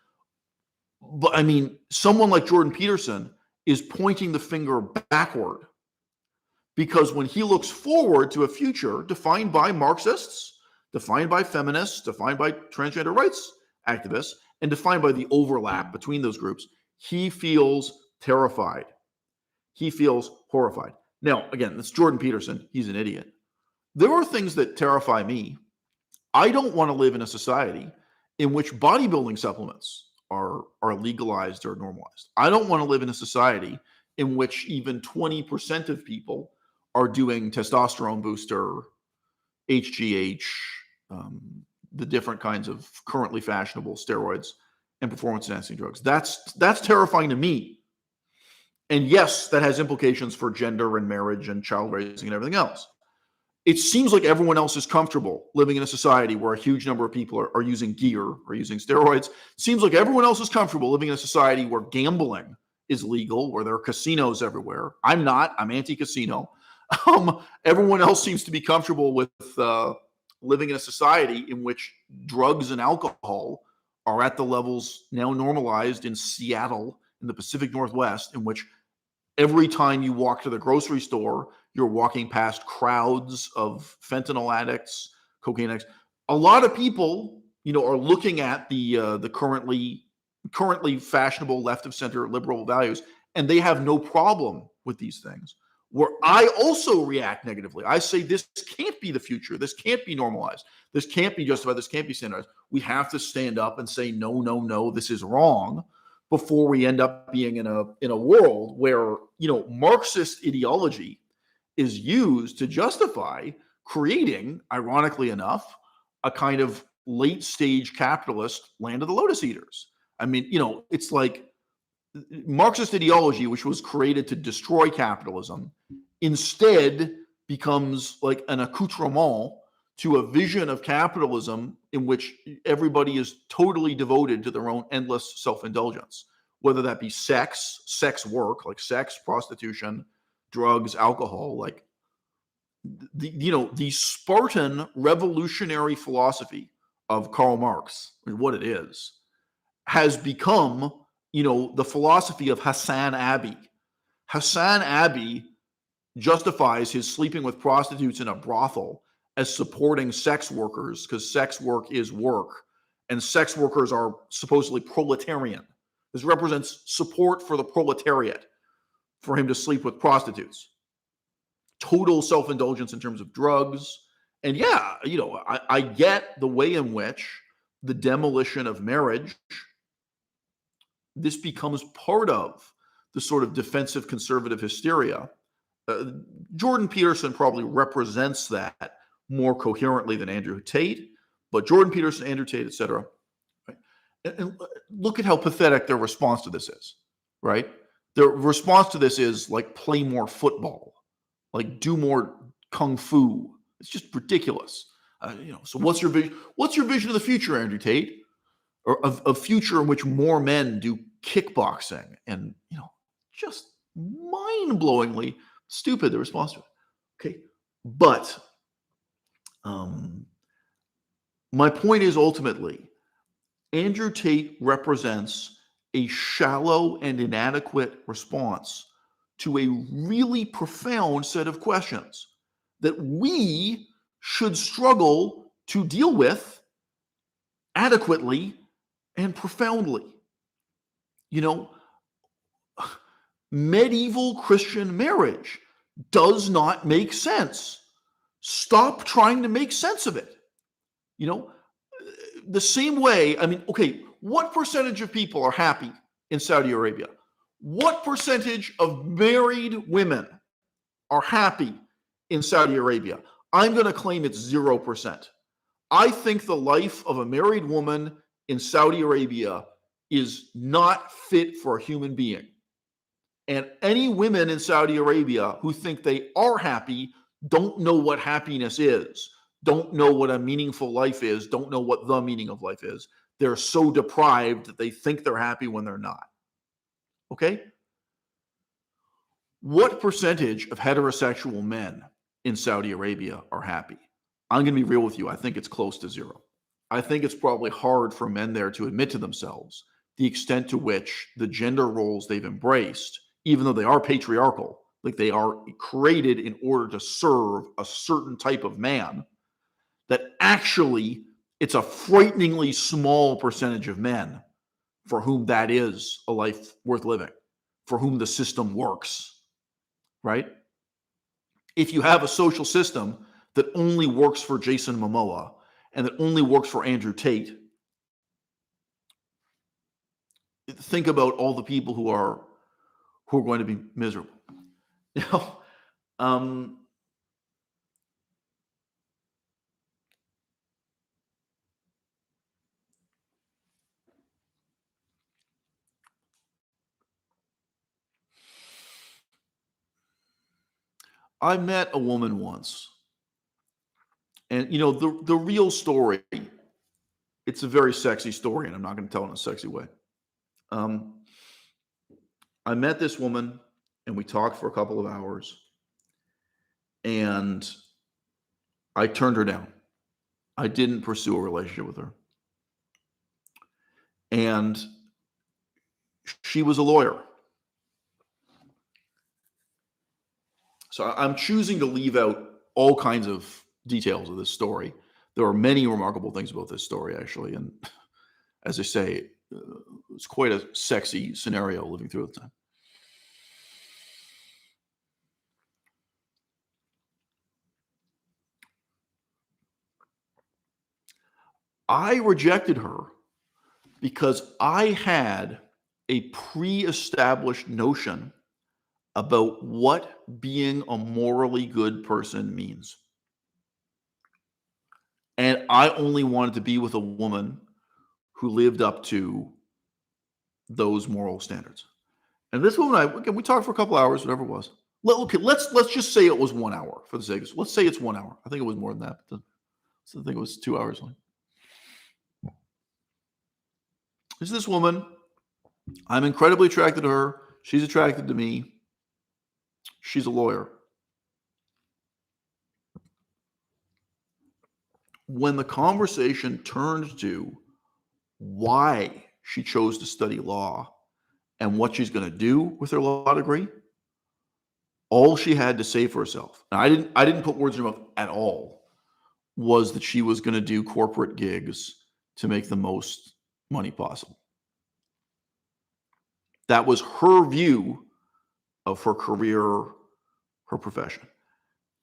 But I mean, someone like Jordan Peterson is pointing the finger backward, because when he looks forward to a future defined by Marxists, defined by feminists, defined by transgender rights activists, and defined by the overlap between those groups, he feels terrified. He feels horrified. Now, again, it's Jordan Peterson. He's an idiot. There are things that terrify me. I don't want to live in a society in which bodybuilding supplements are legalized or normalized. I don't want to live in a society in which even 20% of people are doing testosterone booster, HGH, the different kinds of currently fashionable steroids and performance-enhancing drugs. That's terrifying to me. And yes, that has implications for gender and marriage and child raising and everything else. It seems like everyone else is comfortable living in a society where a huge number of people are using gear or using steroids. It seems like everyone else is comfortable living in a society where gambling is legal, where there are casinos everywhere. I'm not. I'm anti-casino. Everyone else seems to be comfortable with living in a society in which drugs and alcohol are at the levels now normalized in Seattle, in the Pacific Northwest, in which every time you walk to the grocery store, you're walking past crowds of fentanyl addicts, cocaine addicts. A lot of people, are looking at the currently fashionable left of center liberal values, and they have no problem with these things. Where I also react negatively. I say this can't be the future. This can't be normalized. This can't be justified. This can't be standardized. We have to stand up and say, no, no, no, this is wrong, before we end up being in a world where, Marxist ideology is used to justify creating, ironically enough, a kind of late stage capitalist land of the lotus eaters. I mean, it's like Marxist ideology, which was created to destroy capitalism, instead becomes like an accoutrement to a vision of capitalism in which everybody is totally devoted to their own endless self-indulgence, whether that be sex work, like sex, prostitution, drugs, alcohol, like the Spartan revolutionary philosophy of Karl Marx, what it is, has become, the philosophy of Hassan Abbey. Hassan Abbey justifies his sleeping with prostitutes in a brothel as supporting sex workers because sex work is work, and sex workers are supposedly proletarian. This represents support for the proletariat for him to sleep with prostitutes. Total self-indulgence in terms of drugs. And yeah, I get the way in which the demolition of marriage, this becomes part of the sort of defensive conservative hysteria. Jordan Peterson probably represents that more coherently than Andrew Tate, but Jordan Peterson, Andrew Tate, etc. Right? And look at how pathetic their response to this is, right? Their response to this is like play more football, like do more kung fu. It's just ridiculous. So what's your vision? What's your vision of the future, Andrew Tate? Or of a future in which more men do kickboxing and, just mind-blowingly stupid, the response to it. Okay. But my point is ultimately, Andrew Tate represents a shallow and inadequate response to a really profound set of questions that we should struggle to deal with adequately and profoundly. Medieval Christian marriage does not make sense. Stop trying to make sense of it. The same way, okay, what percentage of people are happy in Saudi Arabia? What percentage of married women are happy in Saudi Arabia? I'm going to claim it's 0%. I think the life of a married woman in Saudi Arabia is not fit for a human being. And any women in Saudi Arabia who think they are happy don't know what happiness is, don't know what a meaningful life is, don't know what the meaning of life is. They're so deprived that they think they're happy when they're not. Okay? What percentage of heterosexual men in Saudi Arabia are happy? I'm going to be real with you. I think it's close to zero. I think it's probably hard for men there to admit to themselves the extent to which the gender roles they've embraced, even though they are patriarchal, like they are created in order to serve a certain type of man, that actually it's a frighteningly small percentage of men for whom that is a life worth living, for whom the system works, right? If you have a social system that only works for Jason Momoa and that only works for Andrew Tate, think about all the people who are going to be miserable. I met a woman once, and the real story, it's a very sexy story, and I'm not going to tell it in a sexy way. I met this woman, and we talked for a couple of hours, and I turned her down. I didn't pursue a relationship with her. And she was a lawyer. So I'm choosing to leave out all kinds of details of this story. There are many remarkable things about this story, actually. And as I say, it's quite a sexy scenario living through at the time. I rejected her because I had a pre-established notion about what being a morally good person means. And I only wanted to be with a woman who lived up to those moral standards. And this woman, we talked for a couple hours, whatever it was. Okay, let's just say it was 1 hour for the sake of this. Let's say it's 1 hour. I think it was more than that. I think it was 2 hours long. This is this woman. I'm incredibly attracted to her. She's attracted to me. She's a lawyer. when the conversation turned to why she chose to study law and what she's going to do with her law degree, all she had to say for herself, and I didn't put words in her mouth at all, was that she was going to do corporate gigs to make the most money possible. That was her view of her career, her profession.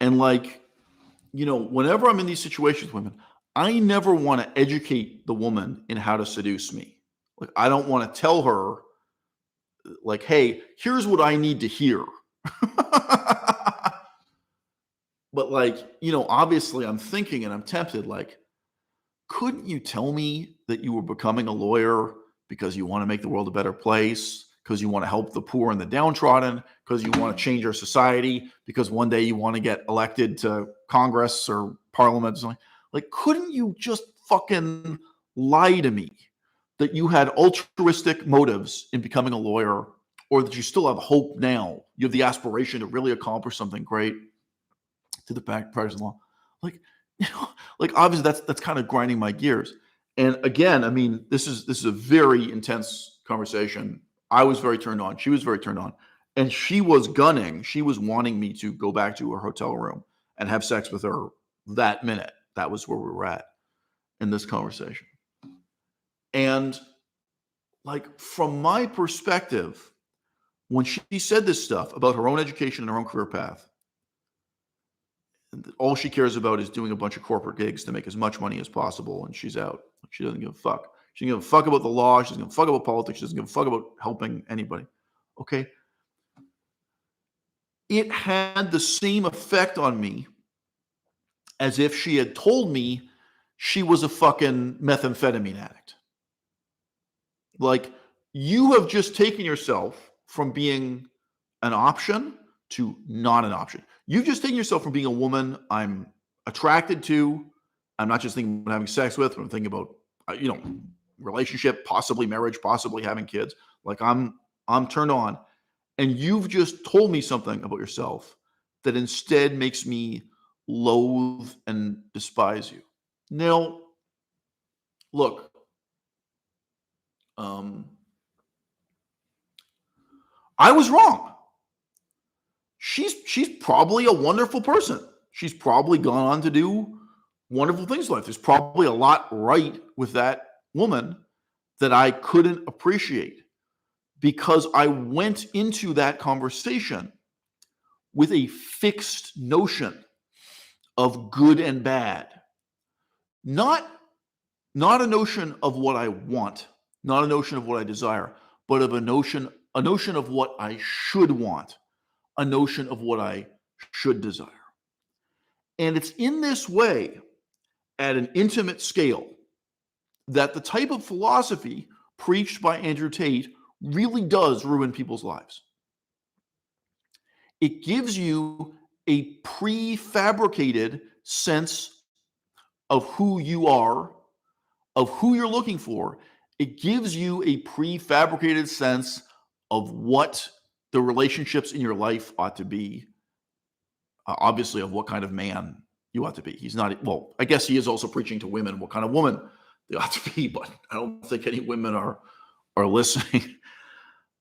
And like, whenever I'm in these situations with women, I never want to educate the woman in how to seduce me. Like, I don't want to tell her, like, hey, here's what I need to hear. But like, obviously I'm thinking and I'm tempted, like, couldn't you tell me that you were becoming a lawyer because you want to make the world a better place, because you want to help the poor and the downtrodden, because you want to change our society, because one day you want to get elected to Congress or Parliament or something? Like, couldn't you just fucking lie to me that you had altruistic motives in becoming a lawyer, or that you still have hope now? You have the aspiration to really accomplish something great to the practice of law. Like, like obviously that's kind of grinding my gears. And again, I mean, this is a very intense conversation. I was very turned on. She was very turned on. And she was gunning. She was wanting me to go back to her hotel room and have sex with her that minute. That was where we were at in this conversation. And like, from my perspective, when she said this stuff about her own education and her own career path, all she cares about is doing a bunch of corporate gigs to make as much money as possible, and she's out. She doesn't give a fuck. She doesn't give a fuck about the law. She doesn't give a fuck about politics. She doesn't give a fuck about helping anybody. Okay? It had the same effect on me as if she had told me she was a fucking methamphetamine addict. Like, you have just taken yourself from being an option to not an option. You've just taken yourself from being a woman I'm attracted to. I'm not just thinking about having sex with, but I'm thinking about, relationship, possibly marriage, possibly having kids. Like, I'm turned on. And you've just told me something about yourself that instead makes me loathe and despise you. Now, look, I was wrong. She's probably a wonderful person. She's probably gone on to do wonderful things in life. There's probably a lot right with that woman that I couldn't appreciate, because I went into that conversation with a fixed notion of good and bad. Not a notion of what I want, not a notion of what I desire, but of a notion of what I should want, a notion of what I should desire. And it's in this way, at an intimate scale, that the type of philosophy preached by Andrew Tate really does ruin people's lives. It gives you a prefabricated sense of who you are, of who you're looking for. It gives you a prefabricated sense of what the relationships in your life ought to be. Obviously, of what kind of man you ought to be. He's not, well, I guess he is also preaching to women what kind of woman they ought to be, but I don't think any women are listening.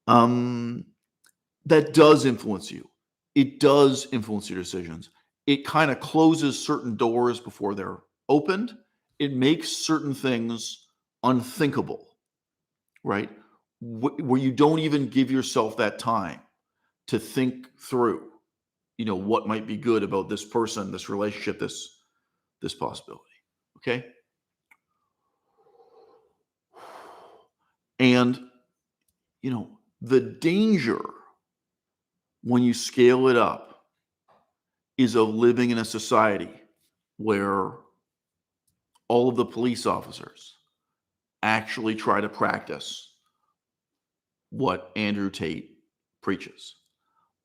That does influence you. It does influence your decisions. It kind of closes certain doors before they're opened. It makes certain things unthinkable, right? Where you don't even give yourself that time to think through, what might be good about this person, this relationship, this possibility. Okay. And, the danger when you scale it up is of living in a society where all of the police officers actually try to practice what Andrew Tate preaches,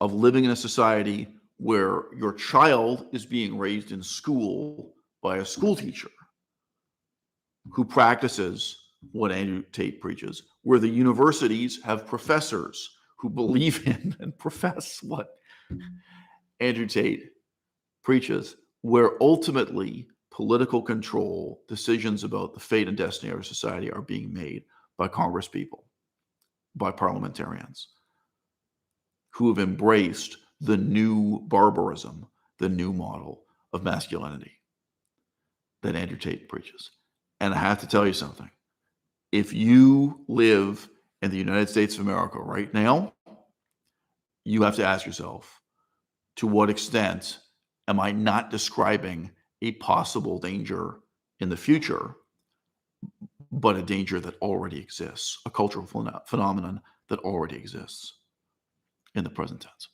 of living in a society where your child is being raised in school by a school teacher who practices what Andrew Tate preaches, where the universities have professors who believe in and profess what Andrew Tate preaches, where ultimately political control, decisions about the fate and destiny of our society are being made by Congress people, by parliamentarians who have embraced the new barbarism, the new model of masculinity that Andrew Tate preaches. And I have to tell you something. If you live in the United States of America right now, you have to ask yourself, to what extent am I not describing a possible danger in the future, but a danger that already exists, a cultural phenomenon that already exists in the present tense?